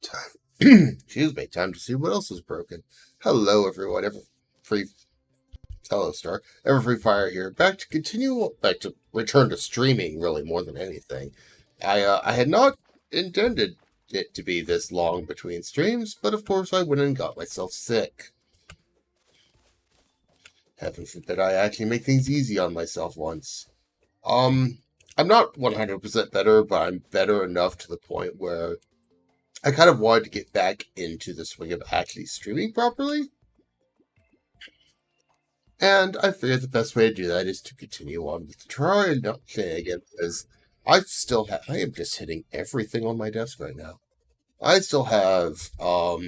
Time. Excuse me. Time to see what else is broken. Hello, everyone. Free. Hello, Star. Ever Free Fire here. Back to return to streaming. Really, more than anything. I had not intended it to be this long between streams, but of course I went and got myself sick. Heaven forbid I actually make things easy on myself once. I'm not 100% better, but I'm better enough to the point where I kind of wanted to get back into the swing of actually streaming properly. And I figured the best way to do that is to continue on with the try and not shenanigans, because I am just hitting everything on my desk right now. I still have, how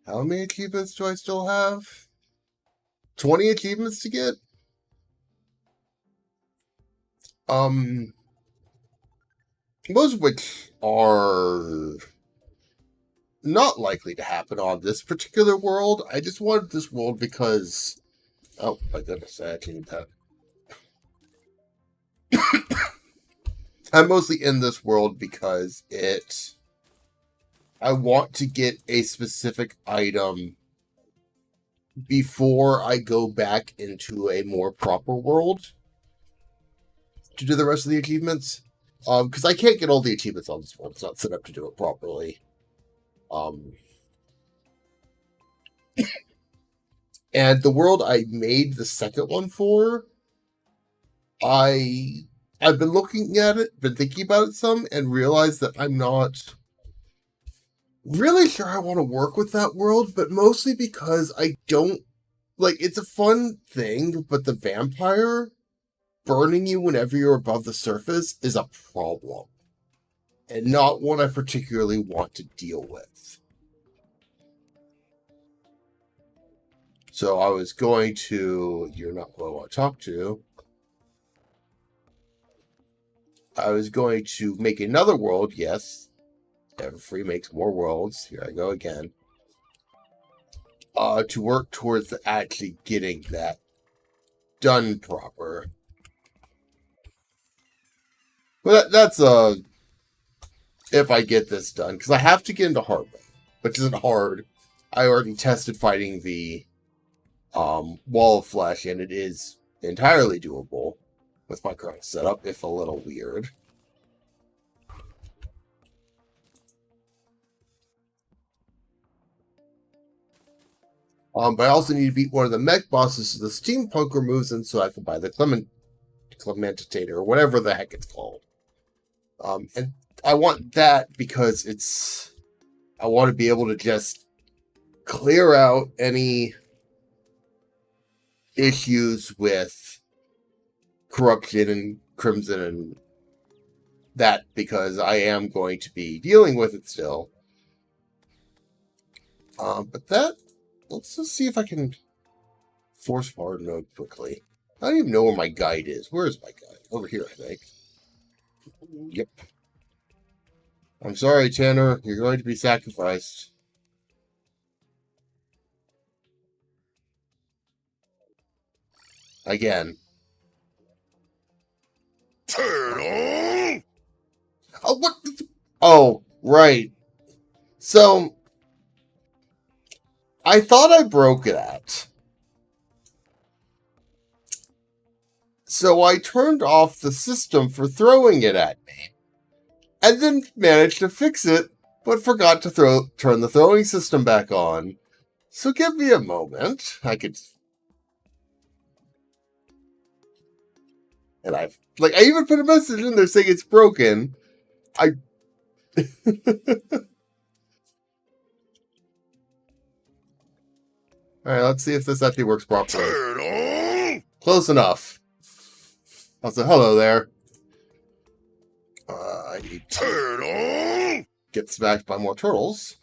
many achievements do I still have? 20 achievements to get? Most of which are not likely to happen on this particular world. I just wanted this world because... Oh, my goodness, I actually need that. I'm mostly in this world because I want to get a specific item before I go back into a more proper world to do the rest of the achievements. Because I can't get all the achievements on this world. It's not set up to do it properly. And the world I made the second one for, I've been looking at it, been thinking about it some, and realized that I'm not really sure I want to work with that world, but mostly because I don't, it's a fun thing, but the vampire burning you whenever you're above the surface is a problem, and not one I particularly want to deal with. So I was going to... You're not who I want to talk to. I was going to make another world, yes. Everfree makes more worlds. Here I go again. To work towards actually getting that done proper. But that's if I get this done, because I have to get into hard mode, which isn't hard. I already tested fighting the wall of flesh, and it is entirely doable with my current setup, if a little weird. But I also need to beat one of the mech bosses so the steampunk removes them so I can buy the Clementator, or whatever the heck it's called. And I want that because I want to be able to just clear out any issues with corruption and Crimson and that, because I am going to be dealing with it still. Let's just see if I can force hard mode quickly. I don't even know where my guide is. Where is my guide? Over here, I think. Yep. I'm sorry, Tanner. You're going to be sacrificed. Again. Turtle! Oh, what? Oh, right. So, I thought I broke that. So I turned off the system for throwing it at me. And then managed to fix it, but forgot to turn the throwing system back on. So give me a moment. I even put a message in there saying it's broken. Alright, let's see if this actually works properly. Turtle! Close enough. Also, hello there. I need to turtle! Get smacked by more turtles.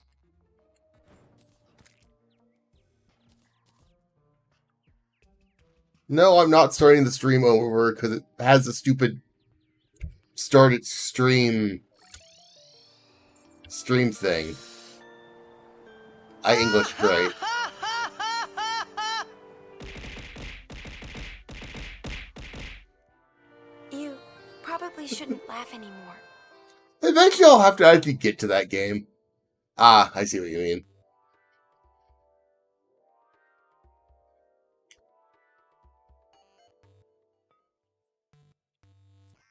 No, I'm not starting the stream over because it has a stupid started stream thing. I English great. You probably shouldn't laugh anymore. Eventually I'll have to actually get to that game. Ah, I see what you mean.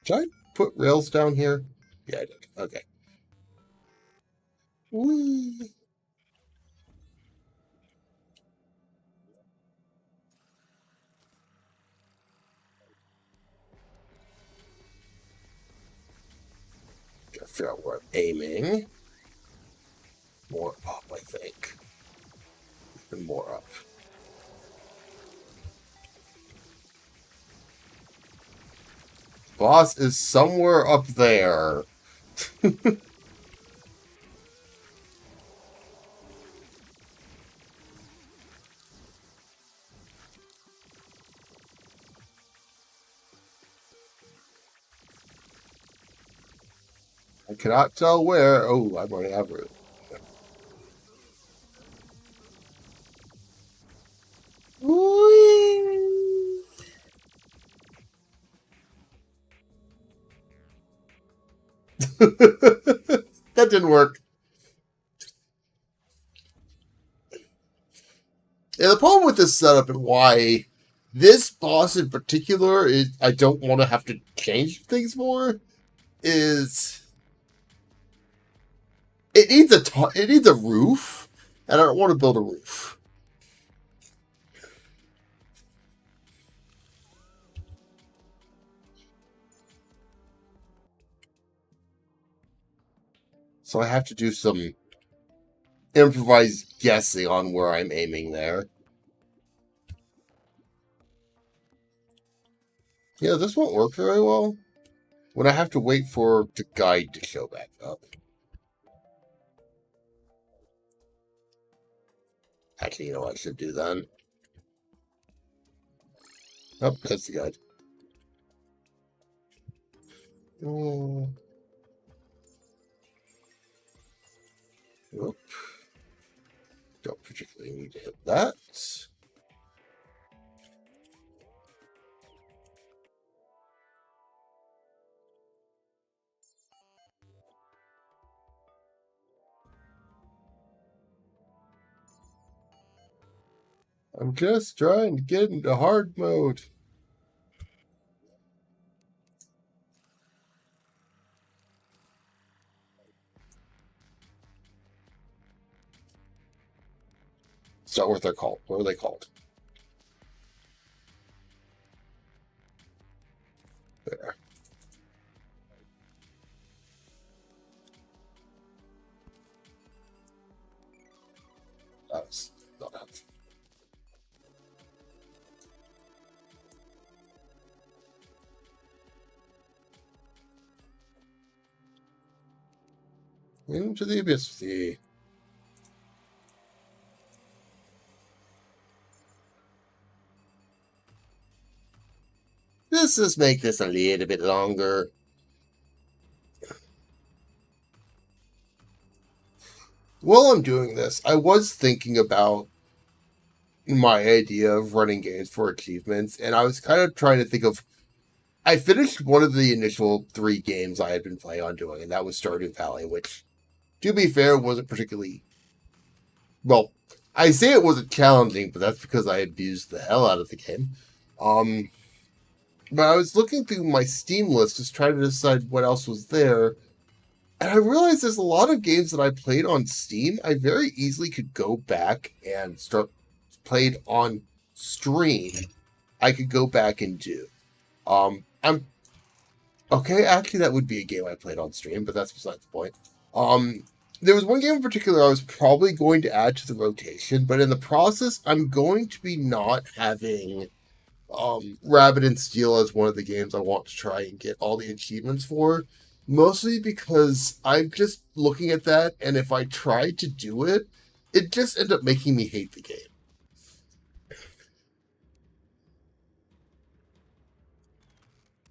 Did I put rails down here? Yeah, I did. Okay. Whee. Gotta figure out where I'm aiming. More up, I think. And more up. Boss is somewhere up there. I cannot tell where. Oh, I'm running out of room. That didn't work. Yeah, the problem with this setup and why this boss in particular is I don't want to have to change things more is it needs a roof, and I don't want to build a roof. So I have to do some improvised guessing on where I'm aiming there. Yeah, this won't work very well when I have to wait for the guide to show back up. Actually, you know what I should do then? Oh, that's the guide. Oop. Don't particularly need to hit that. I'm just trying to get into hard mode. It's not what they're called. What are they called? There. That's not helpful. Into the abyss with thee. Let's just make this a little bit longer. While I'm doing this, I was thinking about my idea of running games for achievements, and I was kind of trying to think of. I finished one of the initial 3 games I had been planning on doing, and that was Stardew Valley, which, to be fair, wasn't particularly. Well, I say it wasn't challenging, but that's because I abused the hell out of the game. But I was looking through my Steam list just trying to decide what else was there. And I realized there's a lot of games that I played on Steam. I very easily could go back and start played on stream. I could go back and do. I'm okay. Actually, that would be a game I played on stream, but that's beside the point. There was one game in particular I was probably going to add to the rotation, but in the process, I'm going to be not having Rabbit and Steel as one of the games I want to try and get all the achievements for. Mostly because I'm just looking at that, and if I try to do it, it just ends up making me hate the game.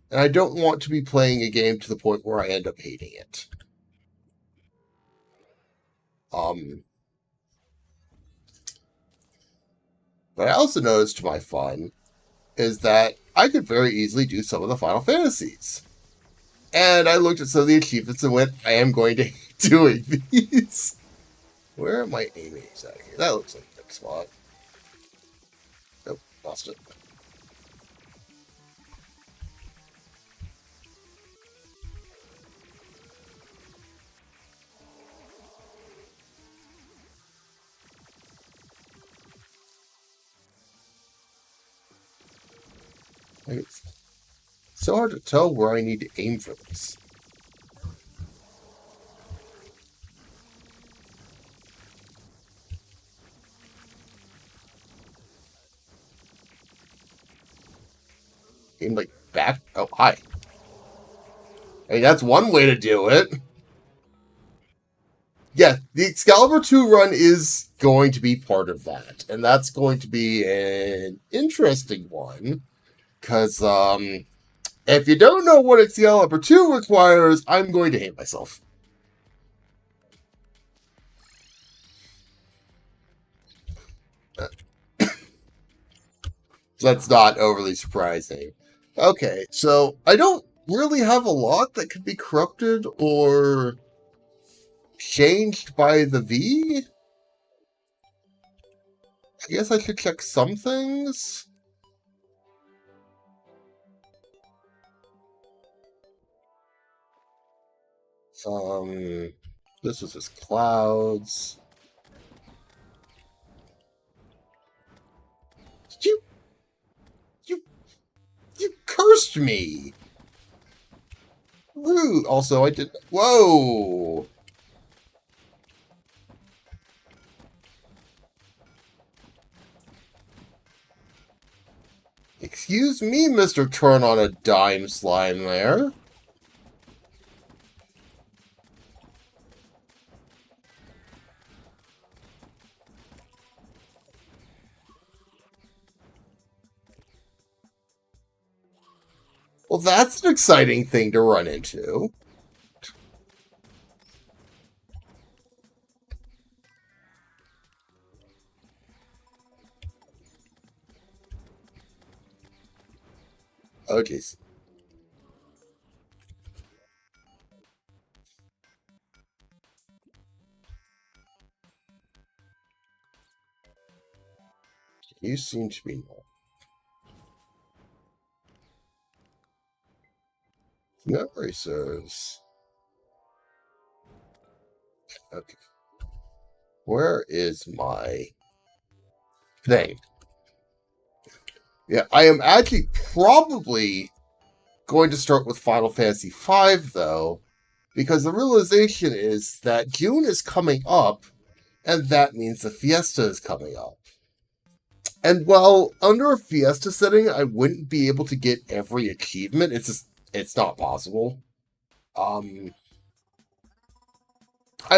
And I don't want to be playing a game to the point where I end up hating it. But I also noticed, to my fun, is that I could very easily do some of the Final Fantasies. And I looked at some of the achievements and went, I am going to hate doing these. Where am I aiming exactly? That looks like a good spot. Nope, lost it. It's so hard to tell where I need to aim for this. Aim like back. Oh, hi. Hey, that's one way to do it. Yeah, the Excalibur 2 run is going to be part of that. And that's going to be an interesting one. Because, if you don't know what Excalibur 2 requires, I'm going to hate myself. That's not overly surprising. Okay, so I don't really have a lot that could be corrupted or changed by the V. I guess I should check some things. This was just clouds. You, you, you cursed me. Rude. Also, I did. Whoa. Excuse me, Mr. Turn on a dime slime there. Well, that's an exciting thing to run into. Okay. You seem to be normal. Memory serves. Okay. Where is my thing? Yeah, I am actually probably going to start with Final Fantasy V, though, because the realization is that June is coming up, and that means the Fiesta is coming up. And while under a Fiesta setting, I wouldn't be able to get every achievement. It's not possible. I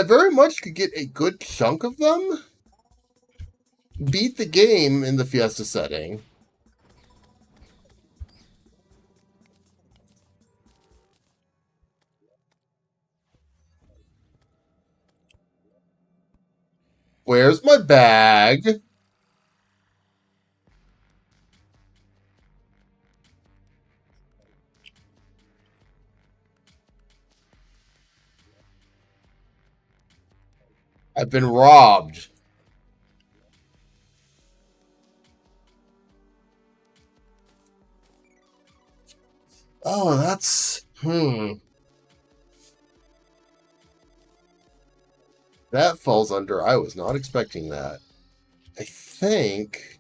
very much could get a good chunk of them, beat the game in the Fiesta setting. Where's my bag? I've been robbed. Oh, that's... That falls under... I was not expecting that. I think...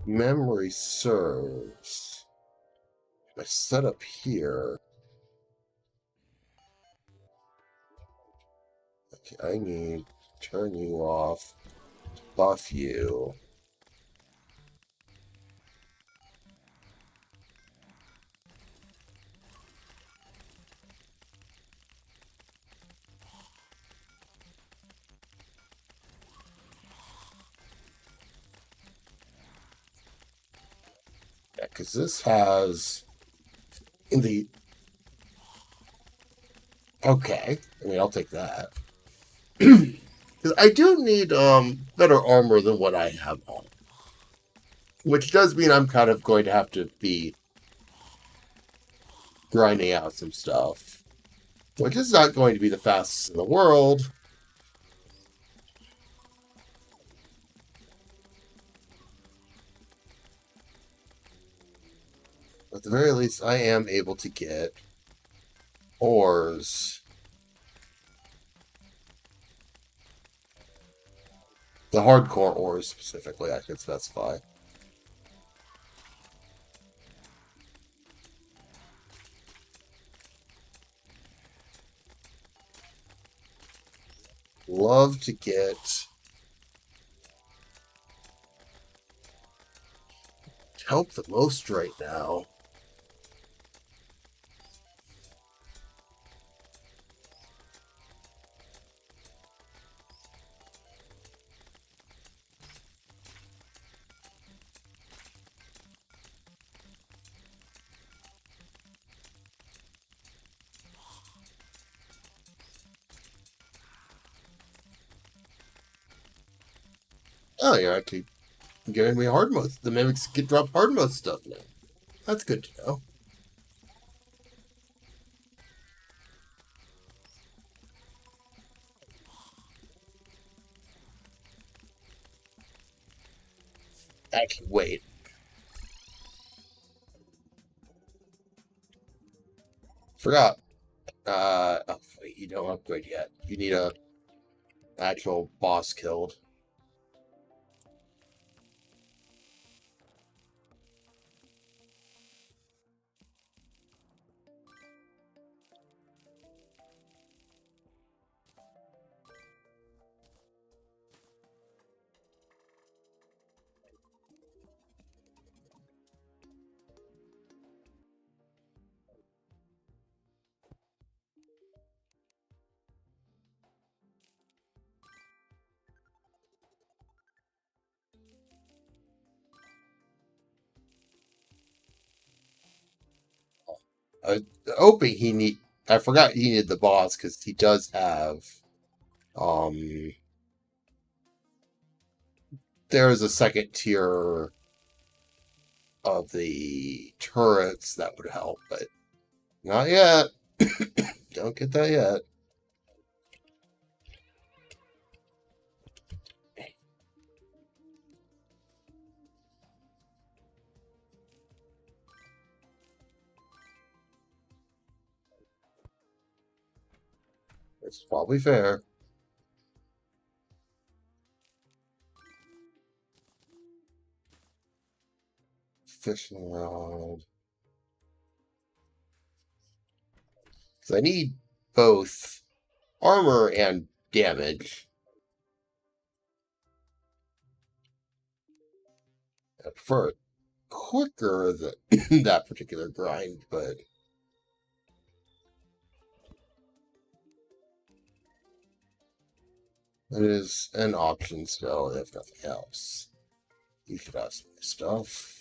Memory serves. I set up here. Okay, I need to turn you off. Buff you. Yeah, because this has... In the... Okay. I mean, I'll take that. Because I do need better armor than what I have on. Which does mean I'm kind of going to have to be grinding out some stuff. Which is not going to be the fastest in the world. But at the very least, I am able to get ores. The hardcore ores, specifically, I could specify. Love to get help the most right now. Oh, you're actually giving me hard mode. The mimics get drop hard mode stuff now. That's good to know. Actually, wait. Forgot. Oh, wait, you don't upgrade yet. You need a actual boss killed. I was hoping he need. I forgot he needed the boss because he does have. There is a second tier of the turrets that would help, but not yet. Don't get that yet. It's probably fair. Fishing rod. Because I need both armor and damage. I prefer it quicker than that particular grind, but it is an option still, if nothing else. You should have some stuff.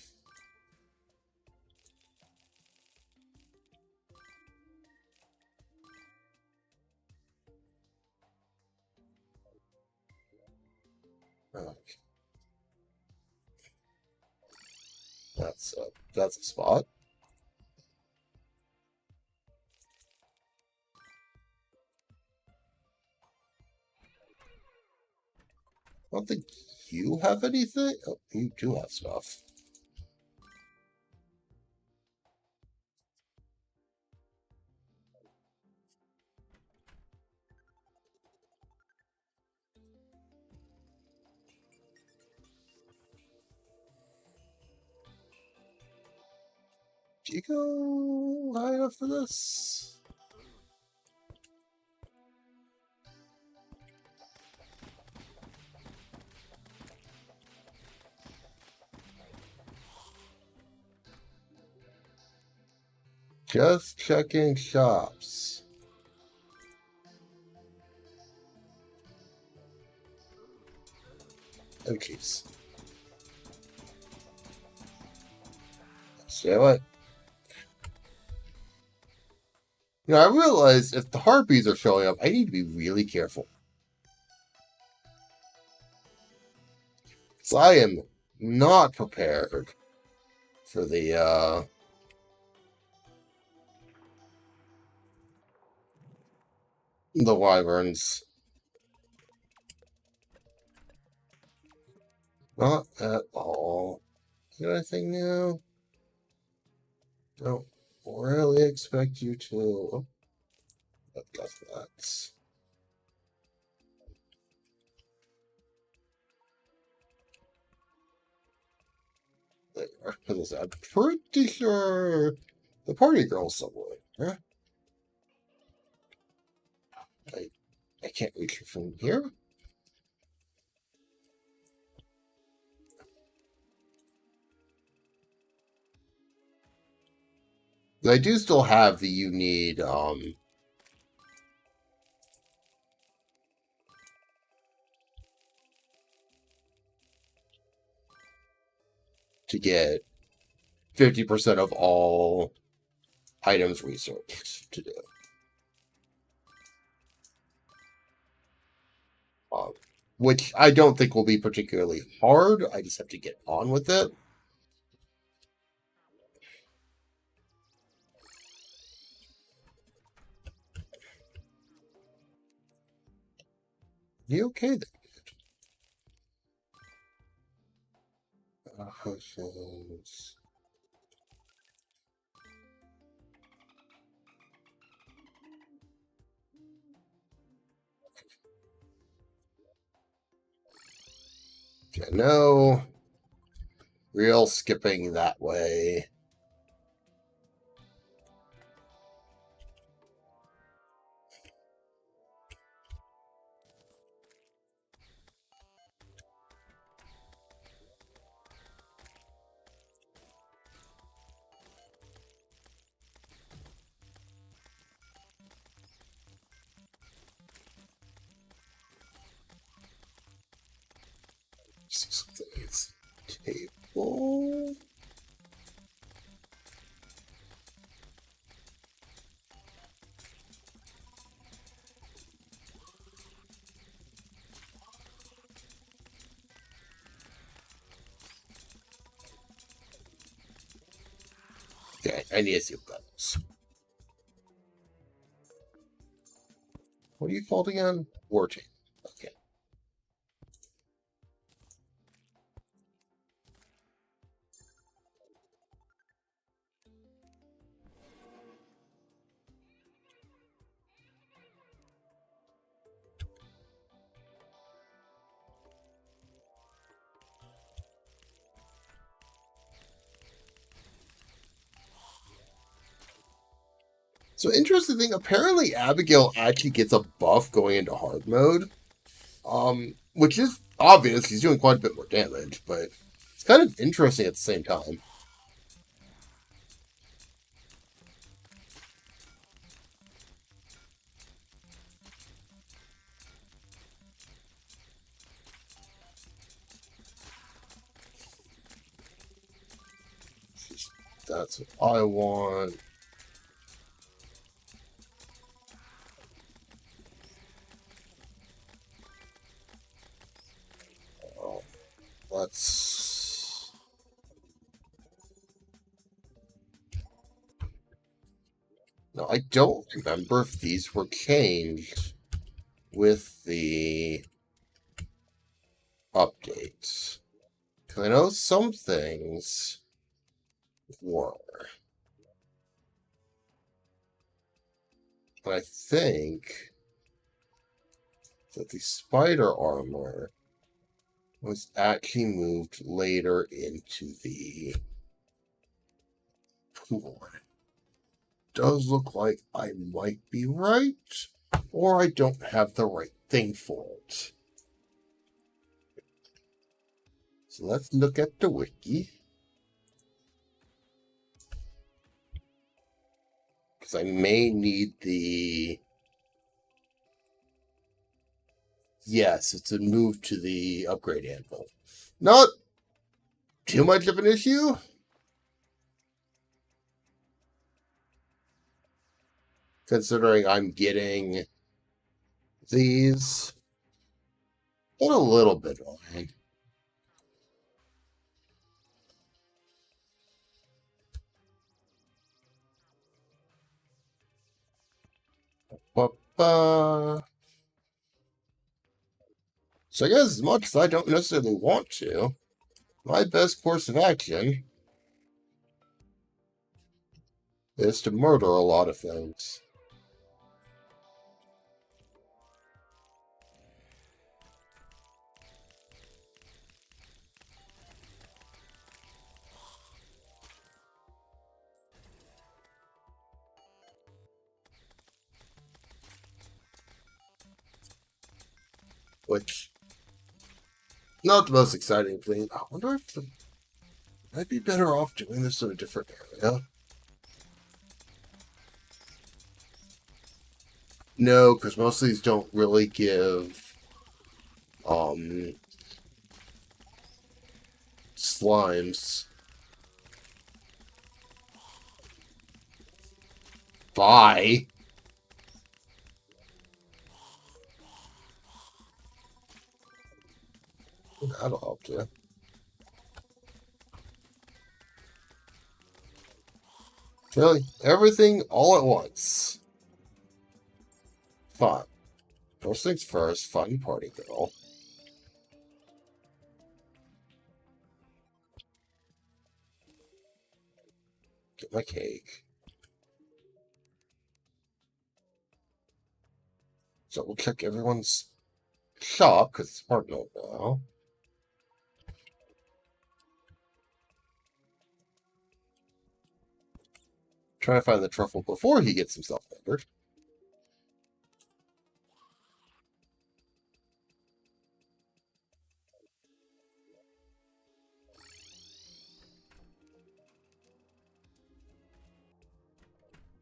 Okay. That's a spot. I don't think you have anything. Oh, you do have stuff. Do you go high enough for this? Just checking shops. Oh, jeez. Say what? You know, I realize if the harpies are showing up, I need to be really careful. So I am not prepared for the the wyverns. Not at all. Is there anything new? Don't really expect you to. Oh, I've got that. There. I'm pretty sure the party girl's somewhere. Huh? I can't reach her from here. I do still have the you need to get 50% of all items researched to do. Which I don't think will be particularly hard. I just have to get on with it. You okay then? Potions. Okay, no. Real skipping that way. See something. It's table. Okay, I need to see what that is. What are you called again? War team. Okay. So interesting thing, apparently Abigail actually gets a buff going into hard mode. Which is obvious, he's doing quite a bit more damage, but it's kind of interesting at the same time. That's what I want. Oh, let's. No, I don't remember if these were changed with the updates. Because I know some things were. But I think that the spider armor was actually moved later into the pool. It does look like I might be right, or I don't have the right thing for it. So let's look at the wiki. Because I may need the... Yes, it's a move to the upgrade anvil. Not too much of an issue. Considering I'm getting these. But a little bit behind. Well, So I guess as much as I don't necessarily want to, my best course of action is to murder a lot of things. Which, not the most exciting thing. I wonder if I'd be better off doing this in a different area. No, because most of these don't really give slimes. Bye. That'll help you. Really? Everything all at once. Fun. First things first, fun party girl. Get my cake. So we'll check everyone's shop, because it's hard mode now. Try to find the truffle before he gets himself murdered.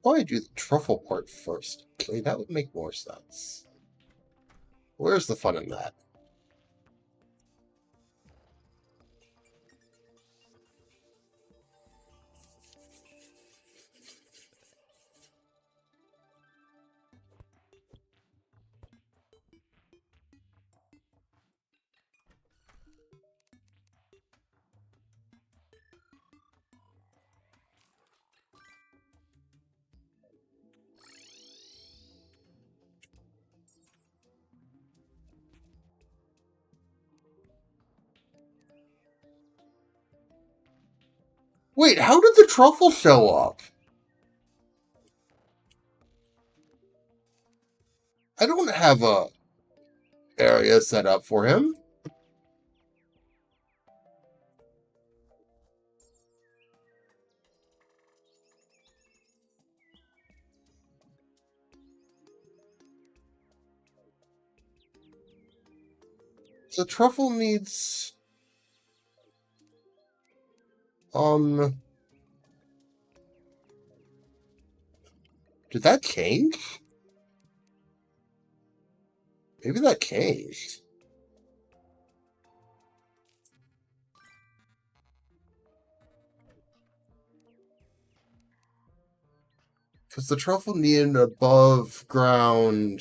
Why do the truffle part first? Okay, that would make more sense. Where's the fun in that? Wait, how did the truffle show up? I don't have a area set up for him. The truffle needs... Did that change? Maybe that changed. Because the truffle needed an above ground,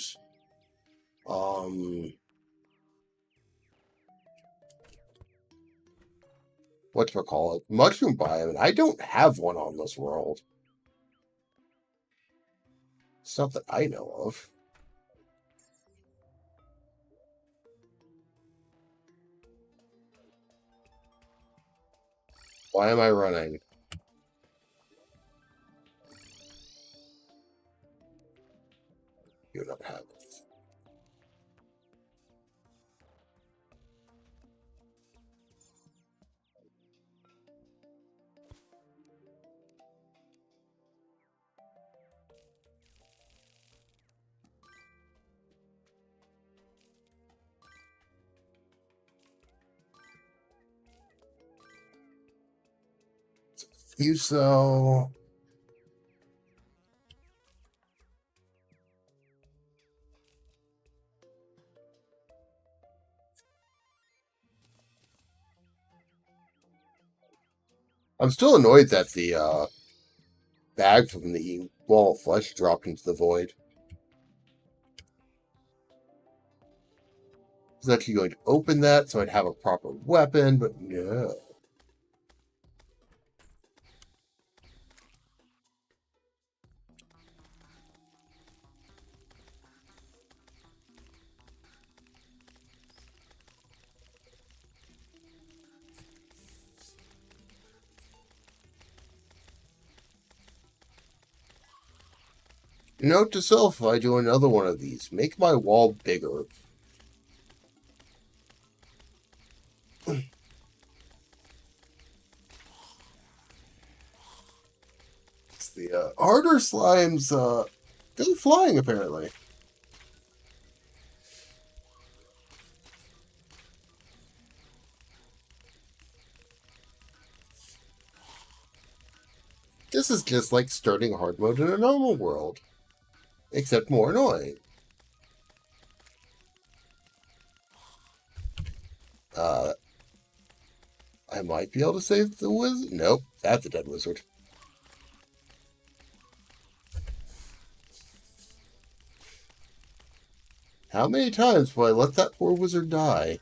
whatchamacallit, mushroom biome, and I don't have one on this world. It's not that I know of. Why am I running? You don't have it. You so... I'm still annoyed that the bag from the wall of flesh dropped into the void. I was actually going to open that so I'd have a proper weapon, but no. Note to self, if I do another one of these, make my wall bigger. The harder slimes go flying, apparently. This is just like starting hard mode in a normal world, except more annoying. I might be able to save the wizard. Nope, that's a dead wizard. How many times will I let that poor wizard die?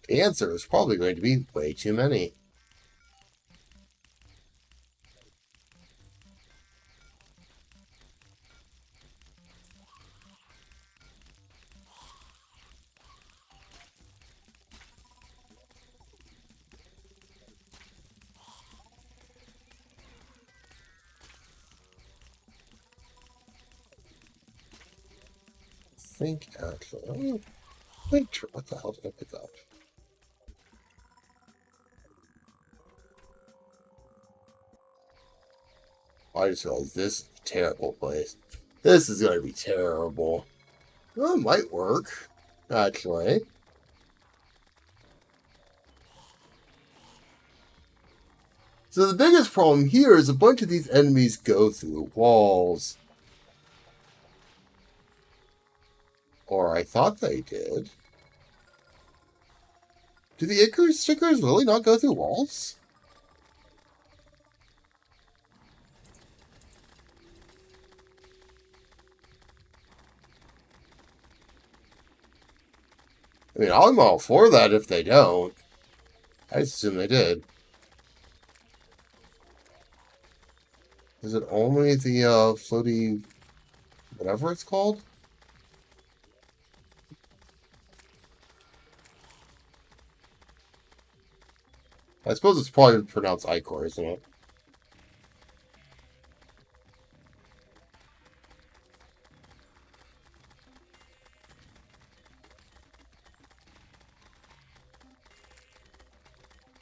The answer is probably going to be way too many. I think actually. Wait, what the hell did I pick up? I just realized this is a terrible place. This is going to be terrible. Well, it might work, actually. So the biggest problem here is a bunch of these enemies go through walls. Or I thought they did. Do the Icarus stickers really not go through walls? I mean, I'm all for that if they don't. I just assume they did. Is it only the floaty... whatever it's called? I suppose it's probably pronounced Icor, isn't it?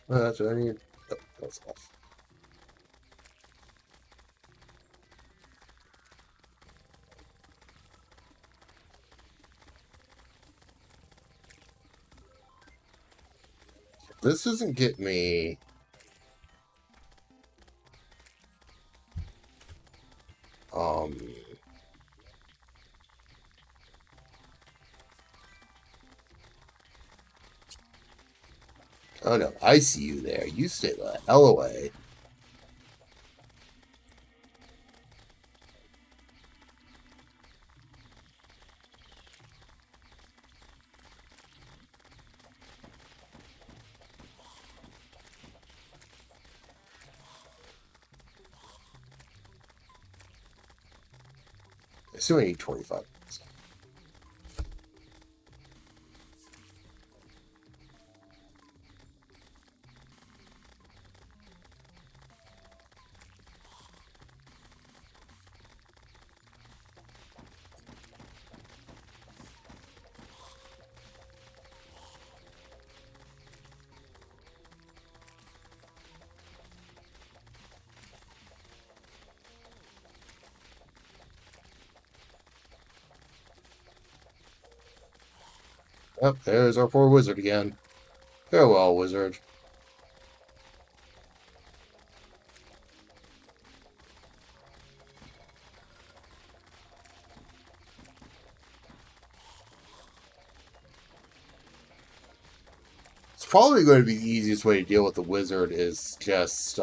That's what I need. Oh, that's off. This doesn't get me... Oh no, I see you there. You stay the hell away. I assume I need 25. Oh, there's our poor wizard again. Farewell, wizard. It's probably going to be the easiest way to deal with the wizard is just,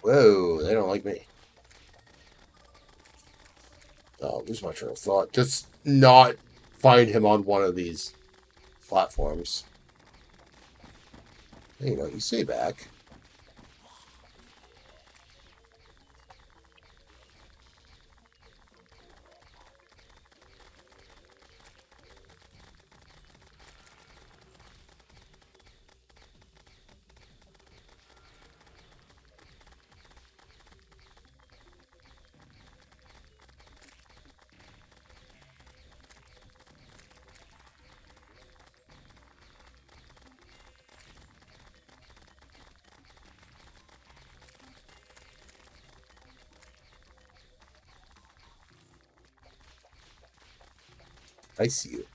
Whoa, they don't like me. Oh, lose my train of thought. Just not find him on one of these platforms. You know, you stay back. I see you.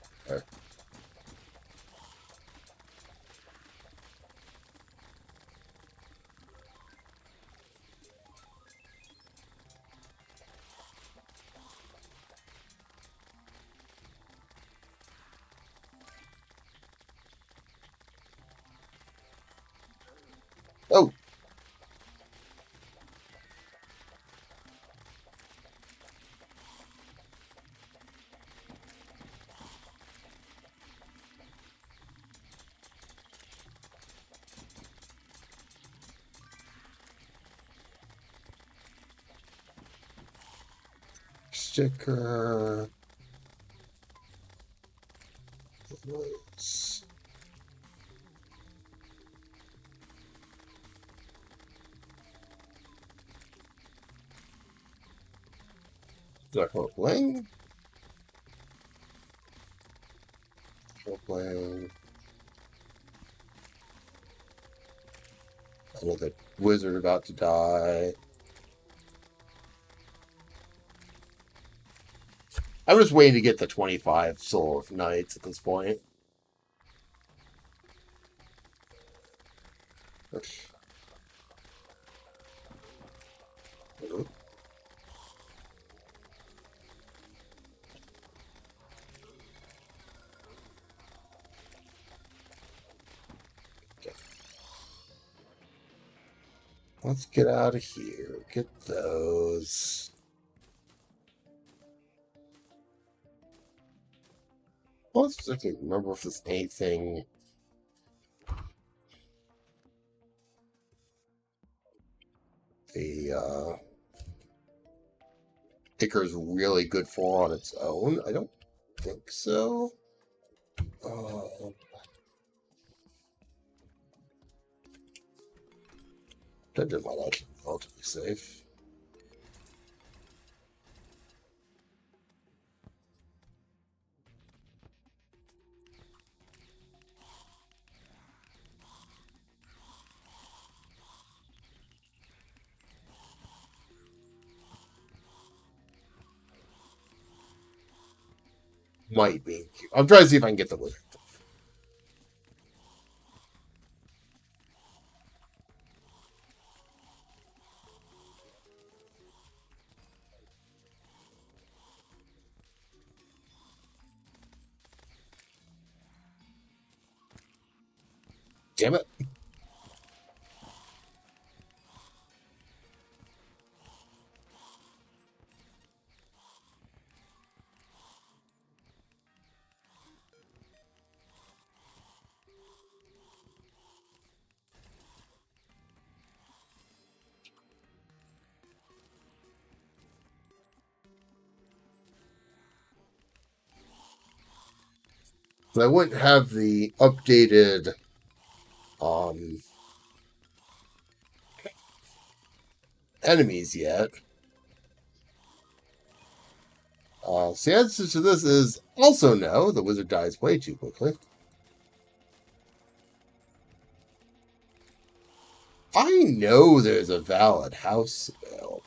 Oh, sticker. Bling. Bling. Another wizard about to die. I'm just waiting to get the 25 Soul of Knights at this point. Let's get out of here. Get those. Let's I can remember if there's anything. The ticker is really good for on its own. I don't think so. Dungeon might actually be relatively safe. Might be. I'm trying to see if I can get the wizard. Damn it. But I wouldn't have the updated enemies yet. So the answer to this is also no. The wizard dies way too quickly. I know there's a valid house spell.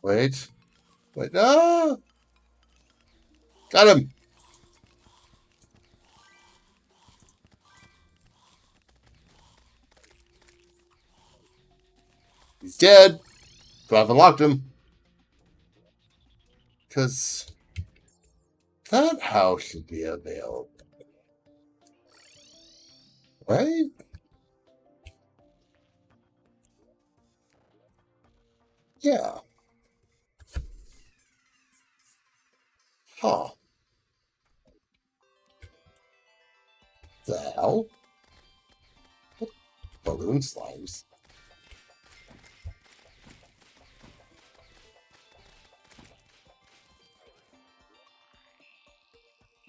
Wait. Wait. No! Got him! He's dead. But I've unlocked him. Because that house should be available. Right? Yeah. Huh. The hell? Balloon slimes.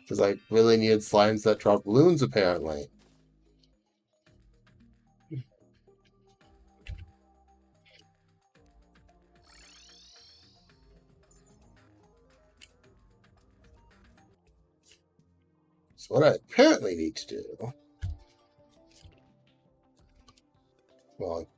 Because I really needed slimes that drop balloons, apparently. So what I apparently need to do... Well,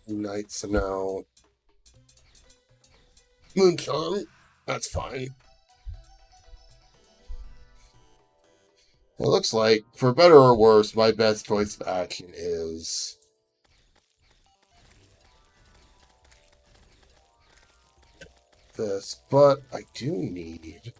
night, so now... Moonshine. That's fine. It looks like, for better or worse, my best choice of action is... this, but I do need...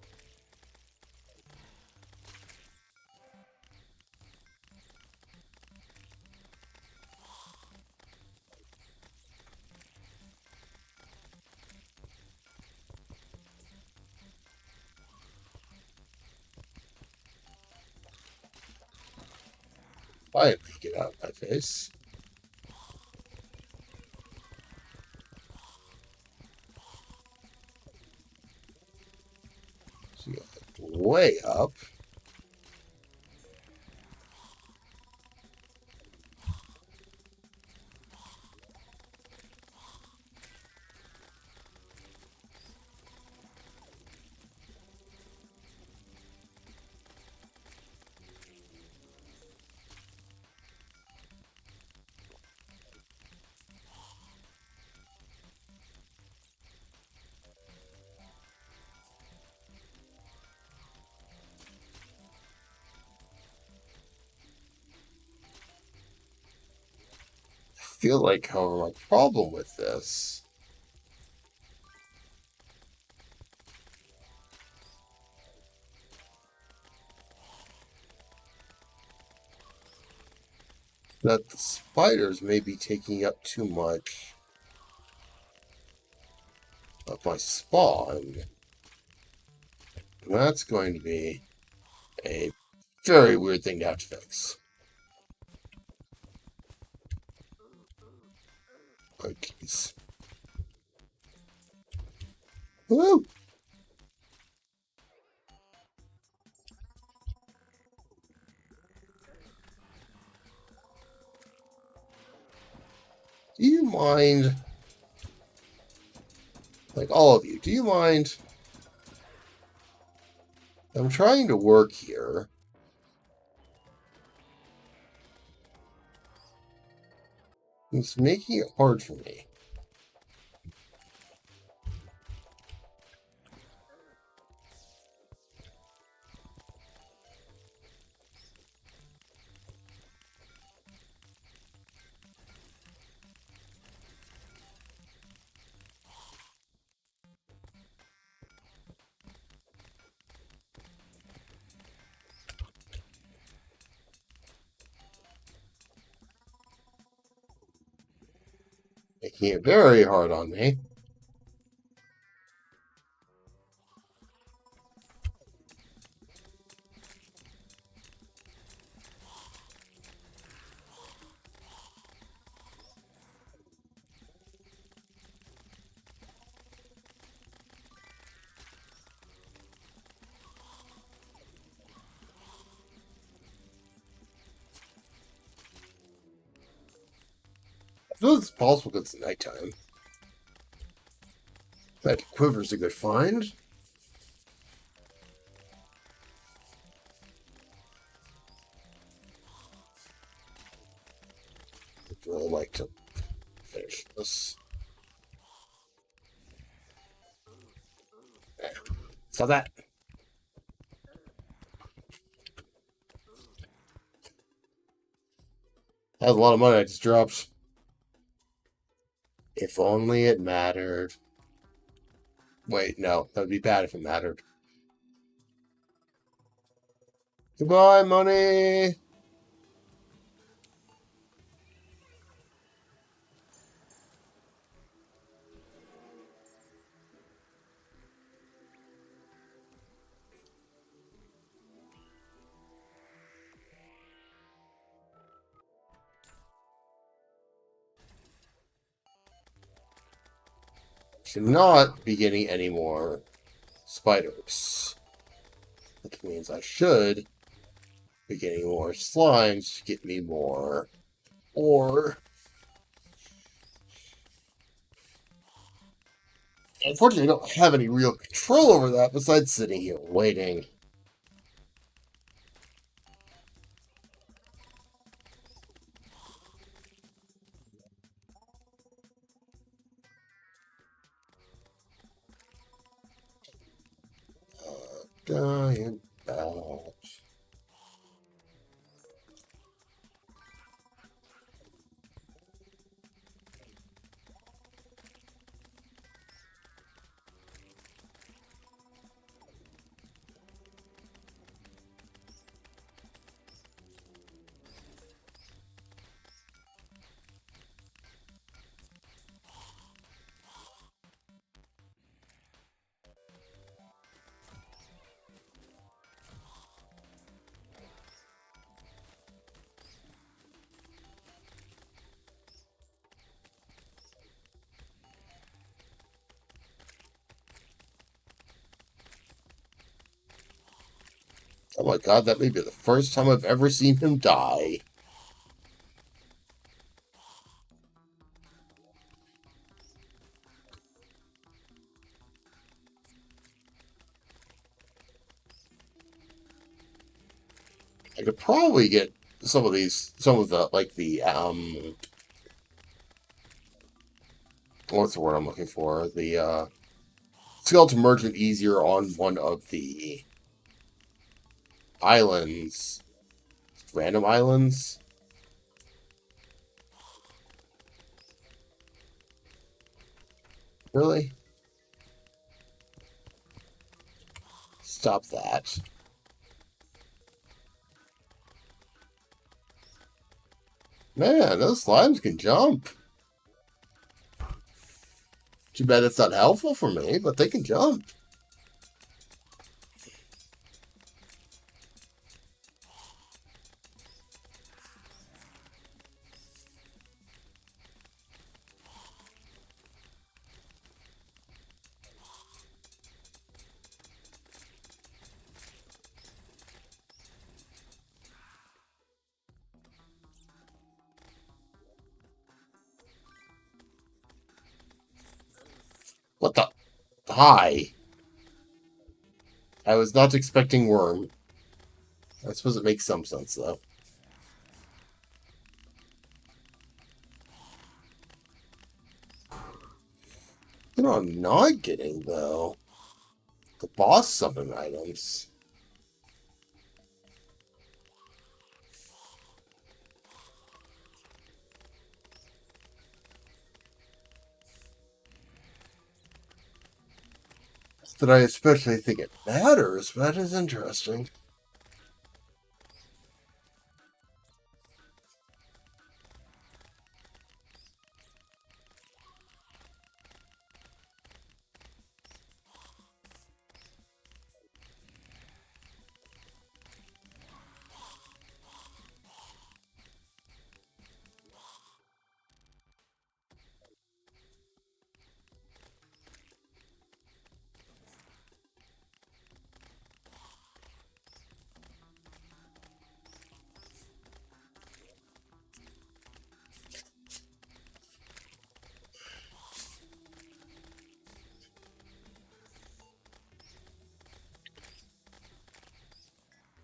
Finally, get out of my face. So you got way up. I feel like, however, my problem with this that the spiders may be taking up too much of my spawn. And that's going to be a very weird thing to have to fix. Oh, jeez. Woo! Do you mind... Like, all of you, do you mind... I'm trying to work here. It's making it hard for me. Making it very hard on me. I feel it's possible because it's nighttime. That quiver's a good find. I'd really like to finish this. Saw that. That was a lot of money I just dropped. If only it mattered. Wait, no. That would be bad if it mattered. Goodbye, money! Should not be getting any more spiders. Which means I should be getting more slimes to get me more. Or unfortunately, I don't have any real control over that besides sitting here waiting. Dying about. Oh my god, that may be the first time I've ever seen him die. I could probably get some of the, like what's the word I'm looking for? The, skeleton merchant easier on one of the islands. Random islands. Really? Stop that. Man, those slimes can jump. Too bad it's not helpful for me, but they can jump. What the? Hi. I was not expecting worm. I suppose it makes some sense, though. You know what I'm not getting, though? The boss summon items. That I especially think it matters, but that is interesting.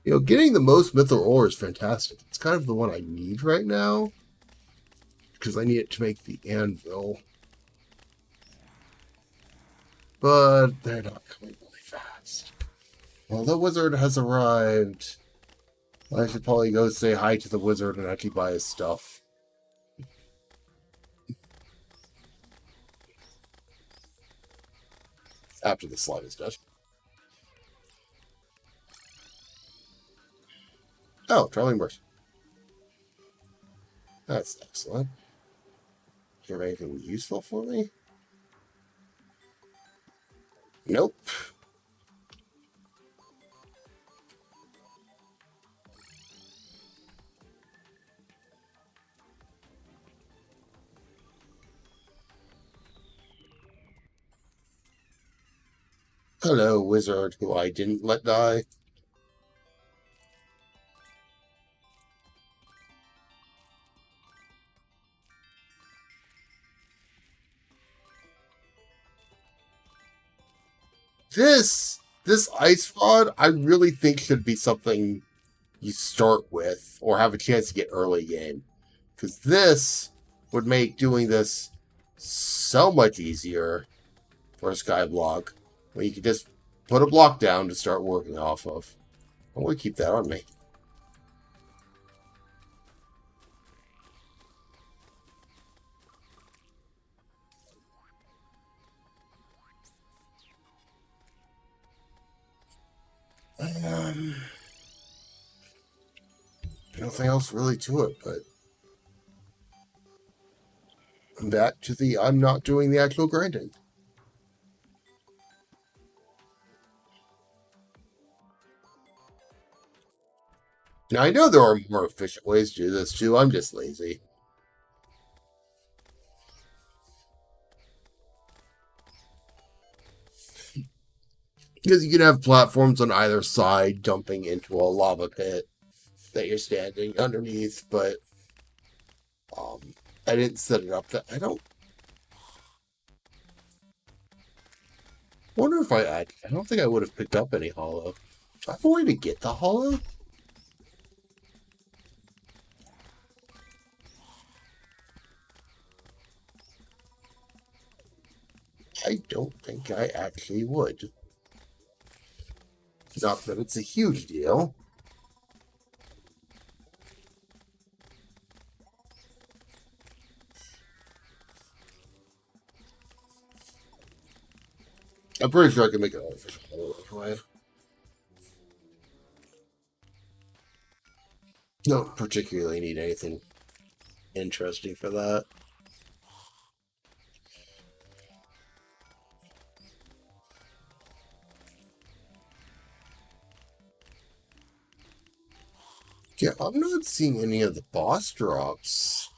You know, getting the most mythril ore is fantastic. It's kind of the one I need right now. Because I need it to make the anvil. But they're not coming back. Well, the wizard has arrived. I should probably go say hi to the wizard and actually buy his stuff. After the slide is done. Oh, traveling merchant. That's excellent. Do you have anything useful for me? Nope. Hello, wizard, who I didn't let die. This ice rod, I really think should be something you start with or have a chance to get early game. Because this would make doing this so much easier for a skyblock, where you could just put a block down to start working off of. I want to keep that on me. Nothing else really to it, but back to the I'm not doing the actual grinding. Now, I know there are more efficient ways to do this too. I'm just lazy. Because you can have platforms on either side dumping into a lava pit that you're standing underneath, but I didn't set it up that I don't wonder if I don't think I would have picked up any hollow. Do I have a way to get the hollow? I don't think I actually would. Not that it's a huge deal. I'm pretty sure I can make it artificial hollow anyway. Don't particularly need anything interesting for that. Yeah, I'm not seeing any of the boss drops.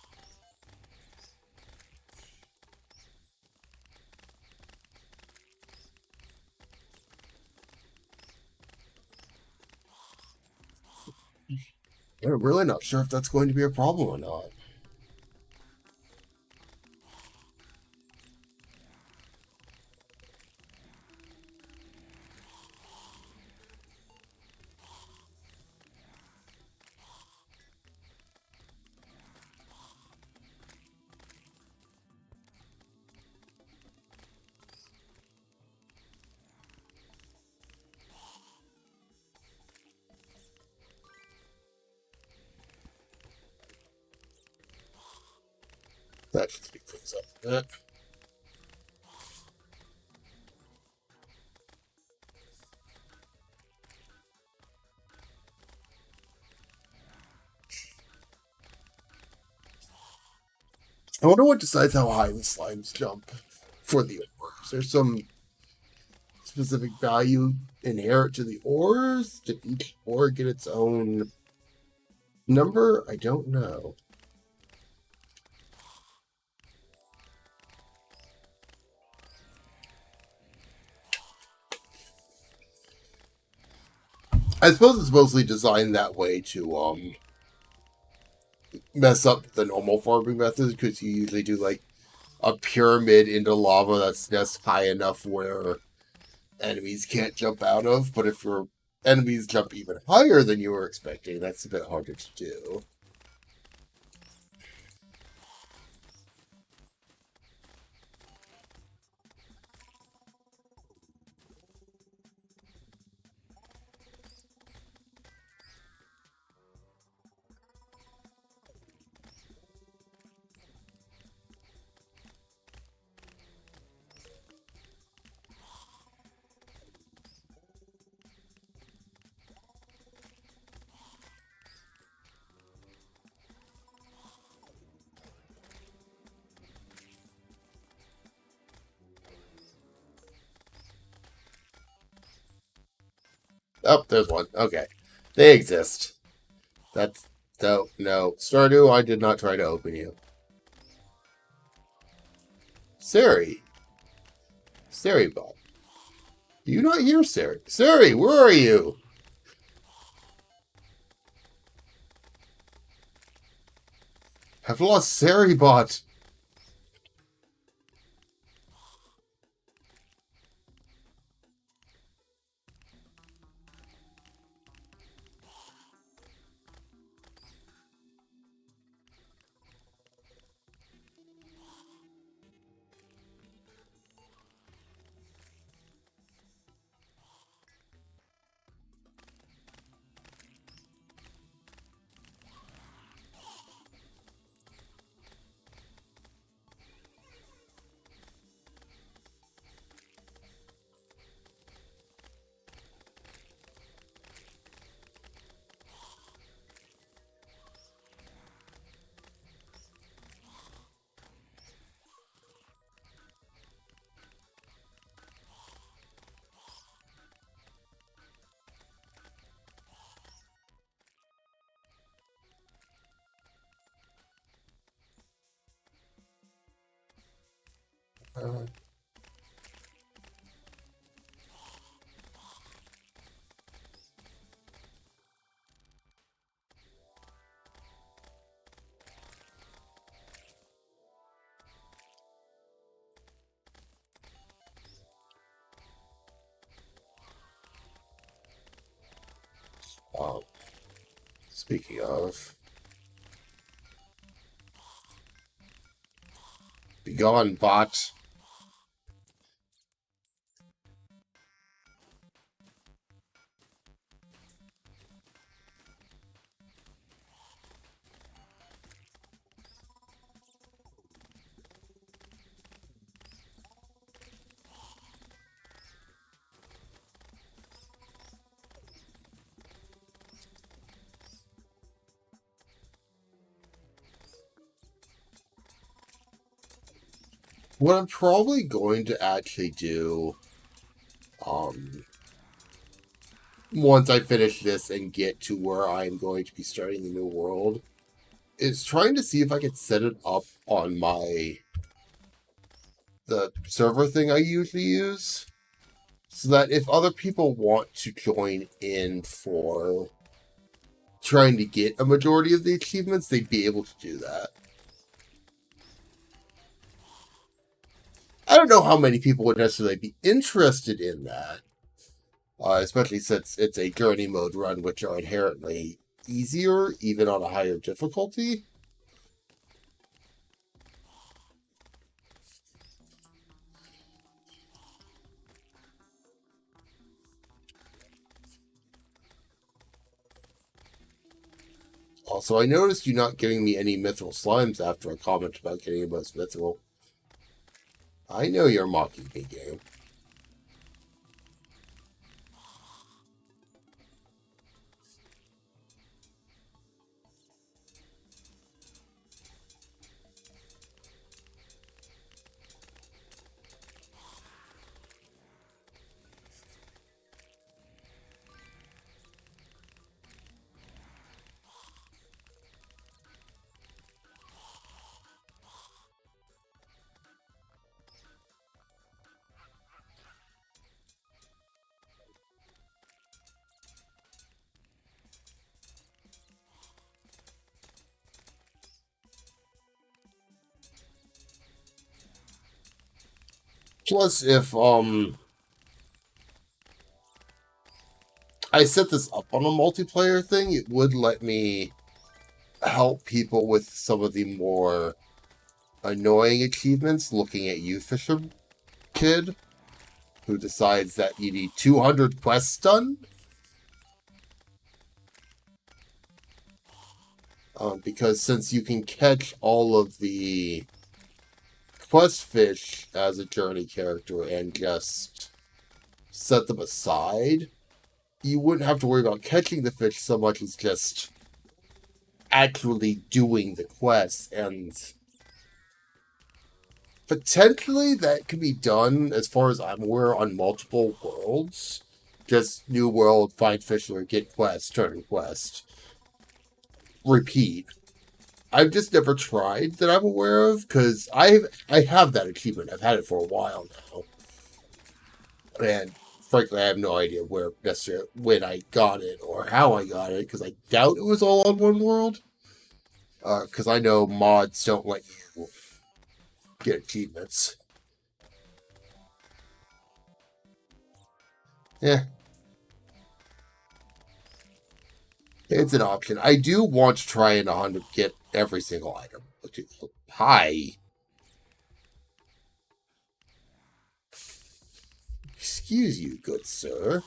I'm really not sure if that's going to be a problem or not. That should speed things up a bit. I wonder what decides how high the slimes jump for the ores. There's some specific value inherent to the ores? Did each ore get its own number? I don't know. I suppose it's mostly designed that way to mess up the normal farming methods because you usually do like a pyramid into lava that's just high enough where enemies can't jump out of. But if your enemies jump even higher than you were expecting, that's a bit harder to do. Oh, there's one. Okay. They exist. That's... No. Stardew, I did not try to open you. Sari. Sari bot. You not here, Sari? Sari, where are you? I've lost Sari bot. Uh, um, speaking of... Be gone, bot. What I'm probably going to actually do, once I finish this and get to where I'm going to be starting the new world, is trying to see if I can set it up on the server thing I usually use, so that if other people want to join in for trying to get a majority of the achievements, they'd be able to do that. I don't know how many people would necessarily be interested in that, especially since it's a journey mode run, which are inherently easier, even on a higher difficulty. Also, I noticed you not giving me any mithril slimes after a comment about getting most mithril. I know you're mocking me, game. Plus, if I set this up on a multiplayer thing, it would let me help people with some of the more annoying achievements, looking at you, Fisher Kid, who decides that you need 200 quests done. Because since you can catch all of the quest fish as a journey character and just set them aside, you wouldn't have to worry about catching the fish so much as just actually doing the quest. And potentially that can be done, as far as I'm aware, on multiple worlds. just new world, find Fischler, get quest, turn quest, repeat. I've just never tried that I'm aware of, because I have that achievement. I've had it for a while now. And frankly, I have no idea where necessarily when I got it or how I got it, because I doubt it was all on one world. Because I know mods don't let you get achievements. Yeah, it's an option. I do want to try and 100 get every single item. Hi. Excuse you, good sir.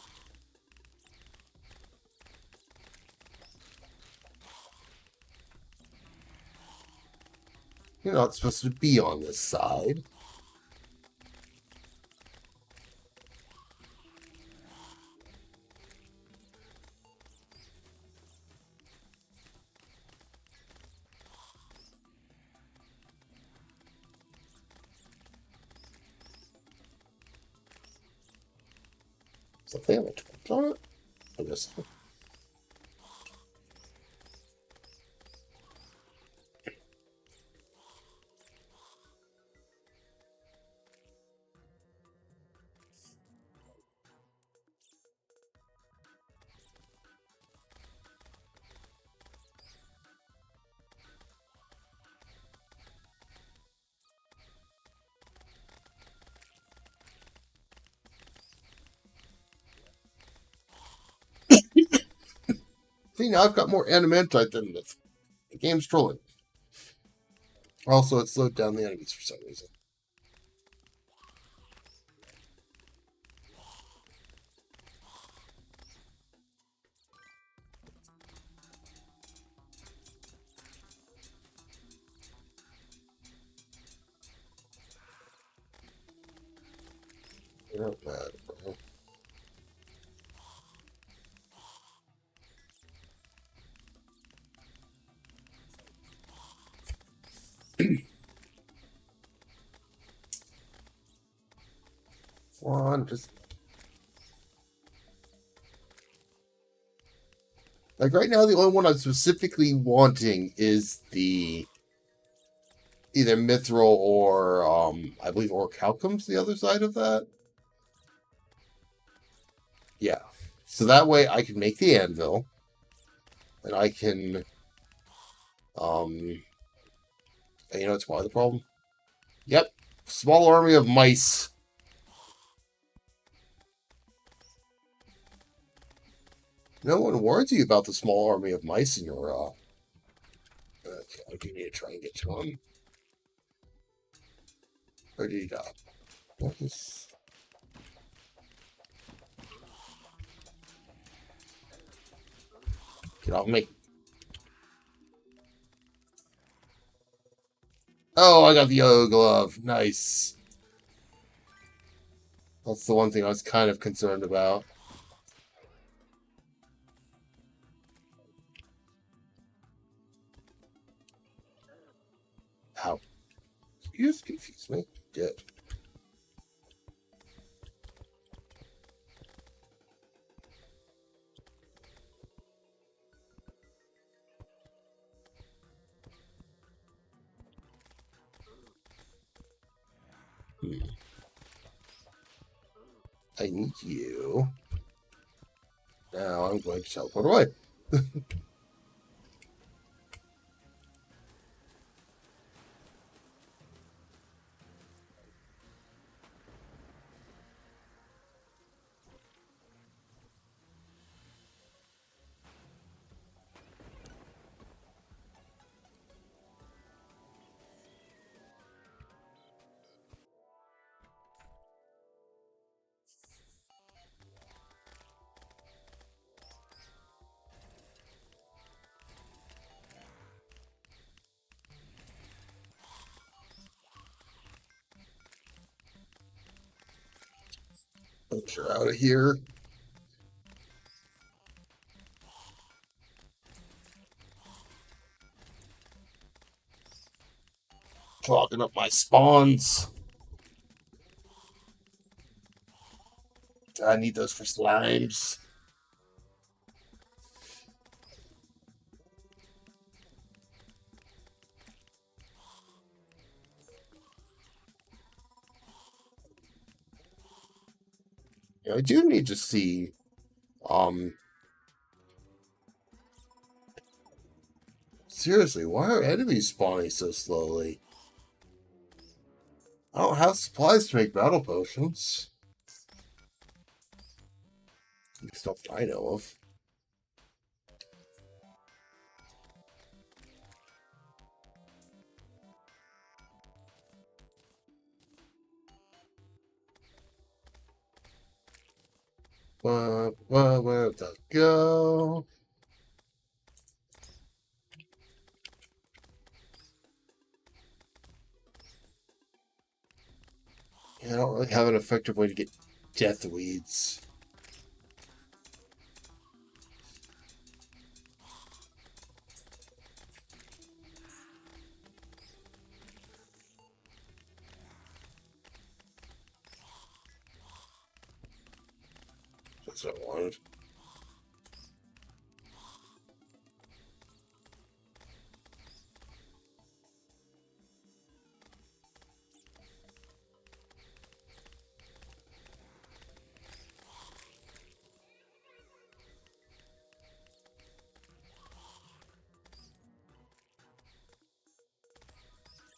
You're not supposed to be on this side. Something have a torch on it? I guess. See, now I've got more animantite than this. The game's trolling. Also, it slowed down the enemies for some reason. It don't matter, bro. One, just like right now, the only one I'm specifically wanting is the either Mithril or I believe Orichalcum's the other side of that. Yeah. So that way I can make the anvil. And I can you know it's why the problem? Yep. Small army of mice. No one warns you about the small army of mice in your okay, I do need to try and get to them. Or did he die? Nice. Get off me. Oh, I got the yellow glove. Nice. That's the one thing I was kind of concerned about. Ow. You just confused me. Did. I need you. Now I'm going to teleport away. Venture out of here. Clogging up my spawns. I need those for slimes. Yeah, I do need to see, um, seriously, why are enemies spawning so slowly? I don't have supplies to make battle potions. Stuff I know of. Where'd that go? Yeah, I don't really have an effective way to get death weeds. That's what I wanted.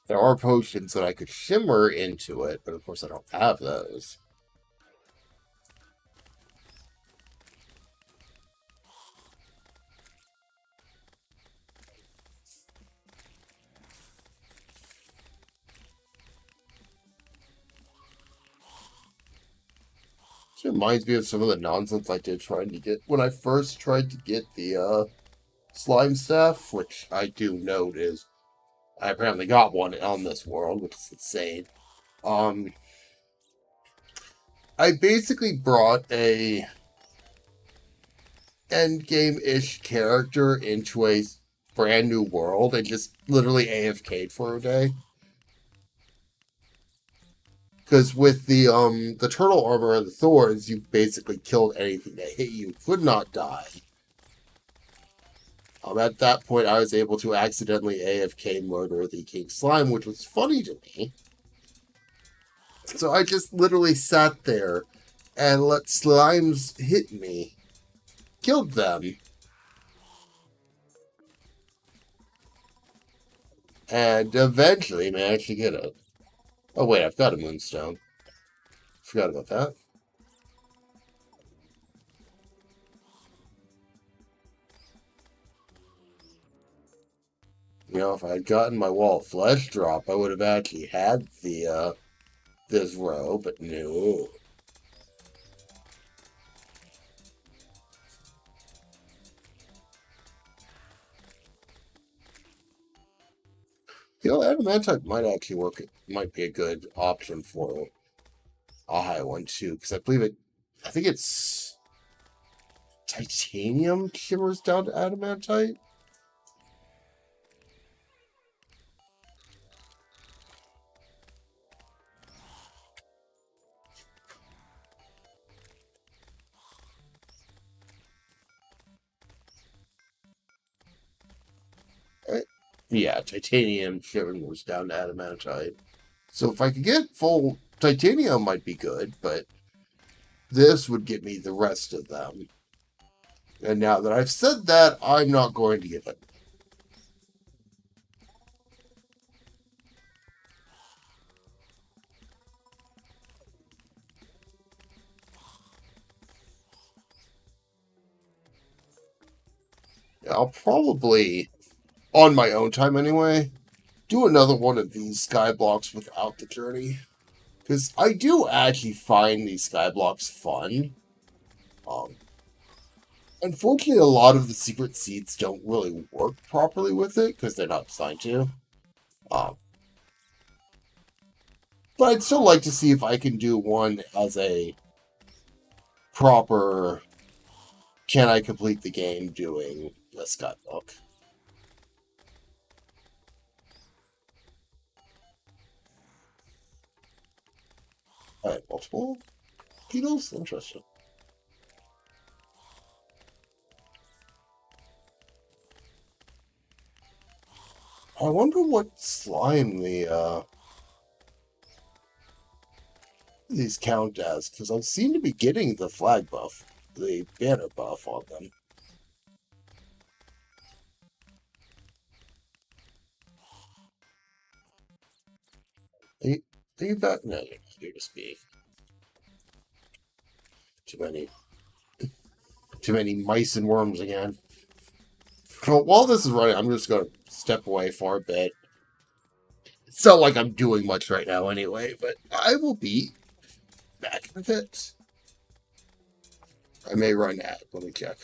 There are potions that I could shimmer into it, but of course I don't have those. This reminds me of some of the nonsense I did trying to get when I first tried to get the slime staff, which I do note is I apparently got one on this world, which is insane. Um, I basically brought a end game-ish character into a brand new world and just literally AFK'd for a day. Because with the turtle armor and the thorns, you basically killed anything that hit you, could not die. At that point, I was able to accidentally AFK murder the King Slime, which was funny to me. So I just literally sat there and let slimes hit me. Killed them. And eventually managed to get it. Oh wait, I've got a moonstone. Forgot about that. You know, if I had gotten my wall of flesh drop, I would have actually had the this row, but no. You know, adamantite might actually work. It might be a good option for a high one too, because I believe it. I think it's titanium shimmers down to adamantite. Yeah, titanium shimmers down to adamantite. So if I could get full titanium, might be good, but this would get me the rest of them. And now that I've said that, I'm not going to give it. I'll probably, on my own time anyway, do another one of these skyblocks without the journey. Because I do actually find these skyblocks fun. Um, Unfortunately, a lot of the secret seeds don't really work properly with it because they're not designed to. Um, but I'd still like to see if I can do one as a proper can I complete the game doing the skyblock. Alright, multiple beetles? Interesting. I wonder what slime these count as, because I seem to be getting the flag buff, the banner buff on them. Are you back? No, you're just being too many, too many mice and worms again. Well, while this is running, I'm just going to step away for a bit. It's not like I'm doing much right now anyway, but I will be back in a bit. I may run out. Let me check.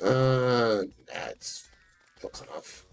That's close enough.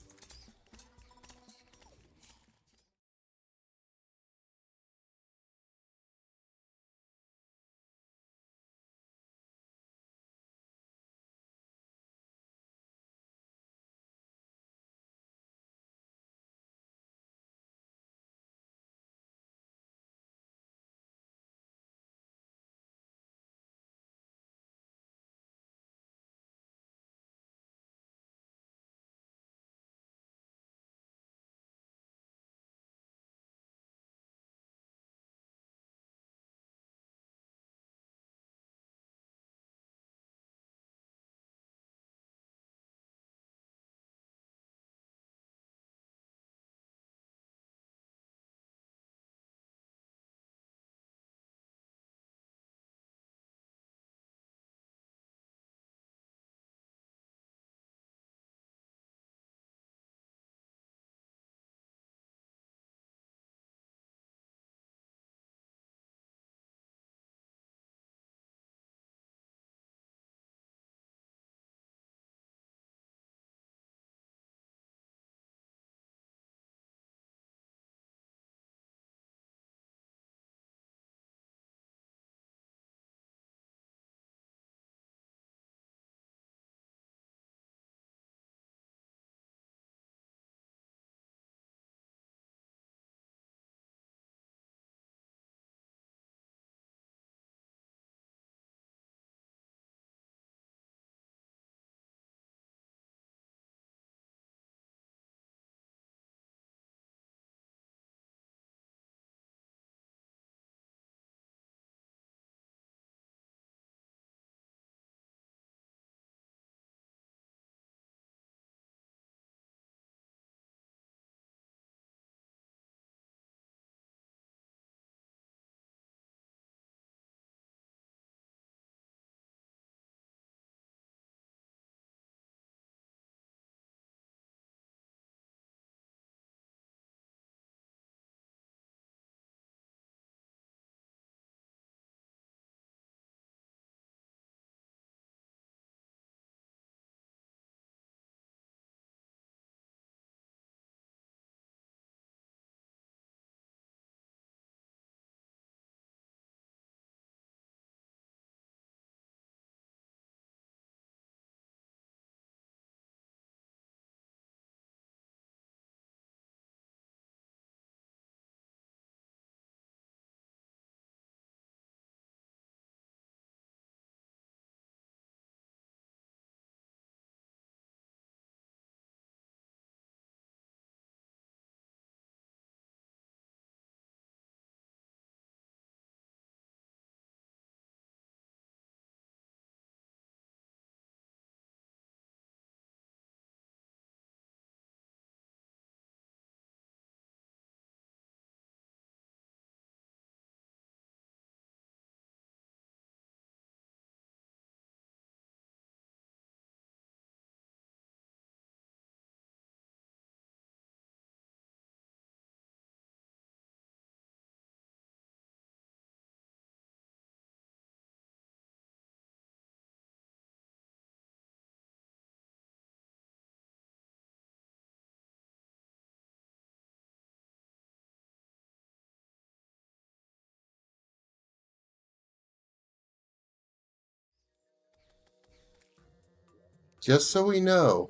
Just so we know,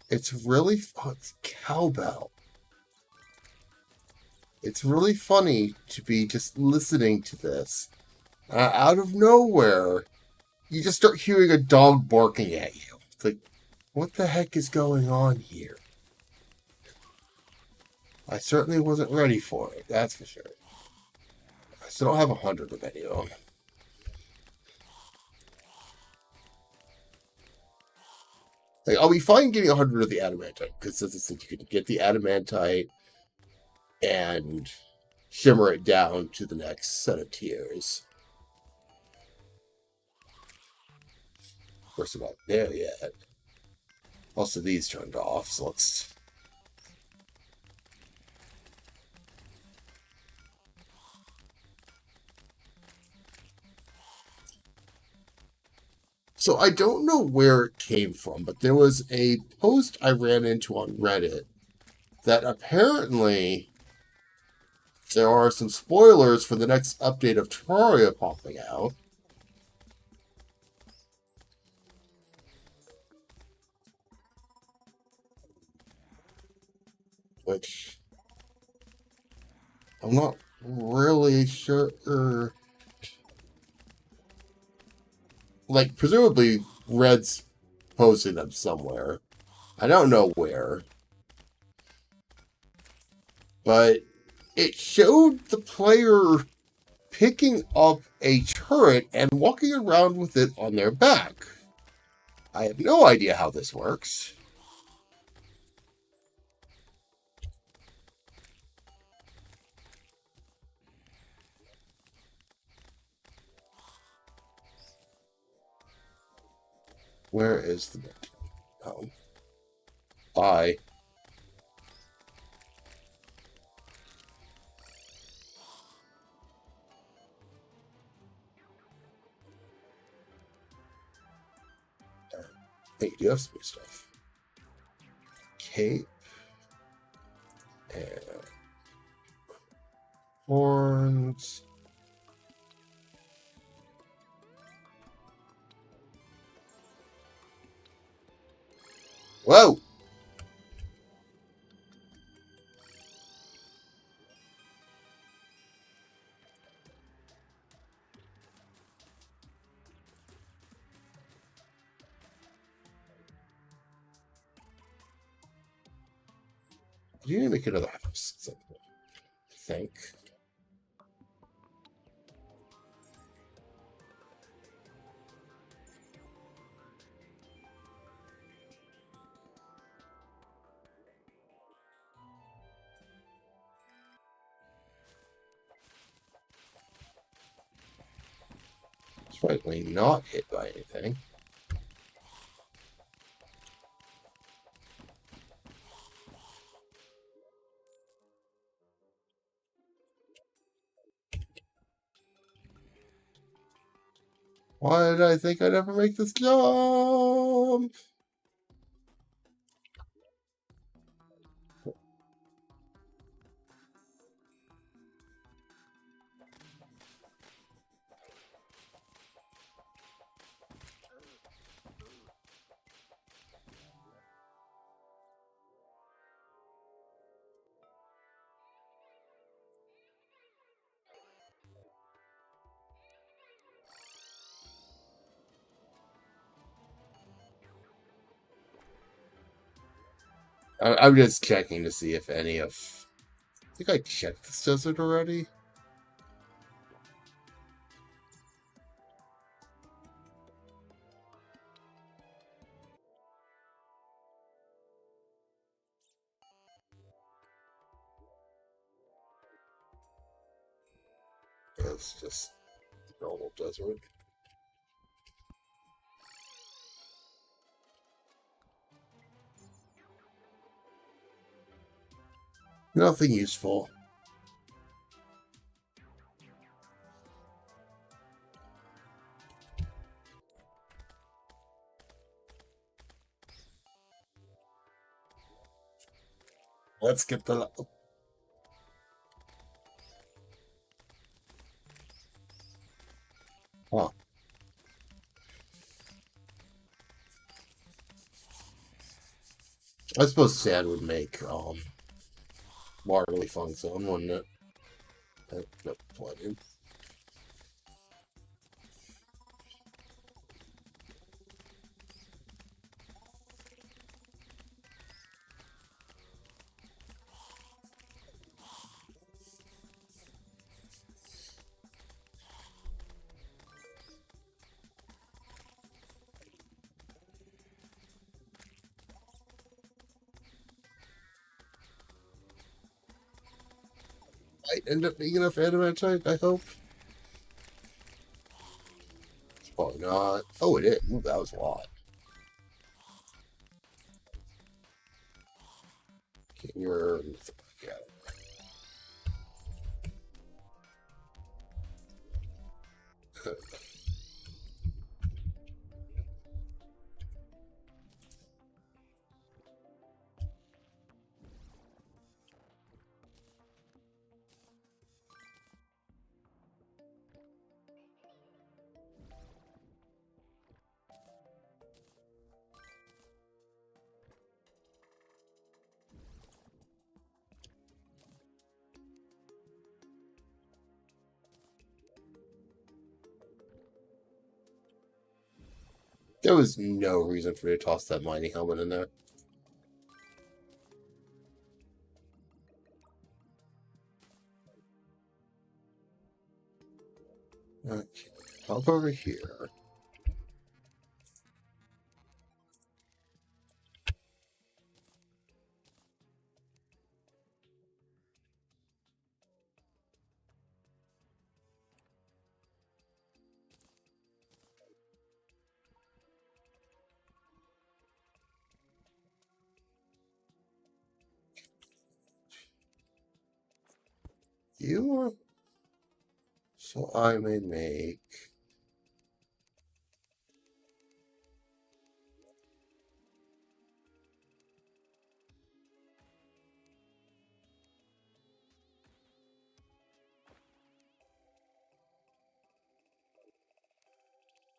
it's really it's cowbell. It's really funny to be just listening to this. Out of nowhere, you just start hearing a dog barking at you. It's like, What the heck is going on here? I certainly wasn't ready for it, that's for sure. I still don't have 100 of any of them. Like, I'll be fine getting 100 of the adamantite, because since you can get the adamantite and shimmer it down to the next set of tiers. Of course, I'm not there yet. Also, these turned off, so let's... So I don't know where it came from, but there was a post I ran into on Reddit that apparently there are some spoilers for the next update of Terraria popping out. Which I'm not really sure. Like, presumably Red's posting them somewhere. I don't know where. But it showed the player picking up a turret and walking around with it on their back. I have no idea how this works. Where is the net? Oh. I Hey, you do have some new stuff. Cape and horns. Whoa! You need to make another house at some point, I think. Slightly not hit by anything. Why did I think I'd ever make this jump? I'm just checking to see if any of... I think I checked this desert already. It's just normal desert. Nothing useful. Let's get the... Huh. I suppose sand would make water really fun zone, wouldn't it? No, plenty. might end up being enough adamantite, I hope. It's probably not. Oh, it is. Ooh, that was a lot. Get your... Yeah. There was no reason for me to toss that mining helmet in there. Okay, hop over here. You, so I may make...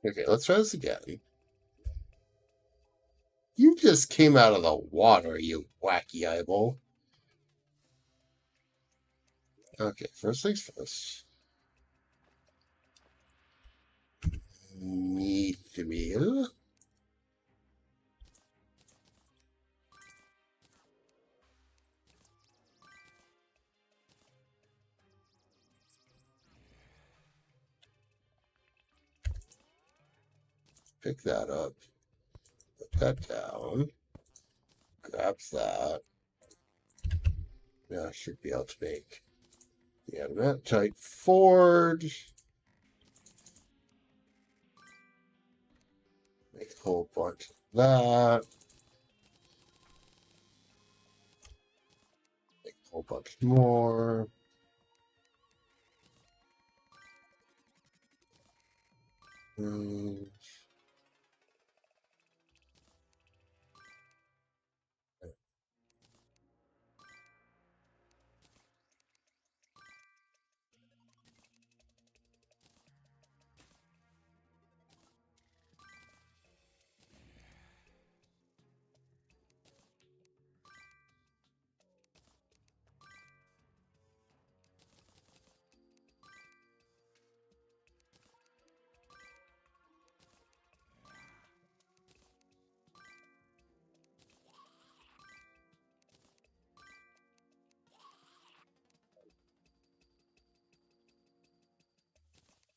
Okay, let's try this again. You just came out of the water, you wacky eyeball. Okay, first things first. Meat meal. Pick that up. Put that down. Grabs that. Now I should be able to make the adamantite forge. Make a whole bunch of that. Make a whole bunch more.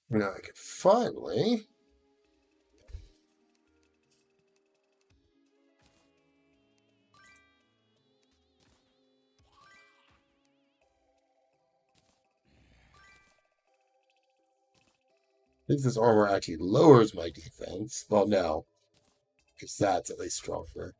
Now I can finally I think this armor actually lowers my defense. Well, no, because that's at least stronger.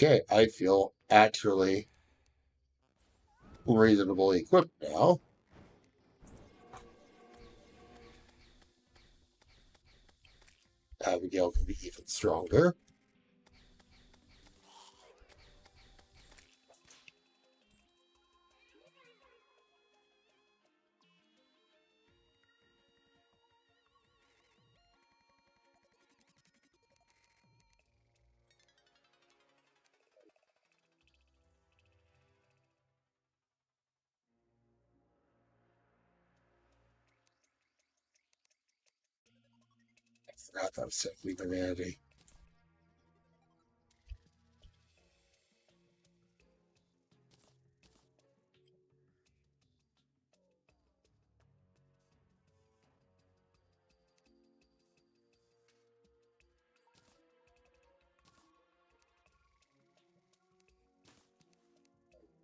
Okay, I feel actually reasonably equipped now. Abigail can be even stronger. forgot that was simply humanity.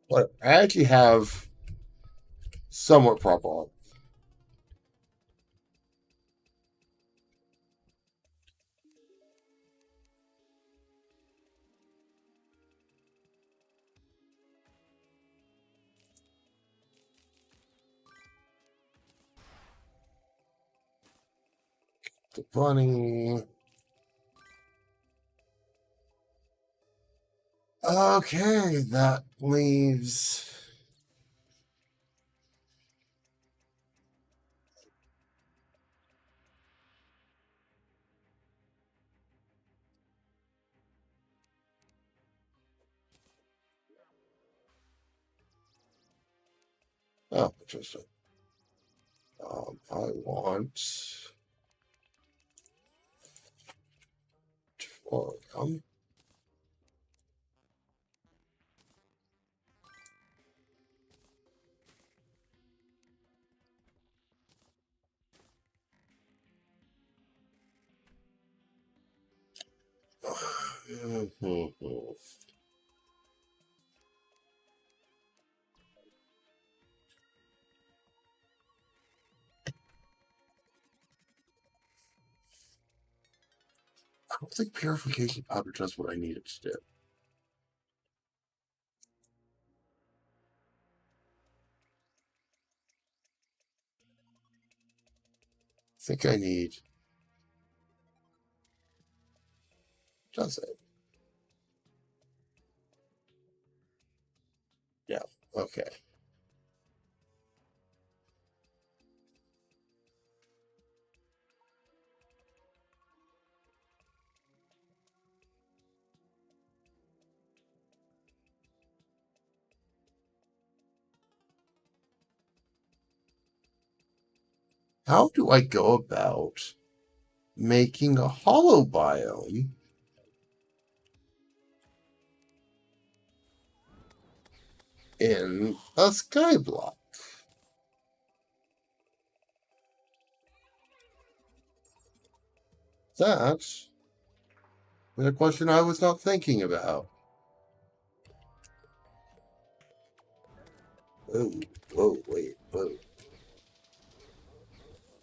But I actually have somewhat proper. The bunny. Okay, that leaves. Oh, interesting. I want. Um, I don't think purification powder does what I need it to do. I think I need. Does it? Yeah. Okay. How do I go about making a hollow biome in a skyblock? That's a question I was not thinking about. Oh, whoa, wait, whoa.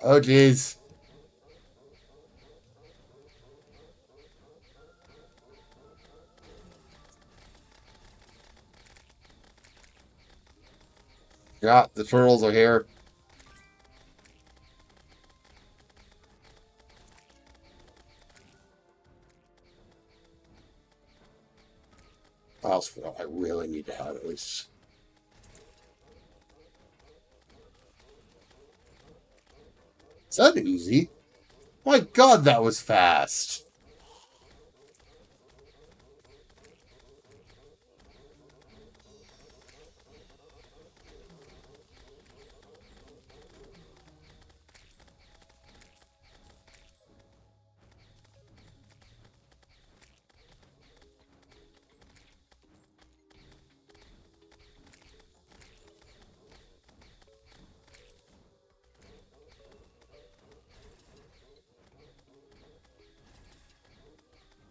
Oh, geez. Yeah, the turtles are here. I also forgot I really need to have at least. Is that easy? My god, that was fast.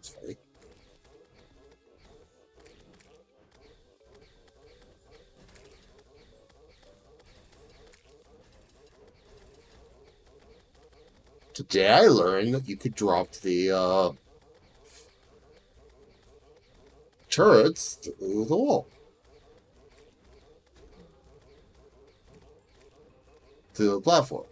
Sorry. Today I learned that you could drop the turrets through the wall. To the platform.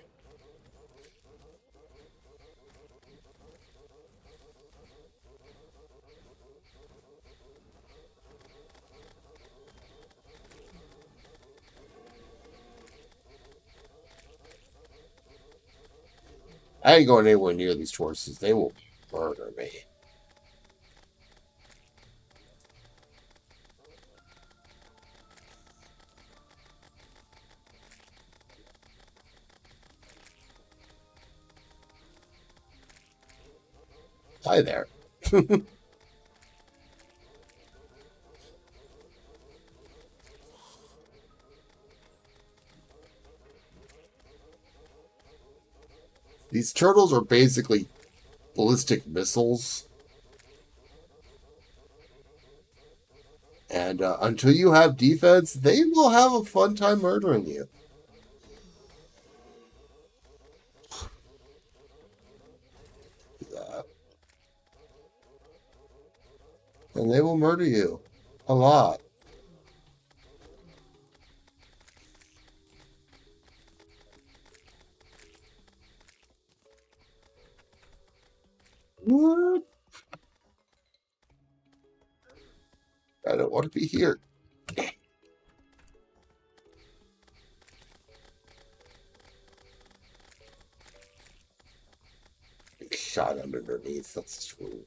I ain't going anywhere near these horses. They will murder me. Hi there. These turtles are basically ballistic missiles, and until you have defense, they will have a fun time murdering you. Uh, and they will murder you a lot. What? I don't want to be here. Shot underneath. That's true.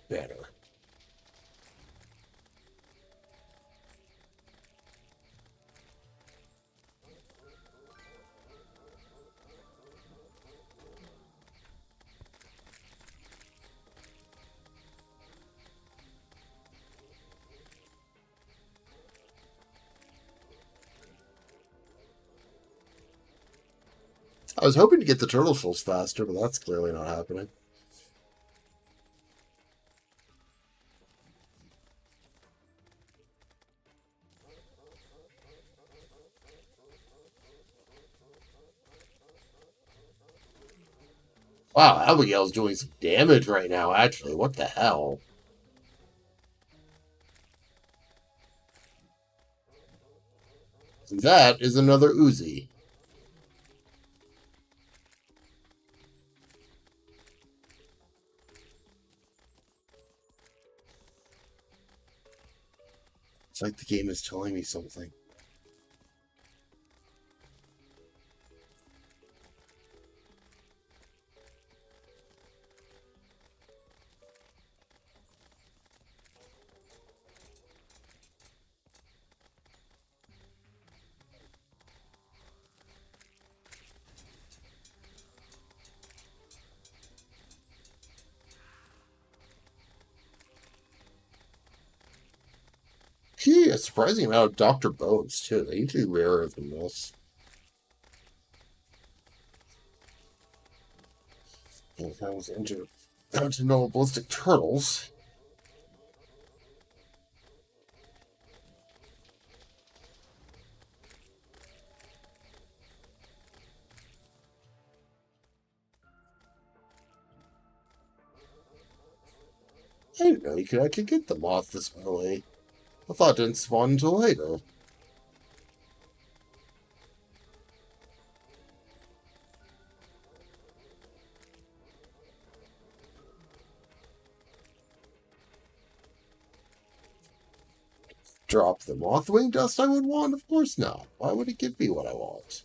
Better. I was hoping to get the turtle shells faster, but that's clearly not happening. Wow, Abigail's doing some damage right now, actually. What the hell? That is another Uzi. It's like the game is telling me something. Gee, a surprising amount of Dr. Bones, too. They're usually rarer than this. If I was into continental ballistic turtles. I didn't know you could actually get the moth this early. I thought it didn't spawn until later. Drop the mothwing dust I would want? Of course not. Why would it give me what I want?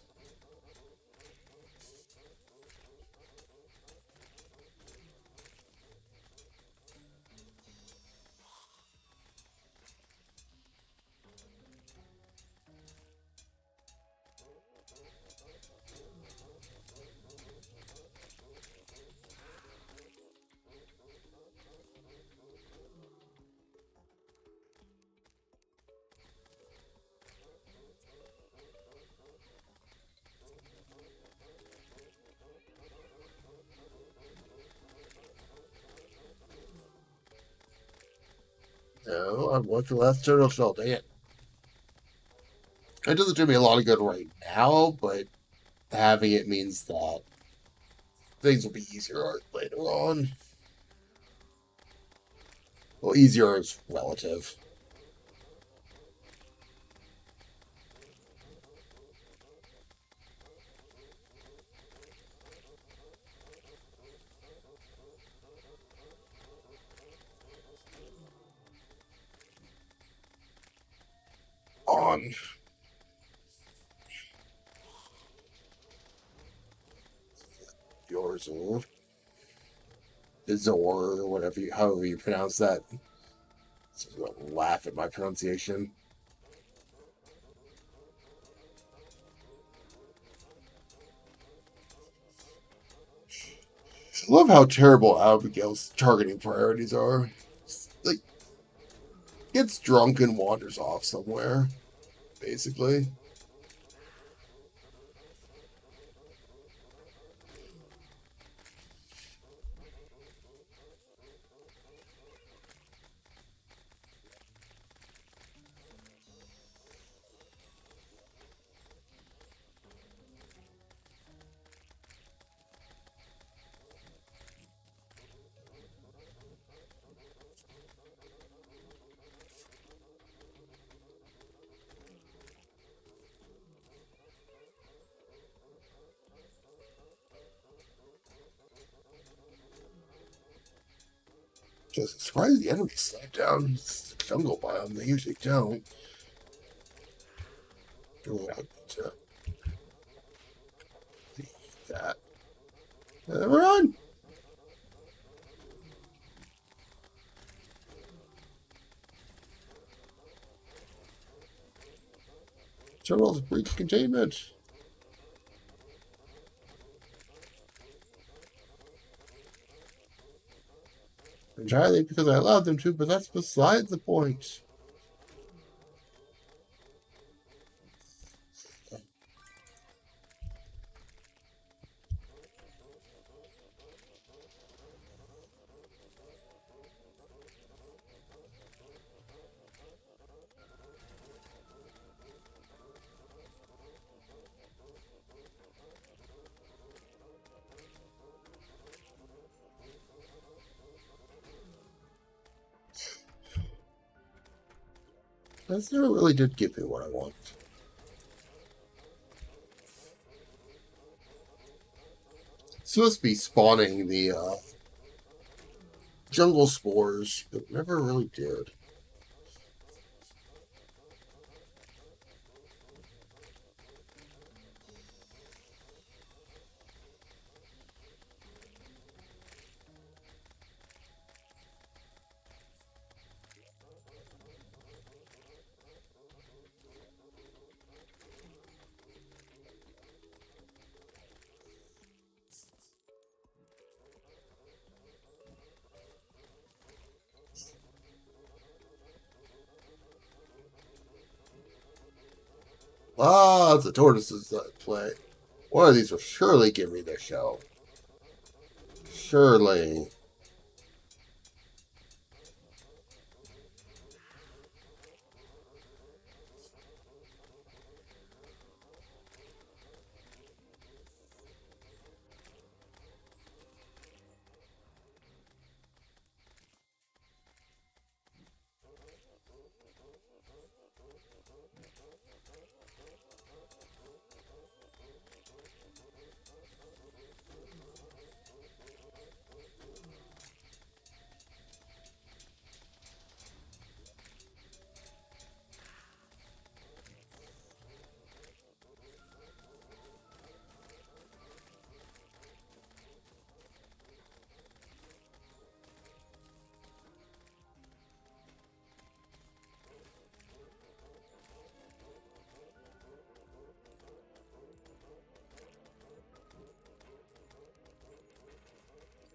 No, I want the last turtle shell, dang it. It doesn't do me a lot of good right now, but having it means that things will be easier later on. Well, easier is relative. on. Yours or Bizor, however you pronounce that. Laugh at my pronunciation. I love how terrible Abigail's targeting priorities are. Like, gets drunk and wanders off somewhere, basically. Just surprised the enemy slowed down. It's a jungle biome. They usually don't. That. Run! Turtles breach containment. Entirely because I allowed them to, but that's beside the point. This never really did give me what I wanted. It's supposed to be spawning the jungle spores, but never really did. Ah, it's the tortoises that play. One of these will surely give me their shell. Surely.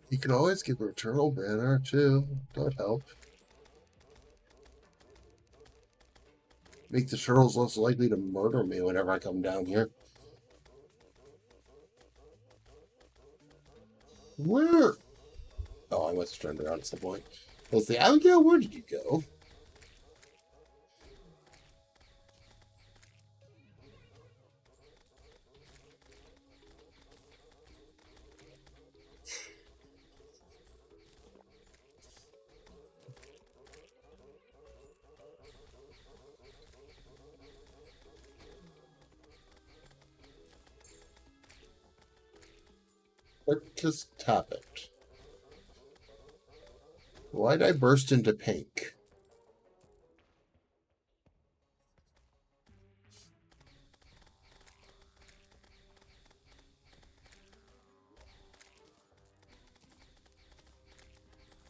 You can always give a turtle banner too. That would help. Make the turtles less likely to murder me whenever I come down here. Where? Oh, I must have turned around at some point. Let's see, Abigail, where did you go? Let's just tap it. Why'd I burst into pink?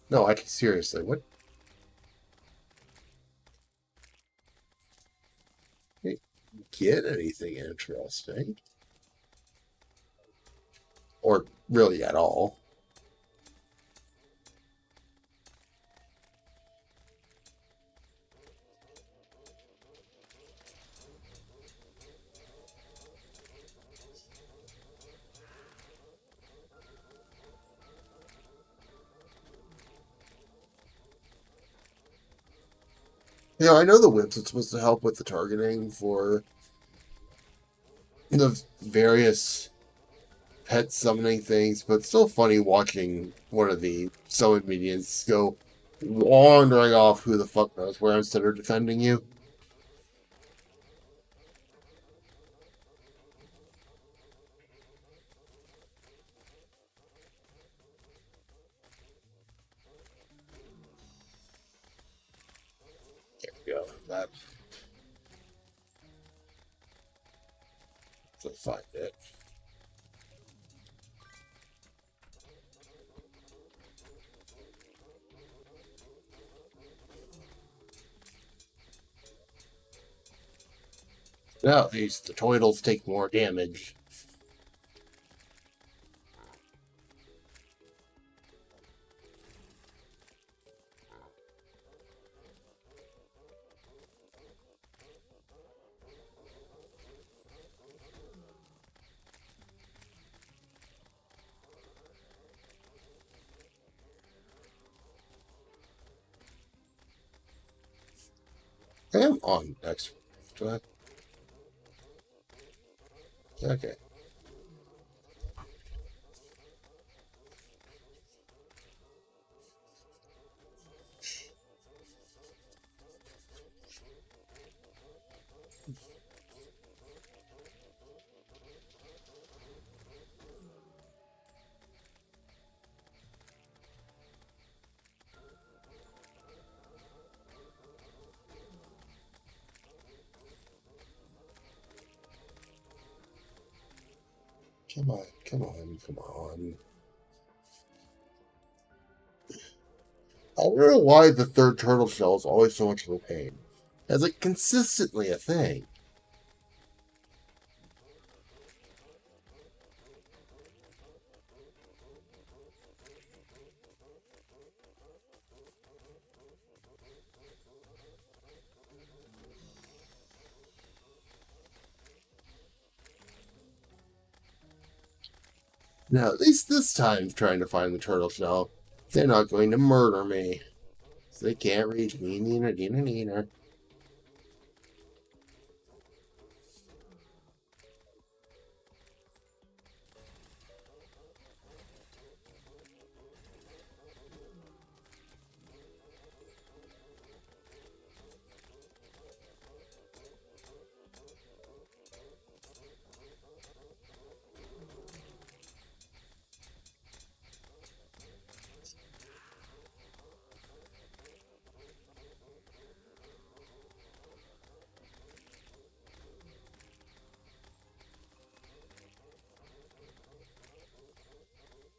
No, I can seriously. What? Hey, get anything interesting? Or really at all? I know the whips are supposed to help with the targeting for the various pet summoning things, but it's still funny watching one of the summon minions go wandering off who the fuck knows where instead of defending you. There we go. That's to find it. Now at least the turtles take more damage. I am on next. Do I? Okay. Come on, come on, come on. I don't know why the third turtle shell is always so much of a pain. It's like consistently a thing. Now, at least this time, trying to find the turtle shell, they're not going to murder me. So they can't reach me. Neener, neener, neener.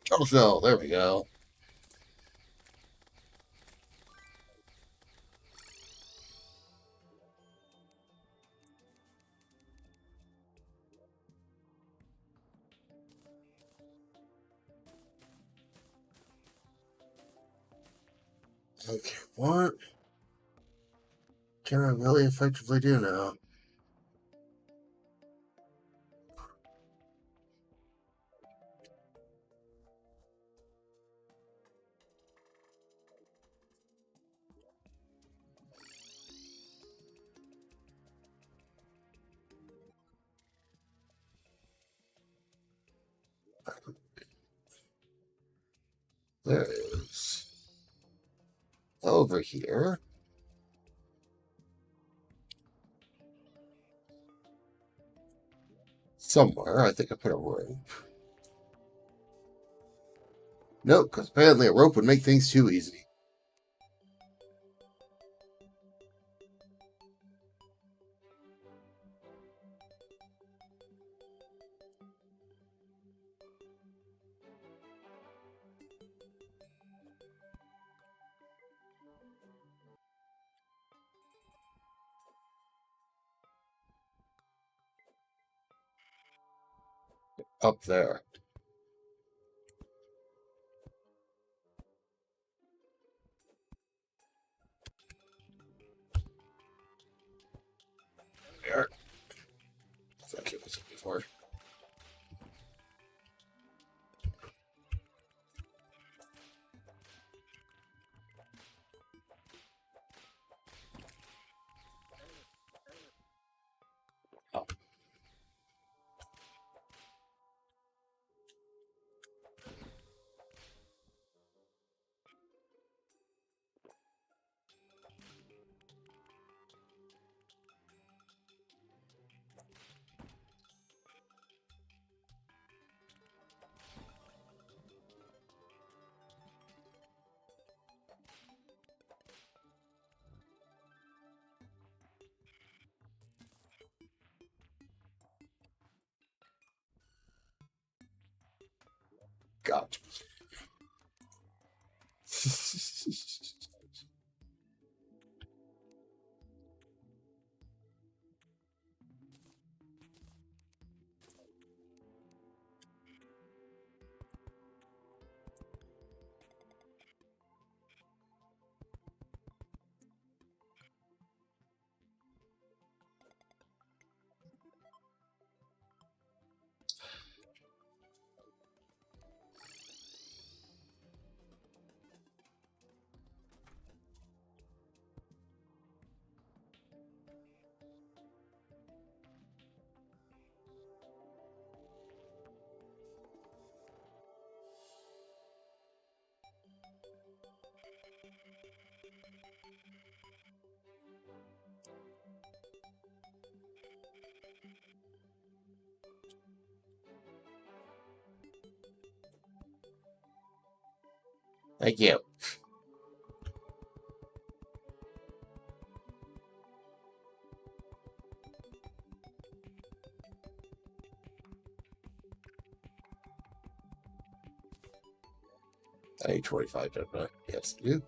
Turtle shell, there we go. Okay, what can I really effectively do now? There it is. Over here. Somewhere, I think I put a rope. Nope, because apparently a rope would make things too easy. Up there. There. That's actually what I was looking for. Oh. Gotcha. Thank you. I need 25, don't I? Yes, you.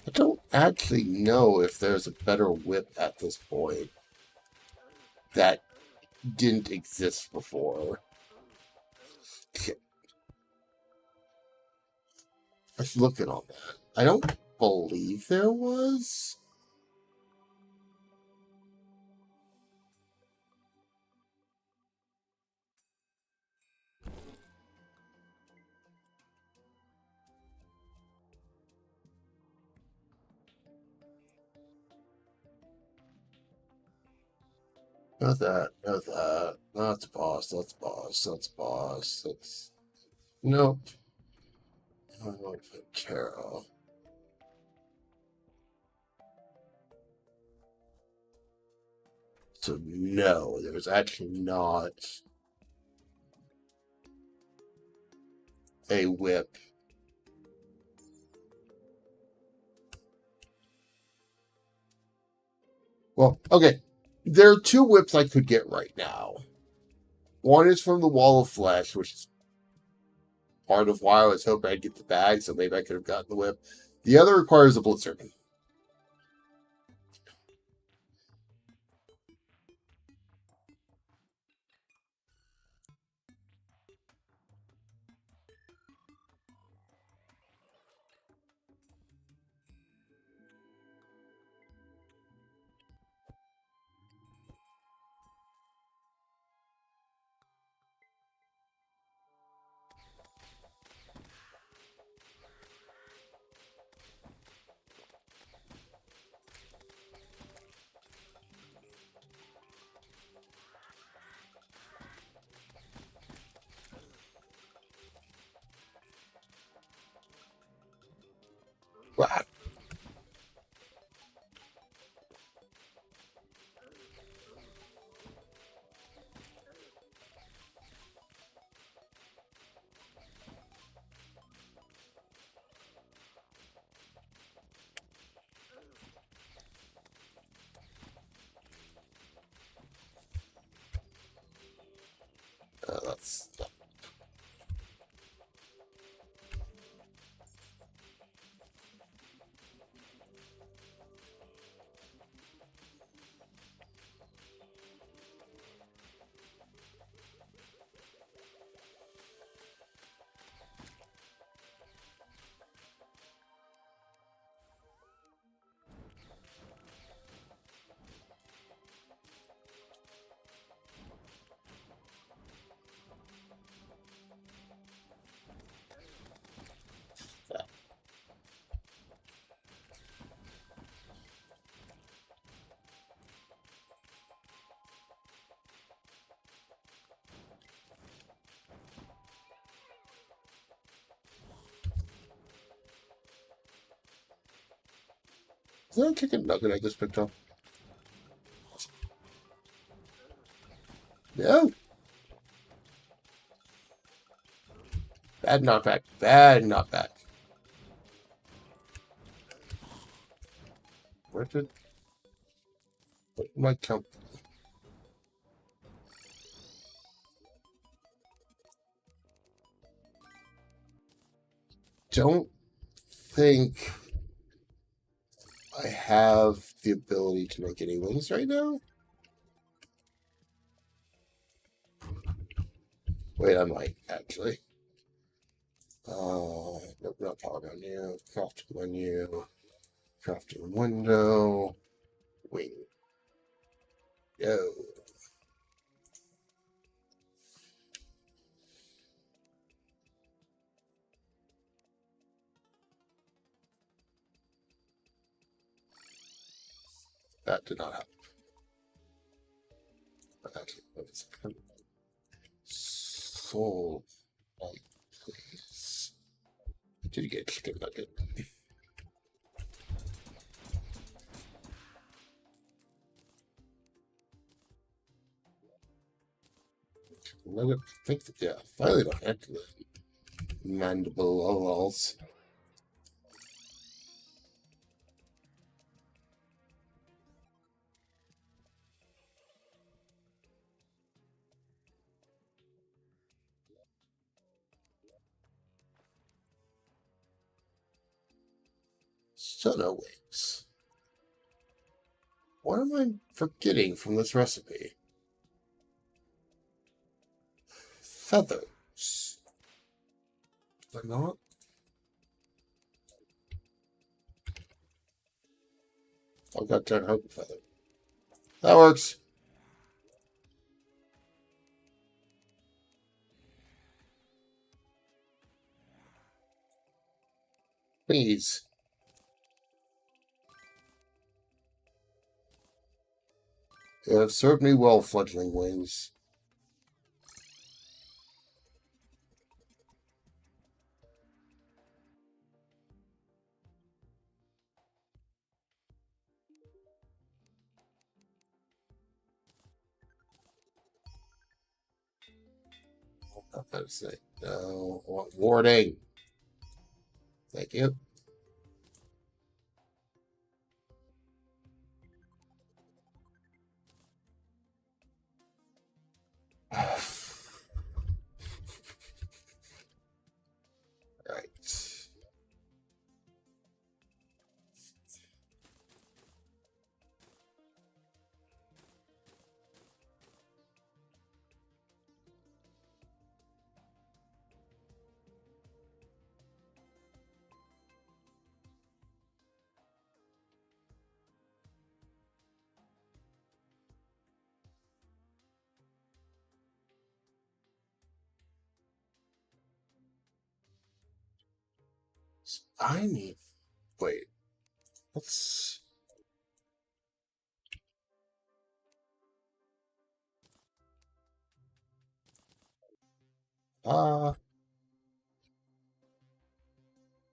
I don't actually know if there's a better whip at this point that didn't exist before. I should look at all that. I don't believe there was. Not that. Not that. That's boss. That's boss. That's boss. That's. Nope. I don't want to put Carol. So, no, there's actually not a whip. Well, okay. There are two whips I could get right now. One is from the Wall of Flesh, which is part of why I was hoping I'd get the bag, so maybe I could have gotten the whip. The other requires a blizzard. Ah, that's Is that a chicken nugget I just picked up? Yeah. Bad knockback. Bad knockback. Where did my count? Don't think I have the ability to make any wings right now. Wait, I might actually. Nope, not power menu. Craft menu. Crafting window. Wing. Yo. That did not help. Actually, let's soul light, please. Did you get chicken nugget? Nugget, I think, yeah, finally got into the mandibles. Still no wings. What am I forgetting from this recipe? Feathers. Did I not? I've got 10 hope feather. That works. Please. You have served me well, fledgling wings. I'm about to say, no, I want warding. Thank you. Right. I need. Wait. Let's.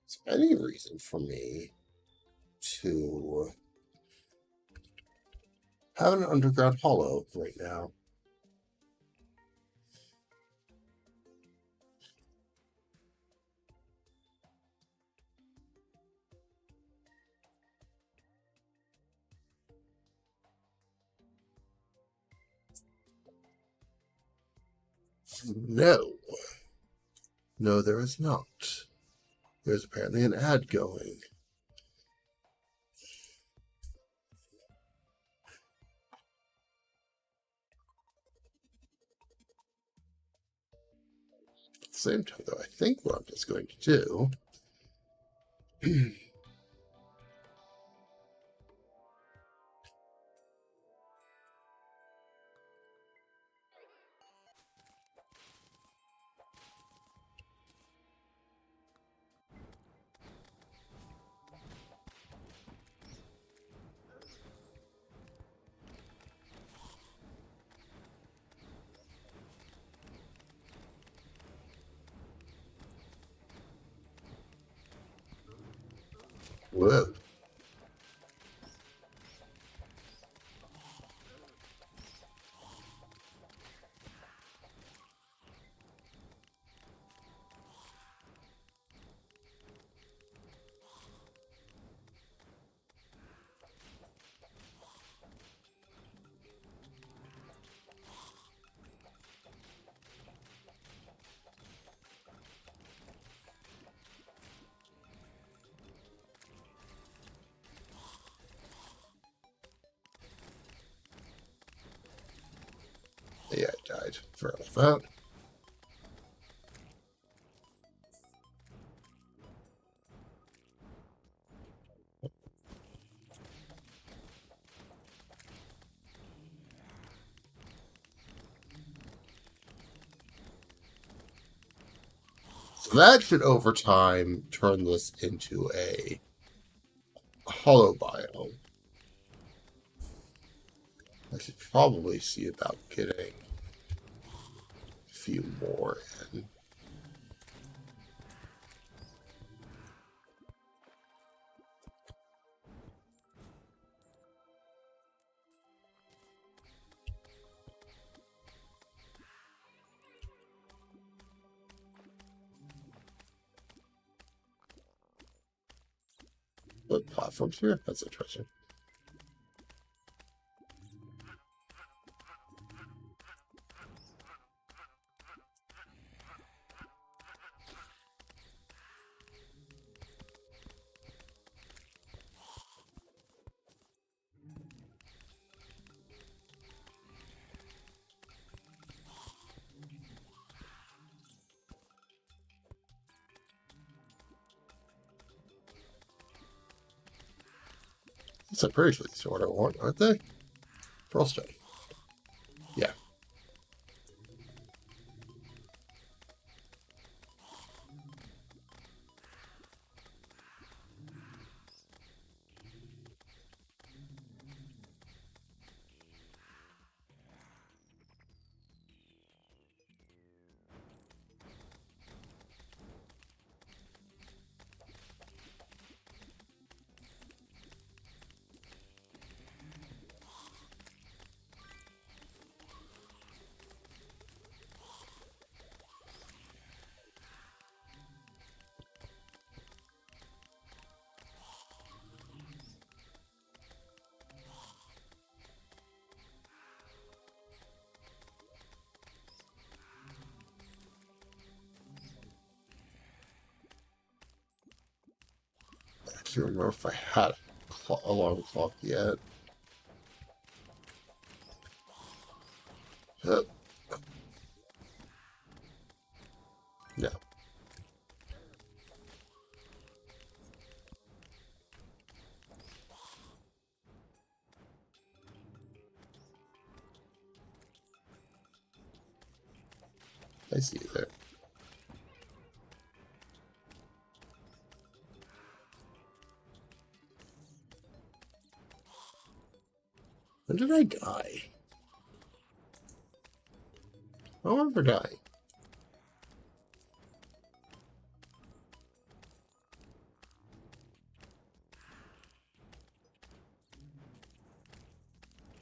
Is there any reason for me to have an underground hollow right now. No. No, there is not. There's apparently an ad going. At the same time, though, I think what I'm just going to do whoa. Yeah, I died. Forgot about that. So that should, over time, turn this into a hollow biome. I should probably see about getting a few more in. What platforms here? That's interesting. I'm pretty sure these are what I want, aren't they? Pearlstone. Yeah. I can't remember if I had a alarm clock yet. No. I see you there. When did I die? I don't remember dying.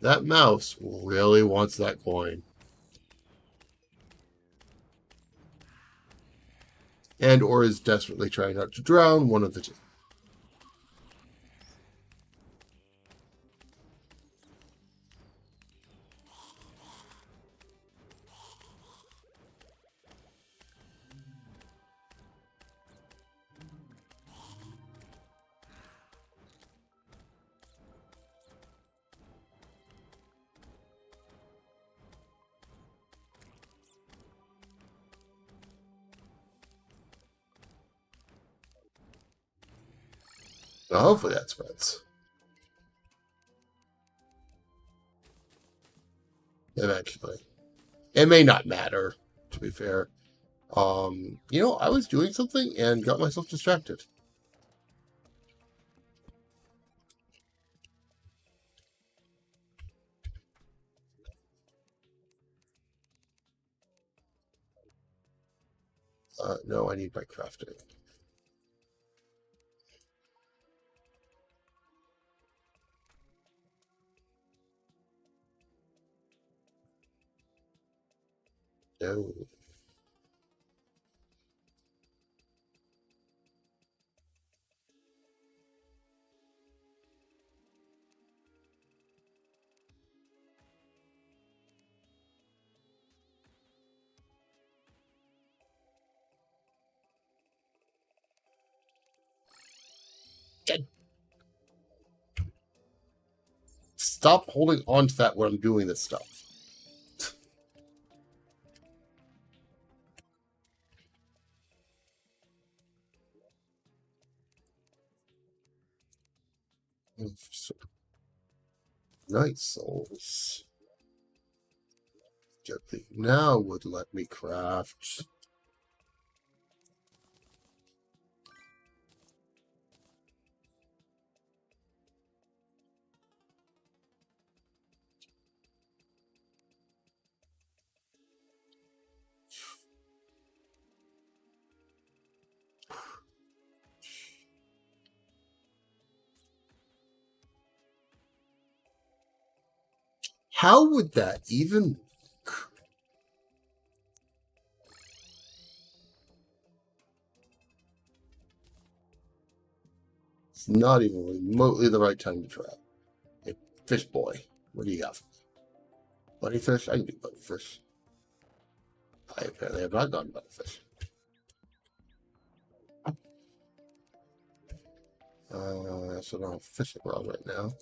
That mouse really wants that coin. And or is desperately trying not to drown, one of the two. Well, hopefully that spreads. Eventually. It may not matter, to be fair. I was doing something and got myself distracted. No, I need my crafting. No. Stop holding on to that when I'm doing this stuff. Nice souls. Gently now would let me craft. How would that even work? It's not even remotely the right time to trap. Hey, fish boy, what do you got? Bunny fish? I can do bunny fish. I apparently have not gone bunny fish. So I don't have a fishing rod right now.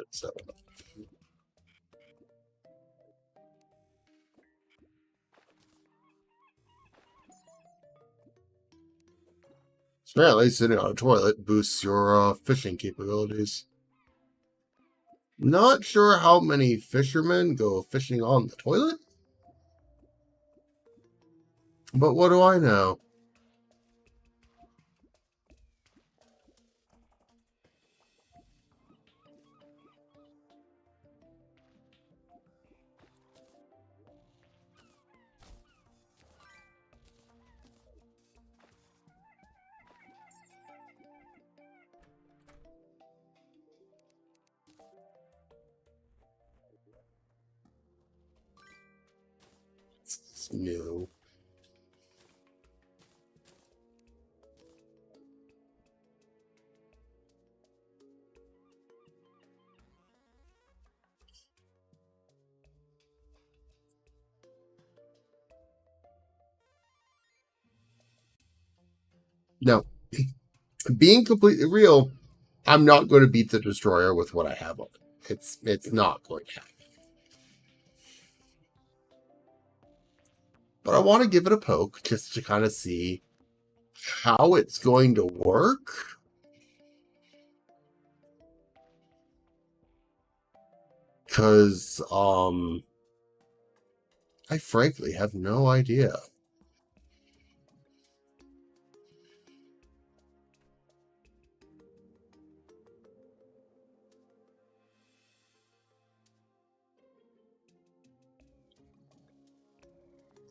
So apparently sitting on a toilet boosts your fishing capabilities. Not sure how many fishermen go fishing on the toilet, but what do I know? It's new. No, being completely real, I'm not going to beat the destroyer with what I have on it. It's not going to happen. But I want to give it a poke just to kind of see how it's going to work. Because, I frankly have no idea.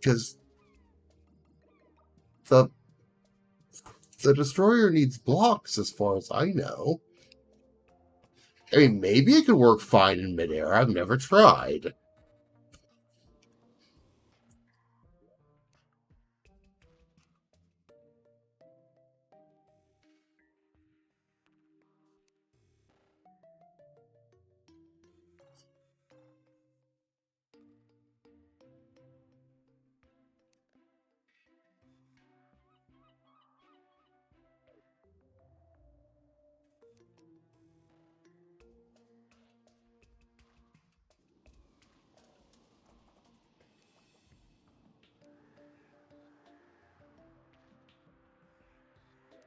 Because the the destroyer needs blocks, as far as I know. I mean, maybe it could work fine in midair. I've never tried.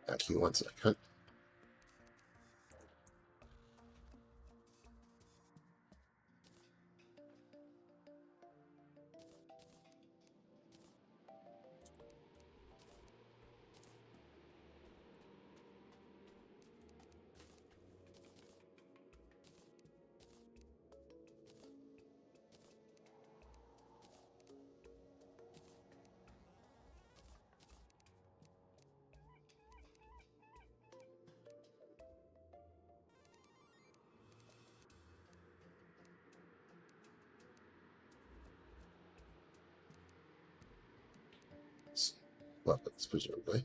Actually, one second. Weapons, presumably.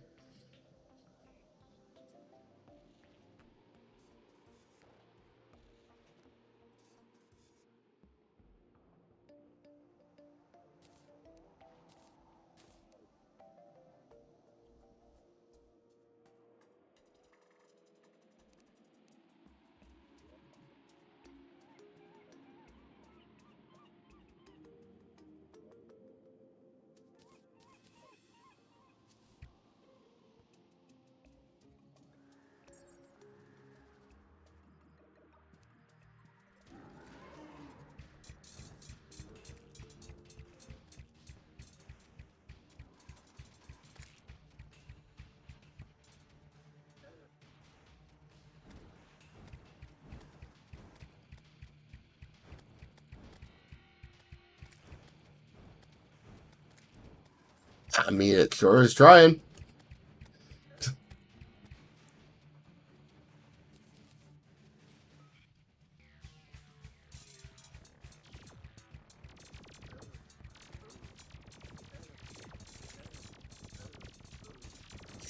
I mean, it sure is trying.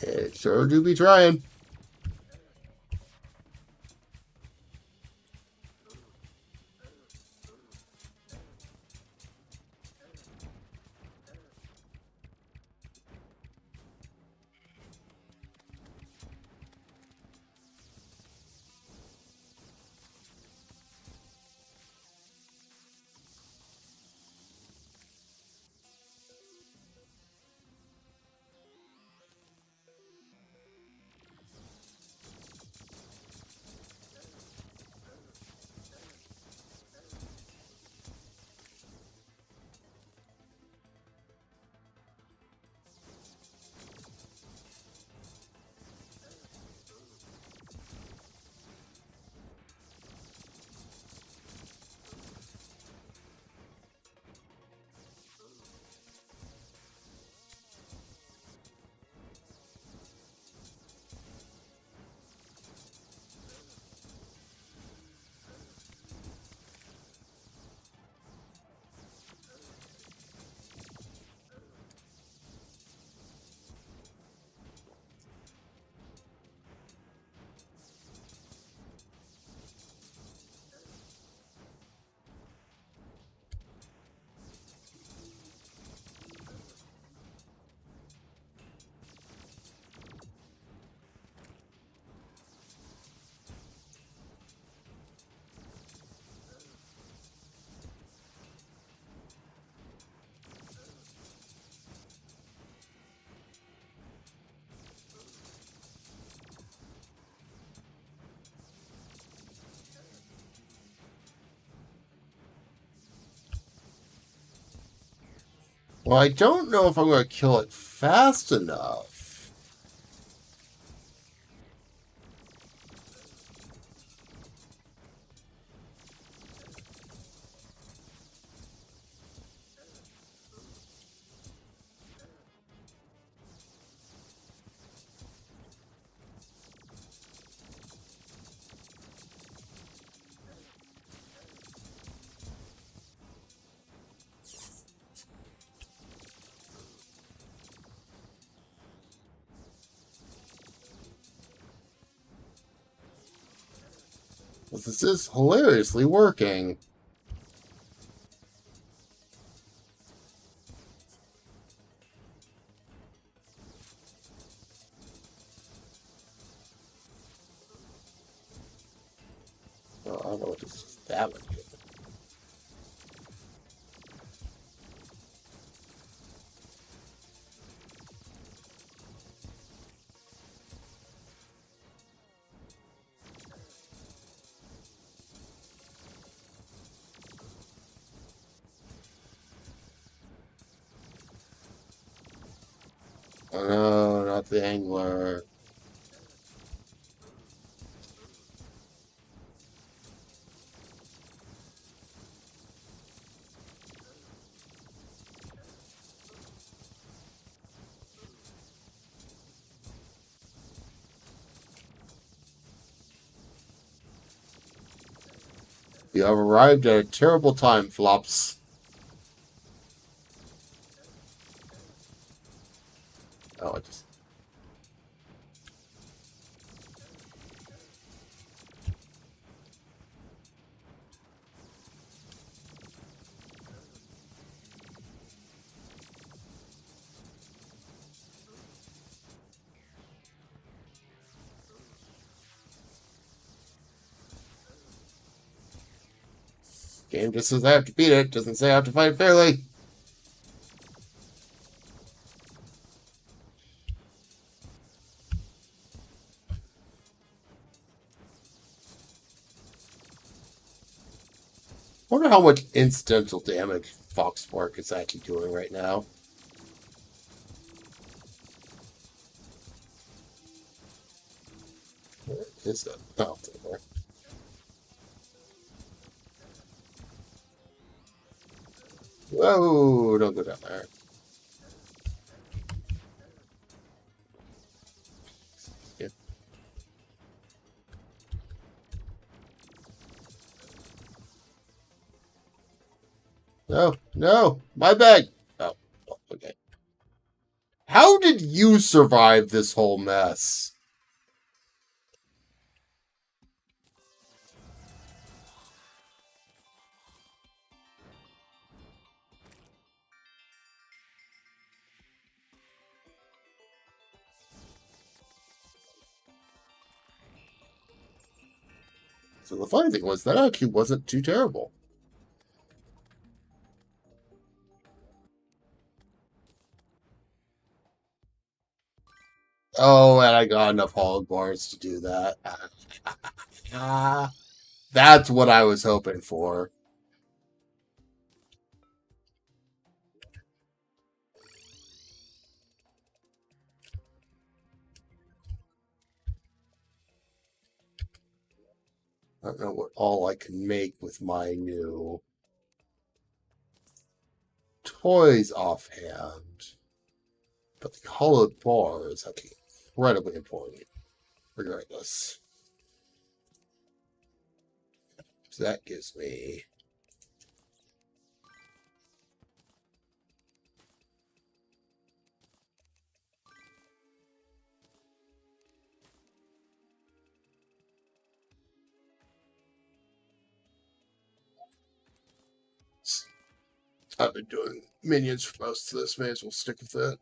It sure do be trying. Well, I don't know if I'm going to kill it fast enough. But this is hilariously working. Oh, I don't know what this is. That one. Oh no, not the angler. You have arrived at a terrible time, Flops. Oh, I just... Game just says I have to beat it. Doesn't say I have to fight fairly. Wonder how much incidental damage Foxspark is actually doing right now. Where is it? Oh, it's over there. Whoa, don't go down there. Yeah. No, no, my bag. Oh, okay. How did you survive this whole mess? So the funny thing was that actually wasn't too terrible. Oh, and I got enough hollow bars to do that. Ah, that's what I was hoping for. I don't know what all I can make with my new toys offhand, but the hollowed bar is actually incredibly important, regardless. So that gives me I've been doing minions for most of this. May as well stick with it.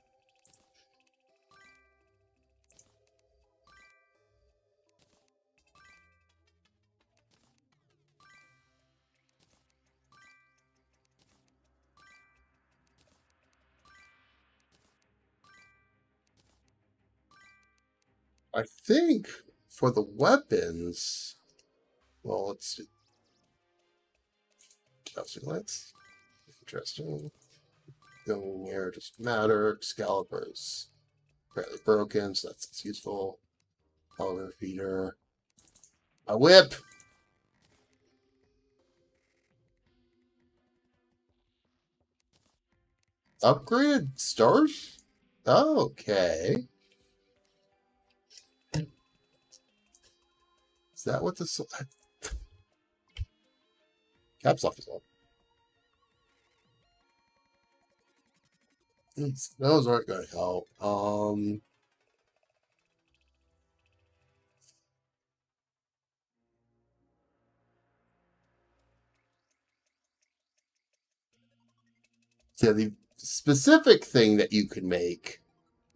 I think for the weapons, well, let's do jousting lights. Interesting. going here doesn't matter. Excalibur's fairly broken, so that's useful. Power feeder. A whip! Upgraded stars? Okay. Is that what the caps lock is on? Those aren't going to help. Yeah, the specific thing that you can make,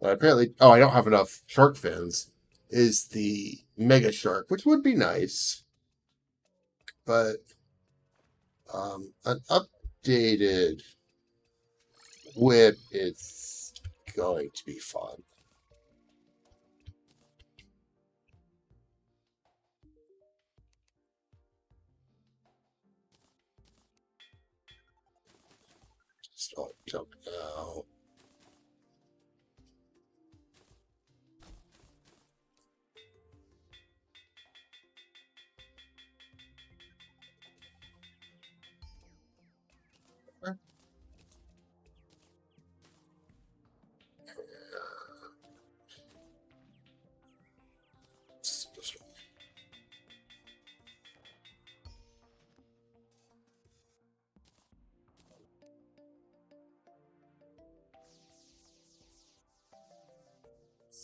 apparently, I don't have enough shark fins, is the mega shark, which would be nice, but an updated whip is going to be fun. Just don't jump out.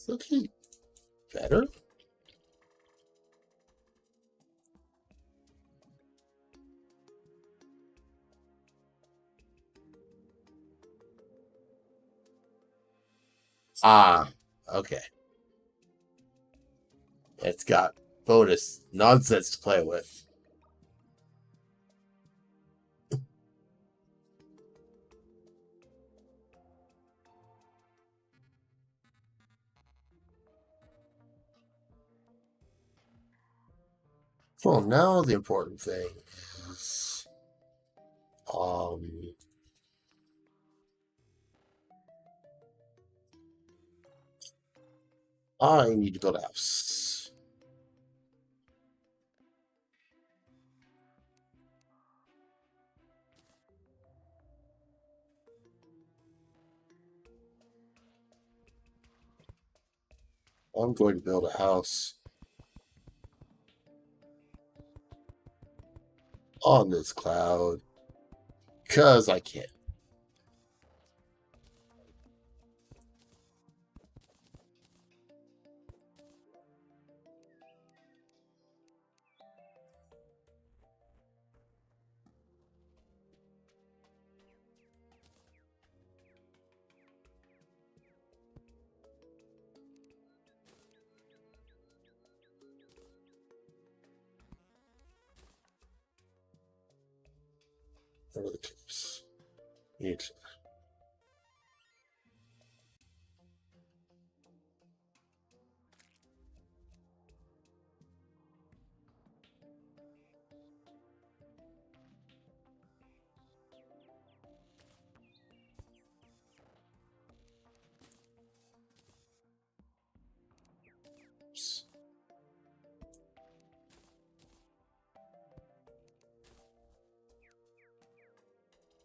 Looking better. Ah, okay. It's got bonus nonsense to play with. Well, now the important thing is, I need to build a house. I'm going to build a house on this cloud because I can. What are the tips? Need tips.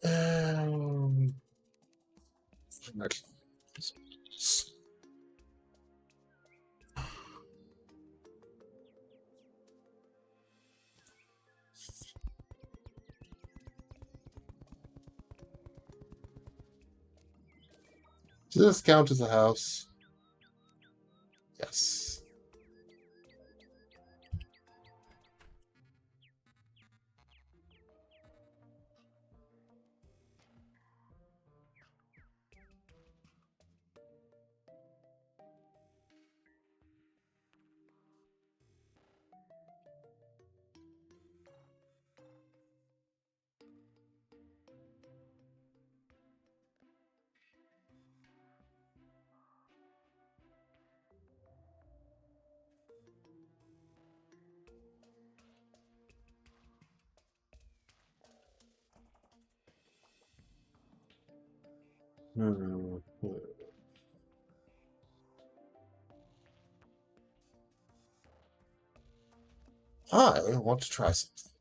Um, Does this count as a house? Yes. Hmm. I want to try something.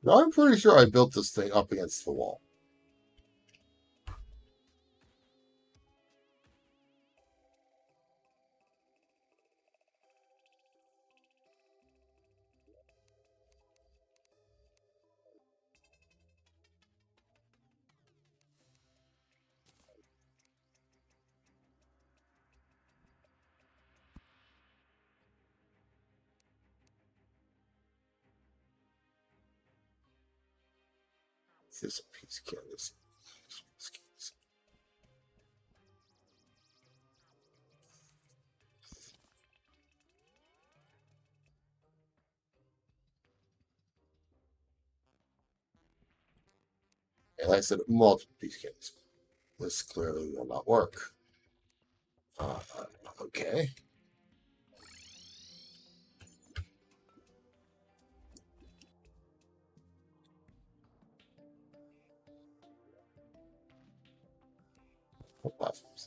Now, I'm pretty sure I built this thing up against the wall. Here's a piece of canvas. And I said multiple piece of canvas. This clearly will not work. Okay.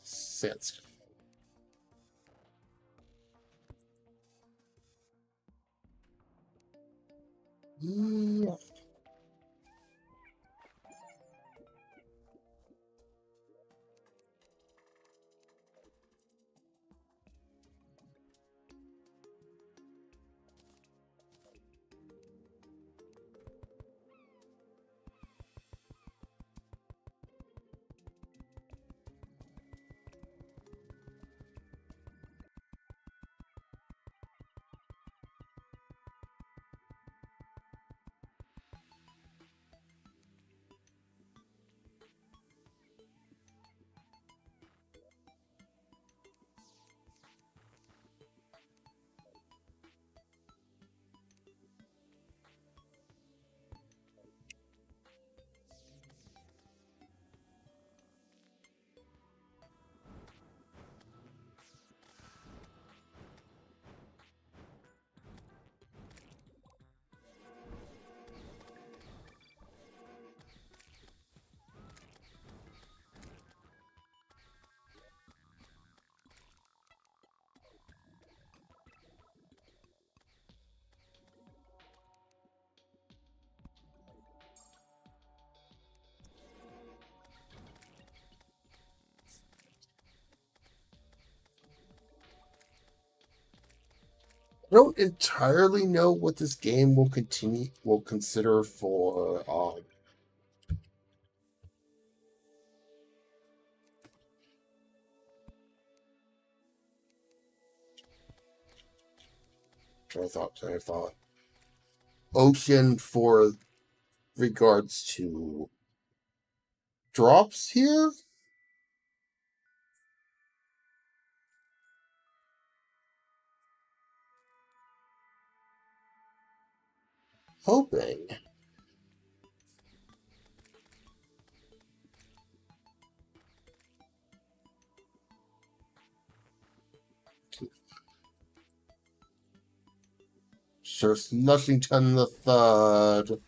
Sense. Yeah. I don't entirely know what this game will consider for I thought ocean for regards to drops here. Hoping. Sir Slushington the Third.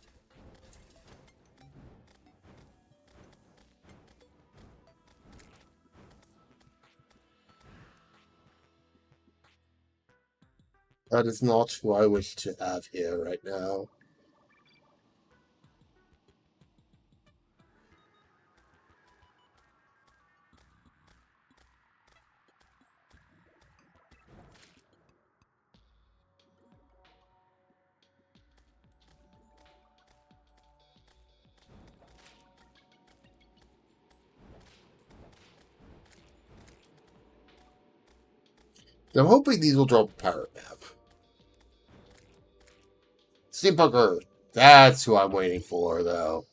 That is not who I wish to have here right now. I'm hoping these will drop a pirate map. Steam Poker. That's who I'm waiting for, though.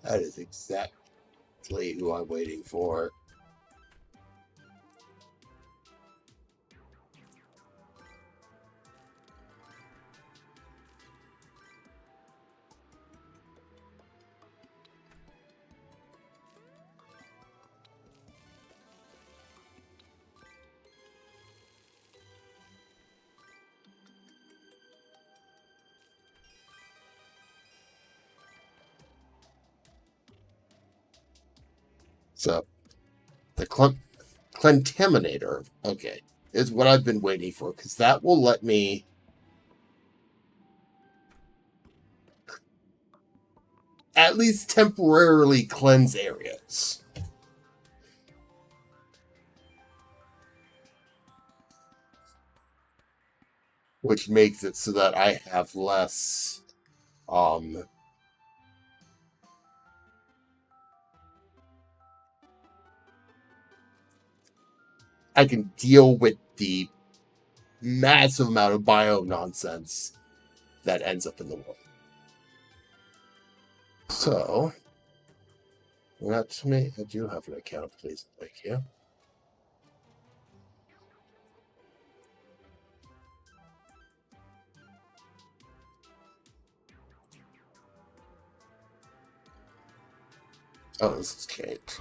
That is exactly who I'm waiting for. So, the Clentaminator, okay, is what I've been waiting for, because that will let me at least temporarily cleanse areas. Which makes it so that I have less, um, I can deal with the massive amount of bio nonsense that ends up in the world. So, let me, I do have an account, please, thank you. Oh, this is Kate.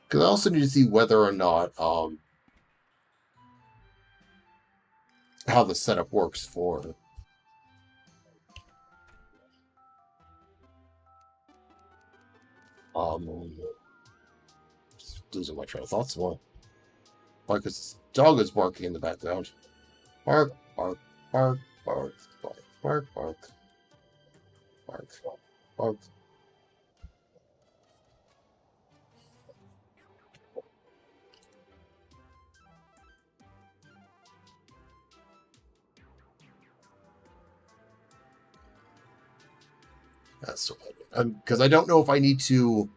Because I also need to see whether or not how the setup works for just losing my train of thoughts more. Why? Because this dog is barking in the background. Bark, bark, bark, bark, bark, bark, bark, bark, bark. That's what because I don't know if I need to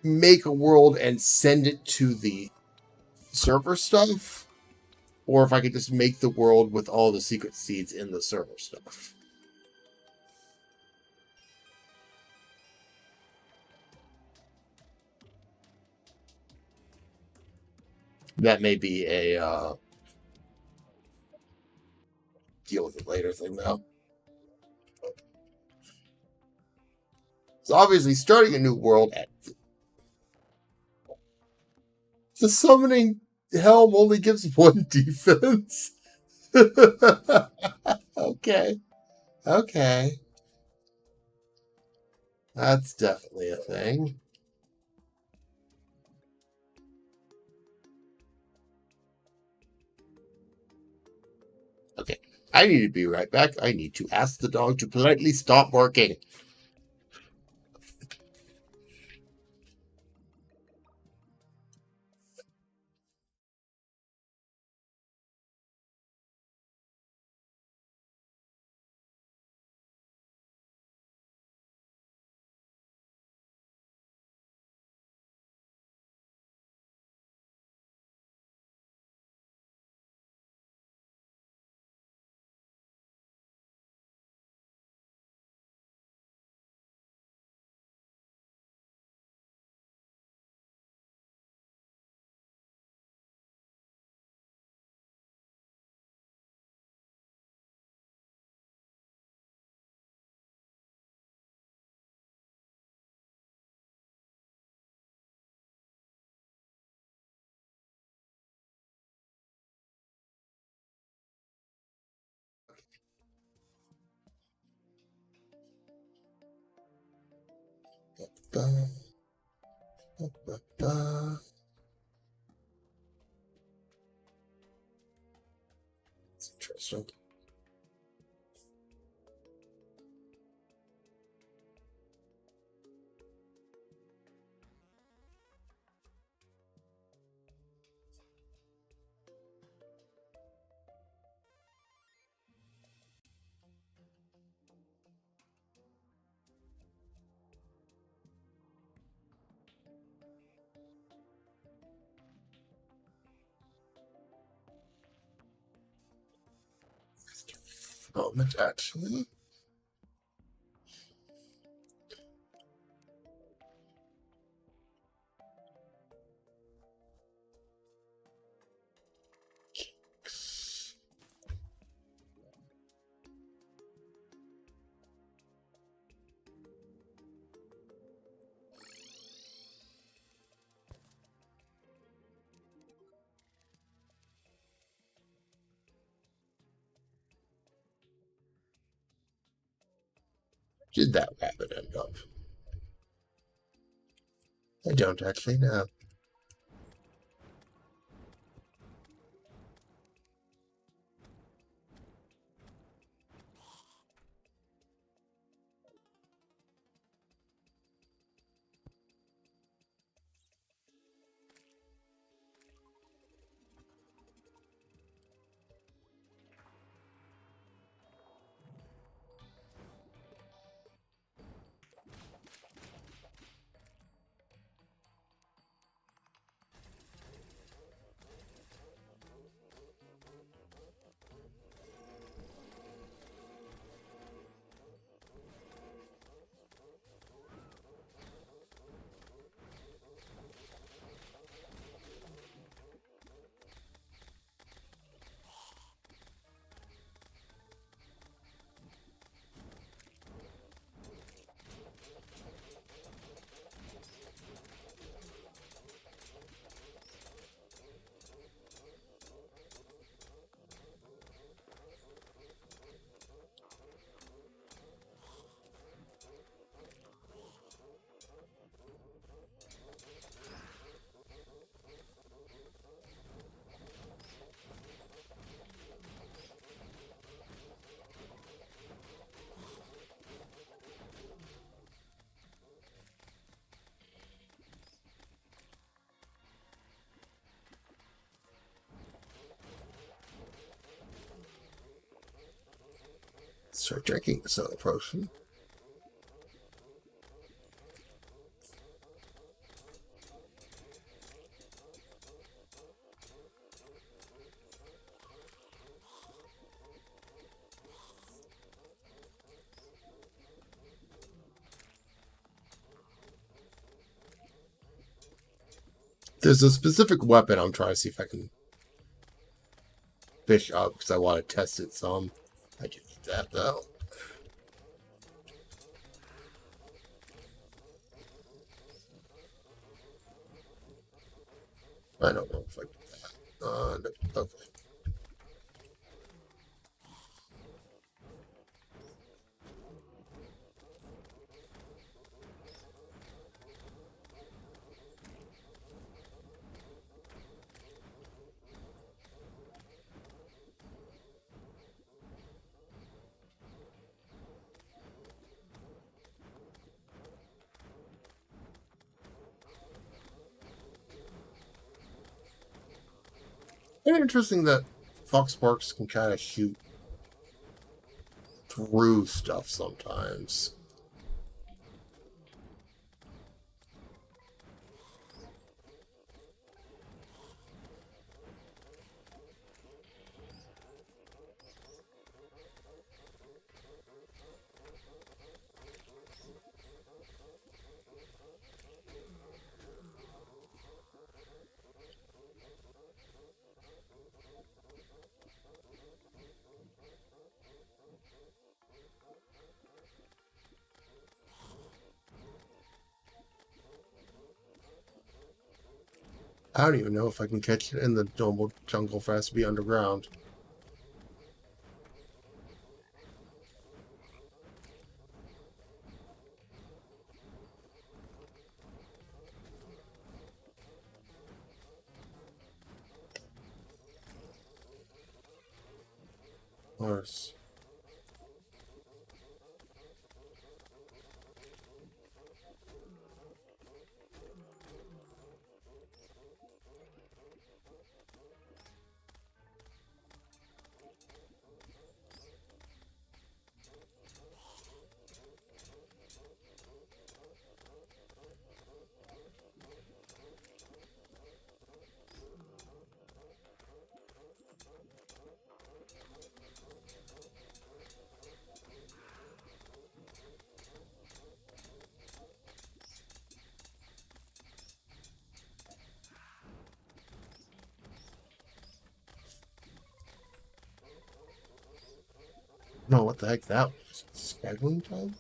make a world and send it to the server stuff, or if I could just make the world with all the secret seeds in the server stuff. That may be a deal with it later thing, though. So obviously, starting a new world at the summoning helm only gives one defense. Okay, okay, that's definitely a thing. Okay, I need to be right back. I need to ask the dog to politely stop barking. It's interesting. Moment, actually. Did that rabbit end up? I don't actually know. Start drinking this other potion. There's a specific weapon I'm trying to see if I can fish up because I want to test it some. I can eat that though. I don't know if I can do that. No, okay. It's interesting that Fox Sparks can kind of shoot through stuff sometimes. I don't even know if I can catch it in the normal jungle for it to be underground. course. No, what the heck that was? Scheduling time?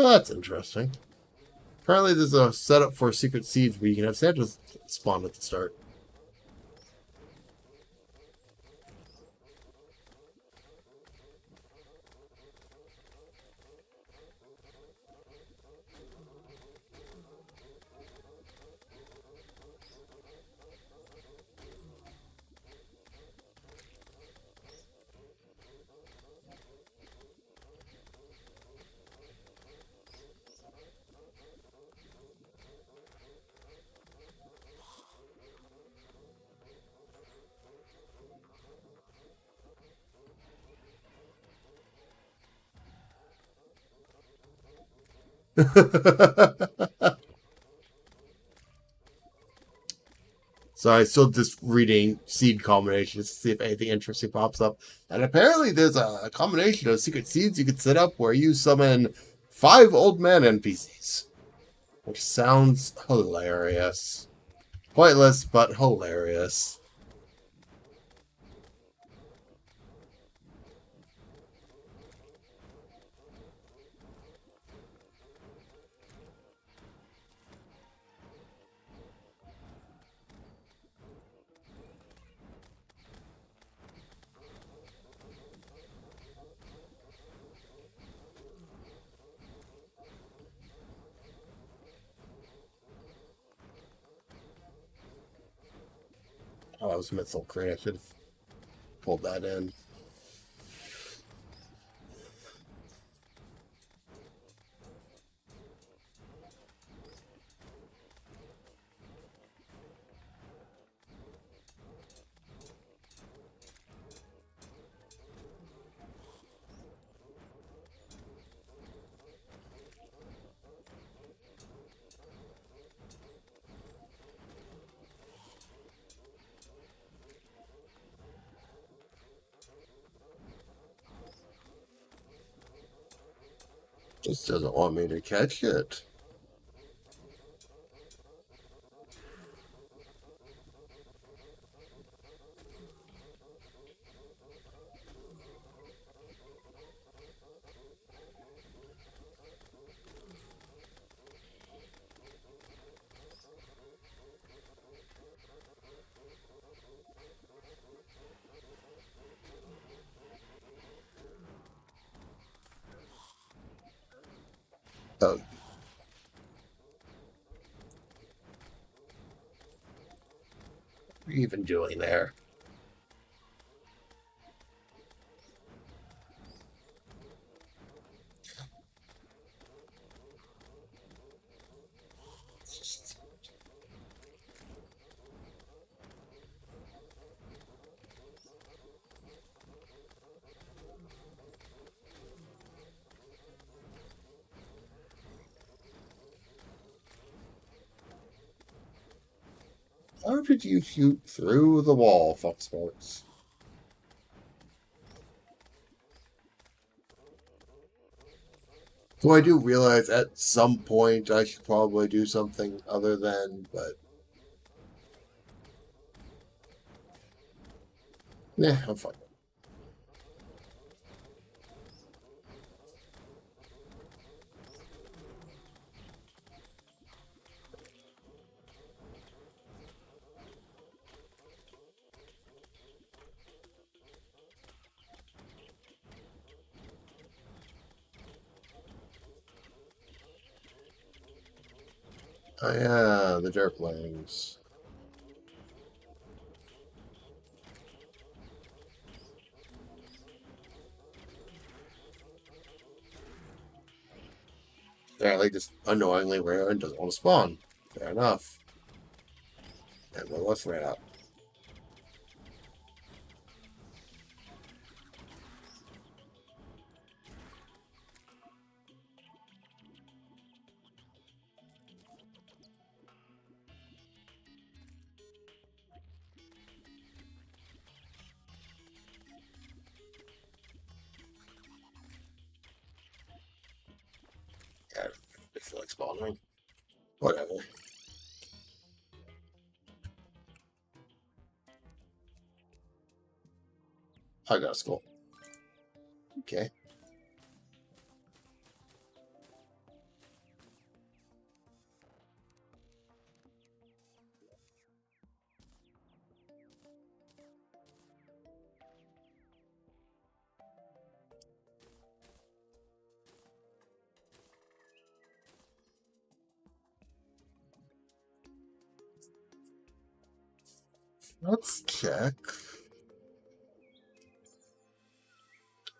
Oh, that's interesting. Apparently, there's a setup for secret seeds where you can have Santas spawn at the start. So I still just reading seed combinations to see if anything interesting pops up. And apparently there's a combination of secret seeds you could set up where you summon 5 old man NPCs. Which sounds hilarious. Pointless, but hilarious. Oh, that was Mitzel Crane. I should have pulled that in. Just doesn't want me to catch it. Oh, what are you even doing there? How did you shoot through the wall, Fox Sports? So I do realize at some point I should probably do something other than, but yeah, I'm fine. Oh yeah, the Jerklings. They're like just annoyingly rare and doesn't want to spawn. Fair enough. And well, let's ran out. Yeah, I feel like spawning. Whatever. I got a skull. Okay. Let's check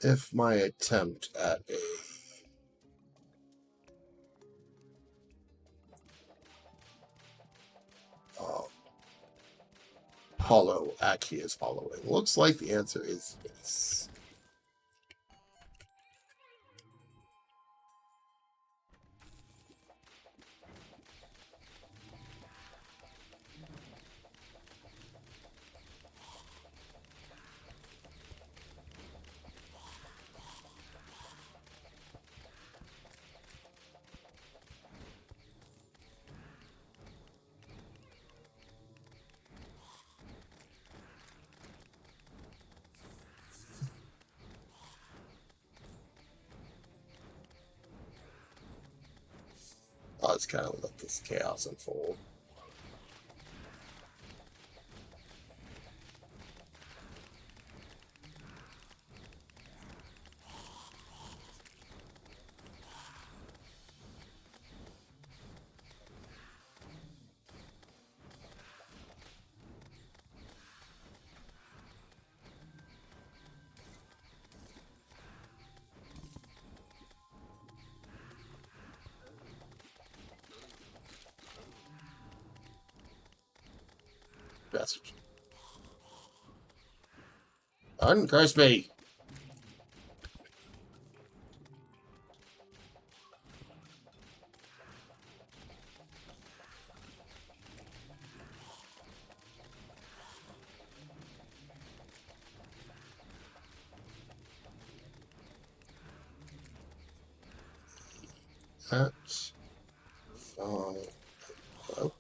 if my attempt at a uh, hollow actually is hollowing. Looks like the answer is yes. I'll just kind of let this chaos unfold. Bastard. Uncurse me! That's fine. Oh,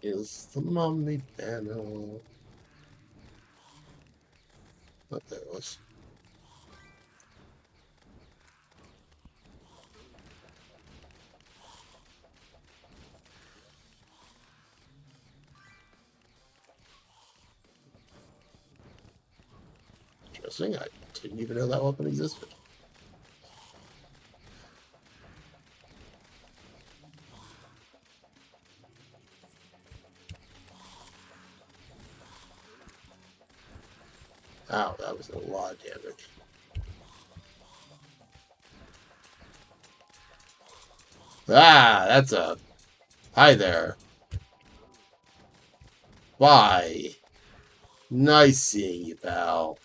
is the mummy banner? But there it was. Interesting. I didn't even know that weapon existed. Ow, that was a lot of damage. Ah, that's a... Hi there. Bye. Nice seeing you, pal.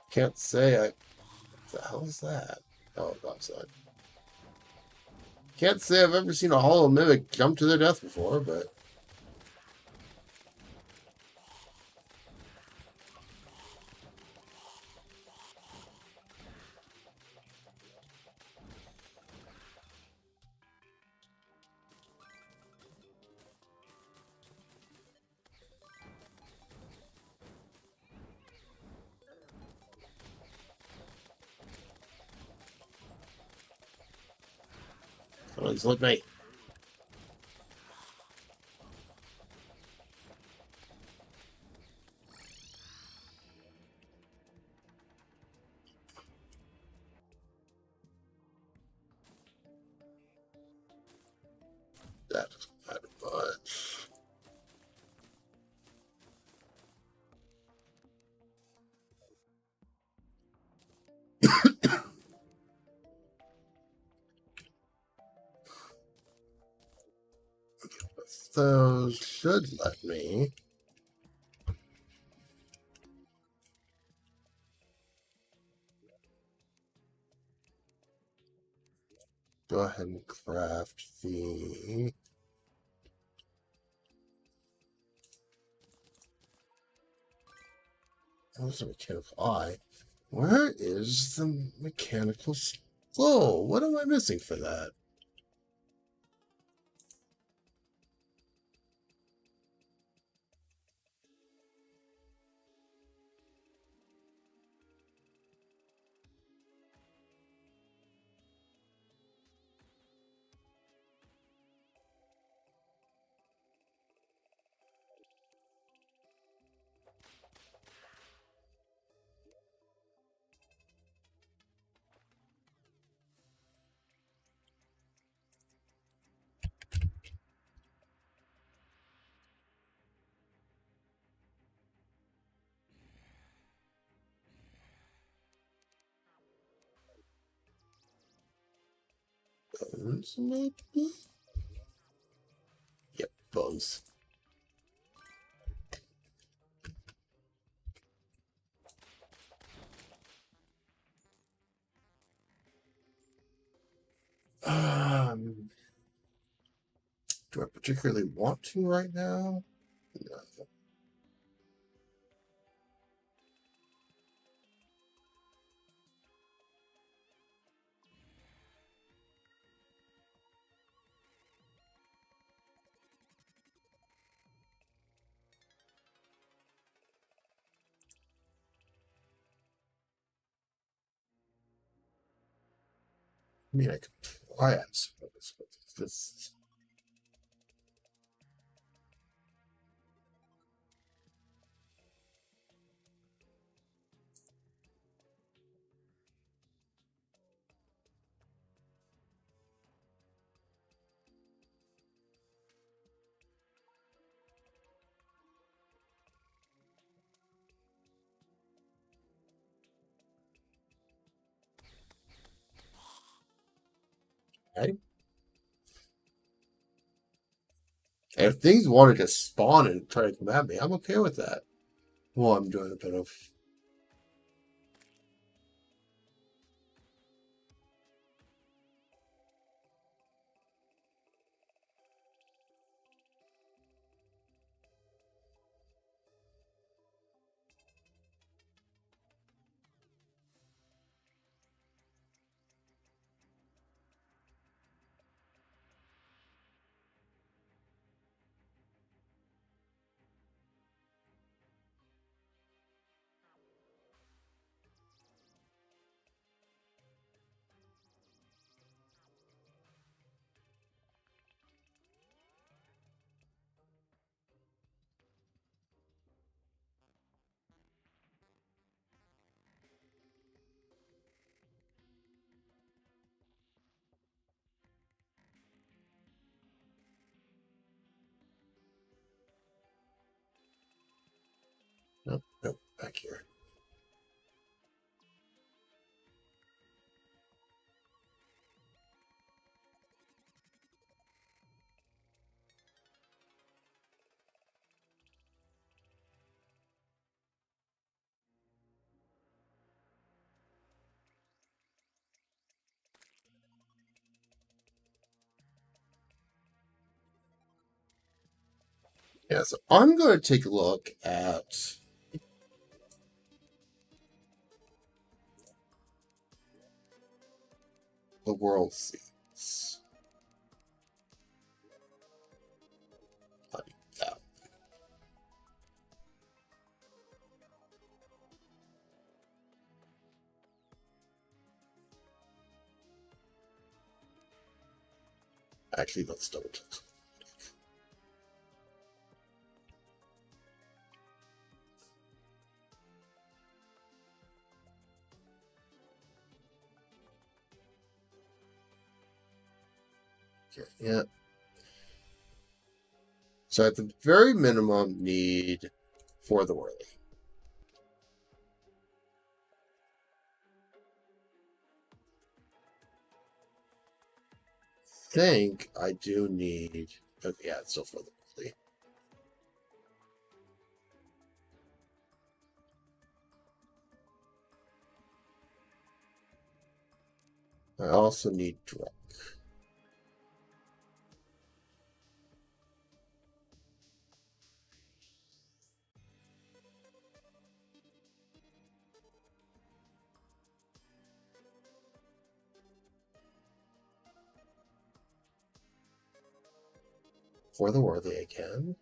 Can't say I... What the hell is that? Oh, outside. Can't say I've ever seen a hollow mimic jump to their death before, but... Please let me. That doesn't matter much. Those should let me. Go ahead and craft the... Where's the mechanical eye? Where is the mechanical skull? What am I missing for that? Bones, maybe? Yep, bones. Do I particularly want to right now? No. I mean, I could try, I suppose, but this... Right? And if things wanted to spawn and try to come at me, I'm okay with that. Well, I'm doing a bit of... Nope, nope, back here. Yeah, so I'm going to take a look at the world seeds. Like that. Actually, let's double check. Okay, yeah. So at the very minimum, need for the worthy. Think I do need. Okay, yeah, it's still for the worthy. I also need drunk. For the worthy again.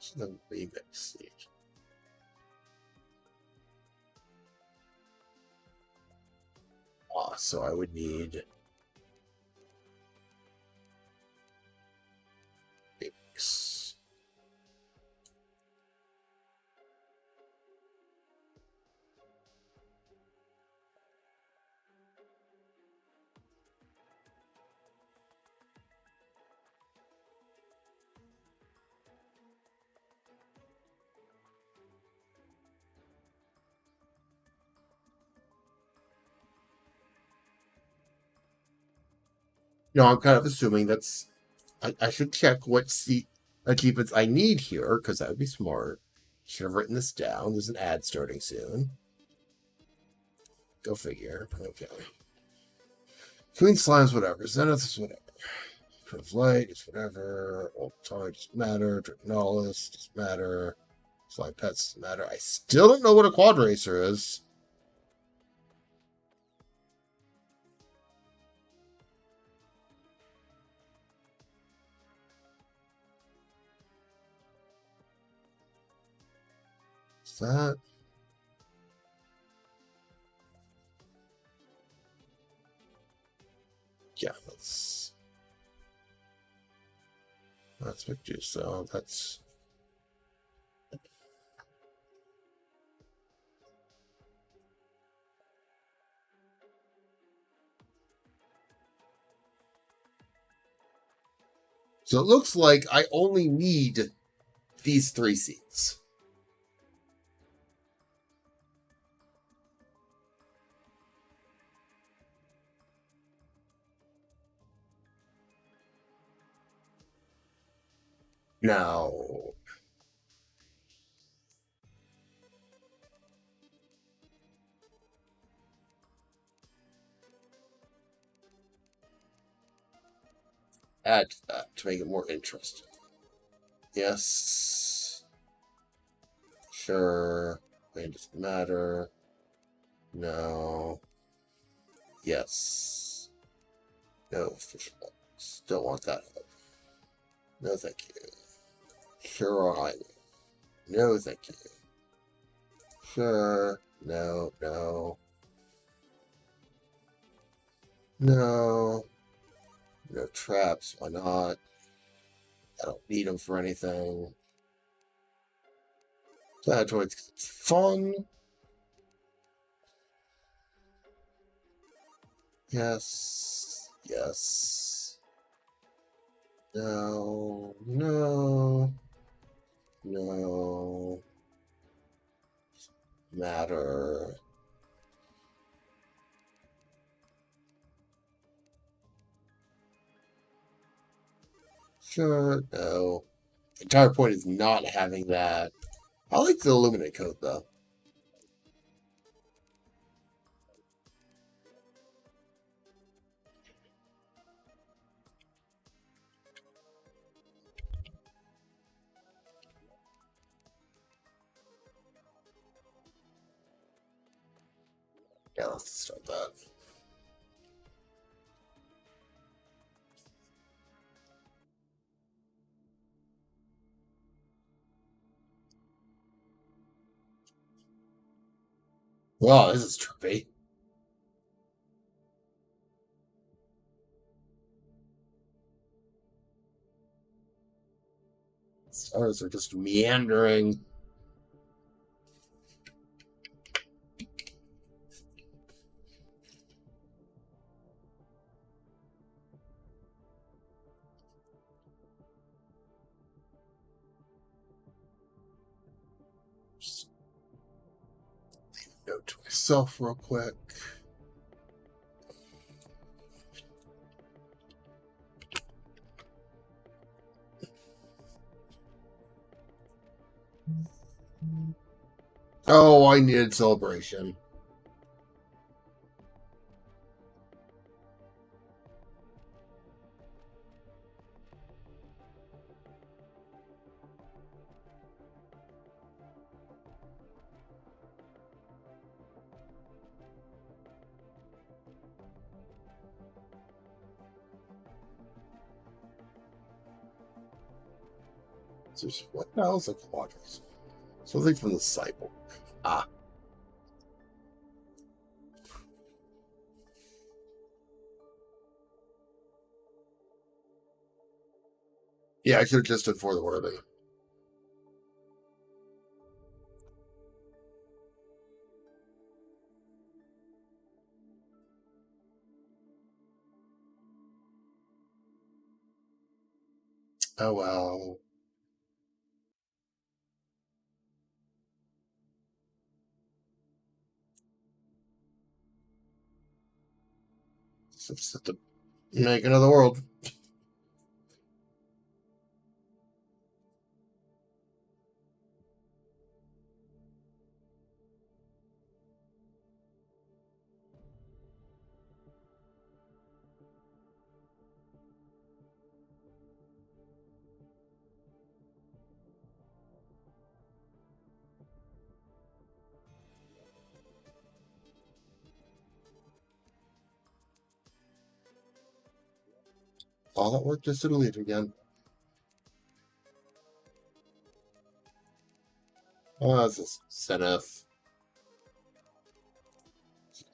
So the remix seed. So I would need remix. No, I'm kind of assuming that's. I should check what seed achievements I need here, because that would be smart. Should have written this down. There's an ad starting soon. Go figure. Okay. Queen Slime's whatever. Zenith is whatever. Proof of Light is whatever. Old Time doesn't matter. Dragnolis doesn't matter. Slime Pets doesn't matter. I still don't know what a Quad Racer is. Is that? Yeah, that's big juice. So that's. So it looks like I only need these 3 seeds. Now, add that to make it more interesting. Yes. Sure. It doesn't matter. No. Yes. No fish box. Don't want that. No, thank you. Sure, I will. No, thank you. Sure. No, no. No. No traps. Why not? I don't need them for anything. Planetoids, because it's fun. Yes. Yes. No. No. No. Matter. Sure. No. The entire point is not having that. I like the illuminate code though. Yeah, let's start that. Wow, this is trippy. Stars are just meandering. Just leave a note to myself real quick. Oh, I needed celebration. What the hell is a quadrants? Something from the cyborg. Ah. Yeah, I should have just done for the worthy. Oh well. Just have to make another world. All that work just to delete again. Oh, this is Zenith.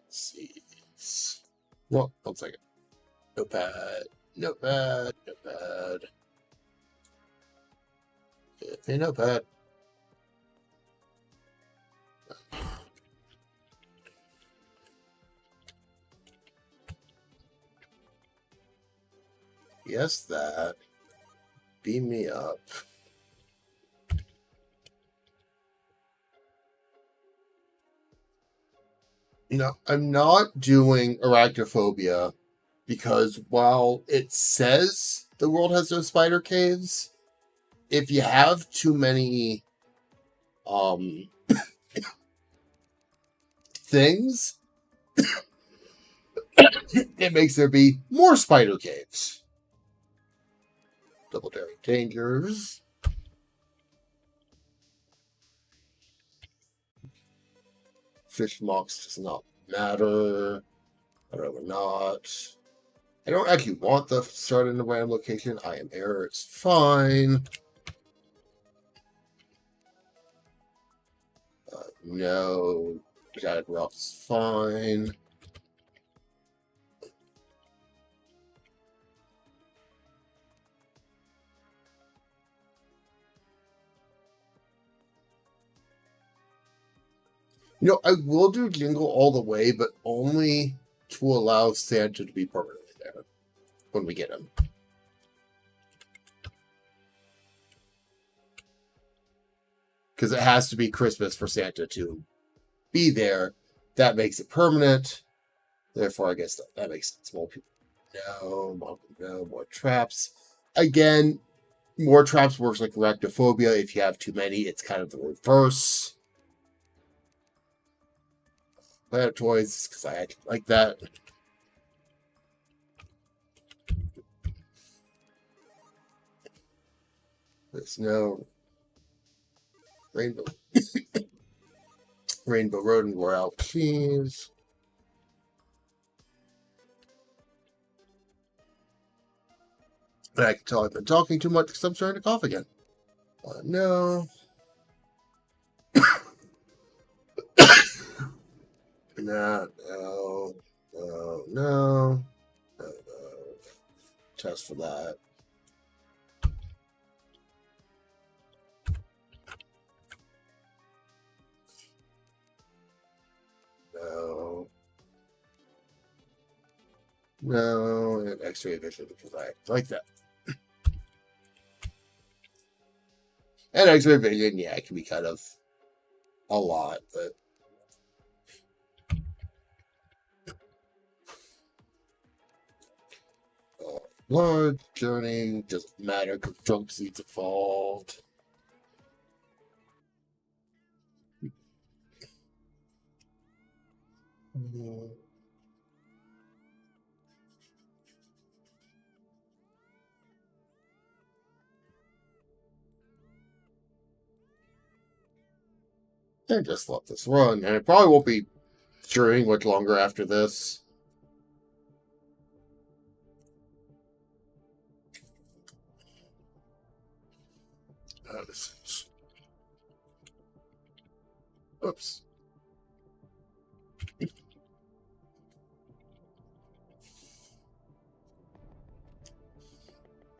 Seeds. Well, 1 second. Notepad. Notepad. Notepad. Hey, notepad. Yes, that. Beam me up. No, I'm not doing arachnophobia because while it says the world has no spider caves, if you have too many things, it makes there be more spider caves. Double daring dangers. Fish mocks does not matter. I'd rather not. I don't actually want the start in a random location. I am error. It's fine. No. Jagged rock's fine. You know, I will do Jingle all the way, but only to allow Santa to be permanently there when we get him. Because it has to be Christmas for Santa to be there. That makes it permanent. Therefore, I guess that makes sense. More people. No, more traps. Again, More traps works like arachnophobia. If you have too many, it's kind of the reverse. Planet toys, because I actually like that. There's no rainbow. Rainbow Road and Royale Cheese. And I can tell I've been talking too much because I'm starting to cough again. No. No, no, no, no, no. Test for that. No. No, and X-ray vision because I like that. And X-ray vision, yeah, it can be kind of a lot, but large journey doesn't matter because drunk seats evolved. And just let this run, and it probably won't be streaming much longer after this. Oops.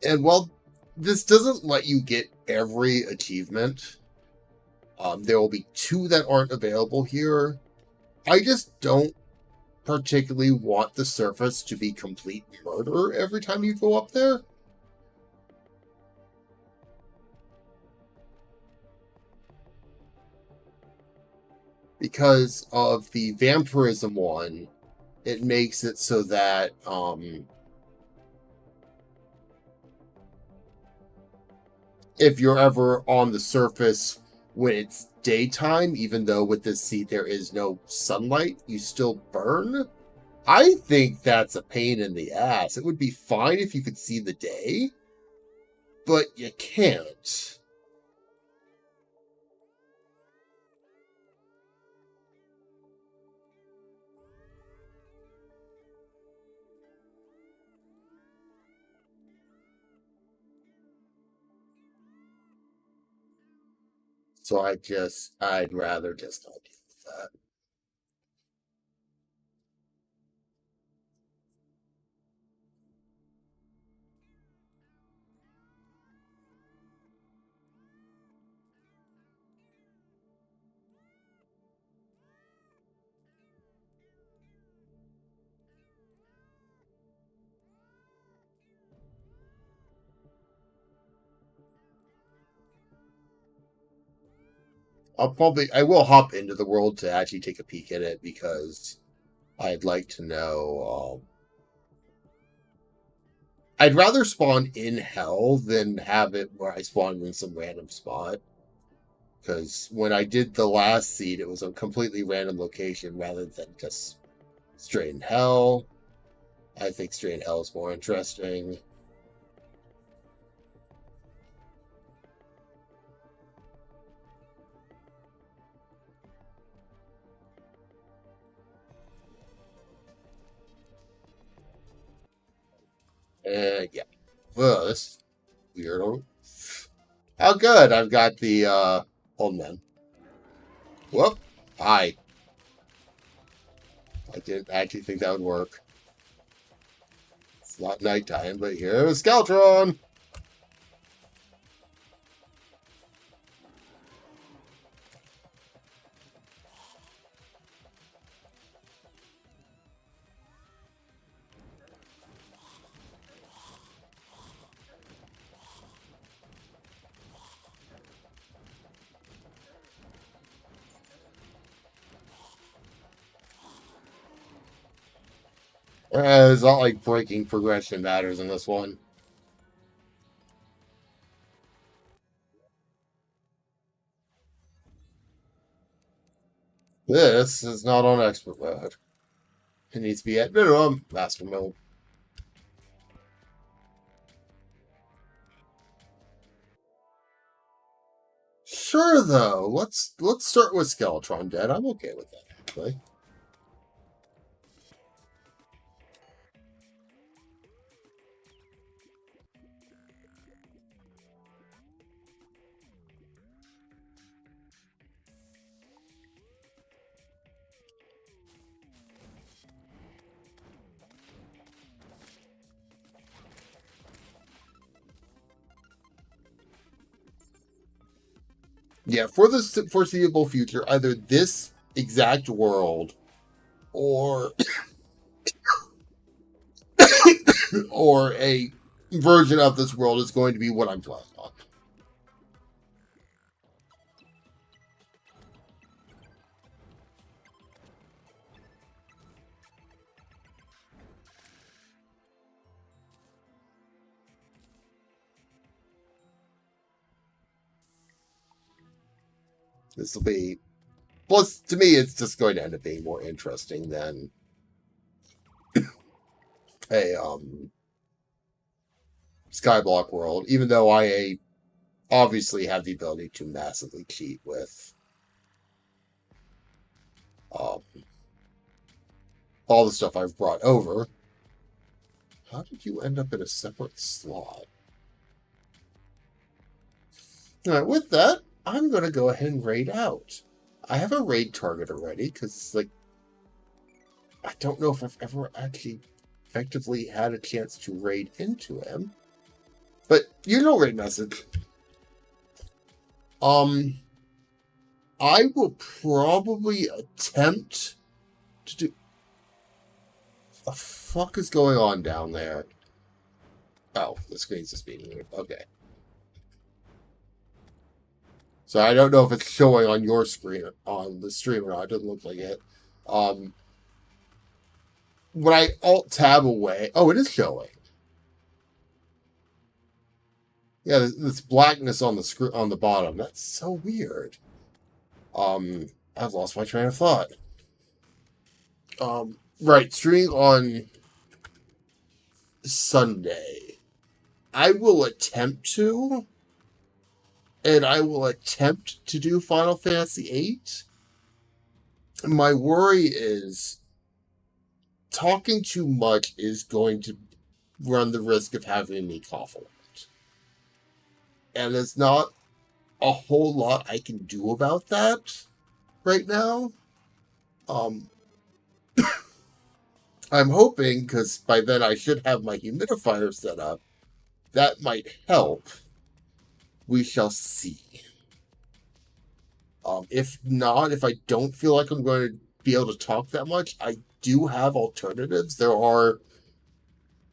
And while this doesn't let you get every achievement, there will be 2 that aren't available here. I just don't particularly want the surface to be complete murder every time you go up there. Because of the vampirism one, it makes it so that if you're ever on the surface when it's daytime, even though with this seat there is no sunlight, you still burn. I think that's a pain in the ass. It would be fine if you could see the day, but you can't. So I'd rather just not deal with that. I will hop into the world to actually take a peek at it because I'd like to know. I'd rather spawn in hell than have it where I spawn in some random spot. Because when I did the last seed, it was a completely random location rather than just straight in hell. I think straight in hell is more interesting. Yeah. Well, this weirdo. Oh, good. I've got the old man. Whoop. Hi. I didn't actually think that would work. It's not nighttime, but here's Skeletron. It's not like breaking progression matters in this one. This is not on expert mode. It needs to be at minimum master mode. Sure, though. Let's start with Skeletron Dead. I'm okay with that, actually. Yeah, for the foreseeable future, either this exact world or or a version of this world is going to be what I'm playing on. This will be plus to me, it's just going to end up being more interesting than a Skyblock world, even though I obviously have the ability to massively cheat with um, all the stuff I've brought over. How did you end up in a separate slot? All right, with that, I'm going to go ahead and raid out. I have a raid target already because, like, I don't know if I've ever actually effectively had a chance to raid into him. But you know, raid message. I will probably attempt to do. What the fuck is going on down there? Oh, the screen's just being weird. Okay. So I don't know if it's showing on your screen on the stream or not. It doesn't look like it. When I alt tab away, oh, it is showing. Yeah, this blackness on the screen on the bottom. That's so weird. I've lost my train of thought. Right, streaming on Sunday. I will attempt to, and I will attempt to do Final Fantasy VIII. My worry is talking too much is going to run the risk of having me cough a lot. And there's not a whole lot I can do about that right now. I'm hoping, because by then I should have my humidifier set up, that might help. We shall see. If not, if I don't feel like I'm going to be able to talk that much, I do have alternatives. There are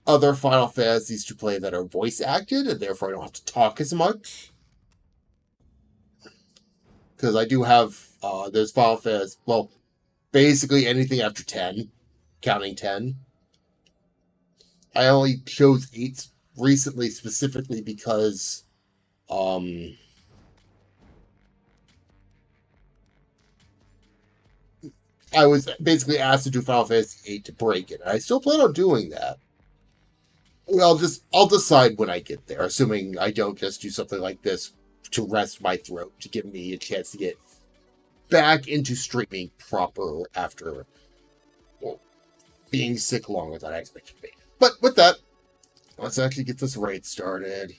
other Final Fantasies to play that are voice acted, and therefore I don't have to talk as much. Because I do have, there's Final Fantasy, well, basically anything after 10, counting 10. I only chose 8 recently specifically because, I was basically asked to do Final Fantasy VIII to break it. And I still plan on doing that. Well, I'll decide when I get there, assuming I don't just do something like this to rest my throat, to give me a chance to get back into streaming proper after, well, being sick longer than I expected to be. But with that, let's actually get this raid started.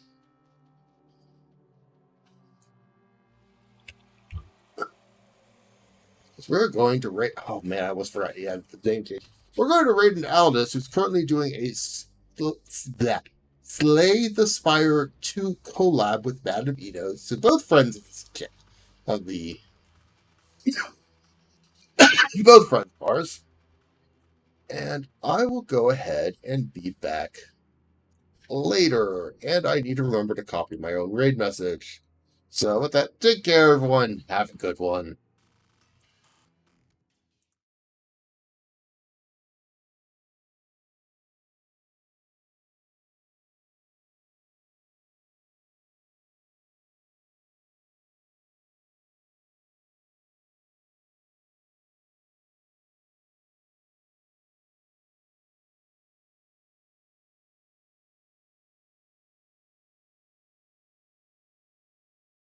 We're going to raid. Oh man, I almost forgot. Yeah, the name change. We're going to raid an Aldous who's currently doing a Slay the Spire 2 collab with Madame Ito. So both friends of the both friends of ours. And I will go ahead and be back later. And I need to remember to copy my own raid message. So with that, take care everyone. Have a good one.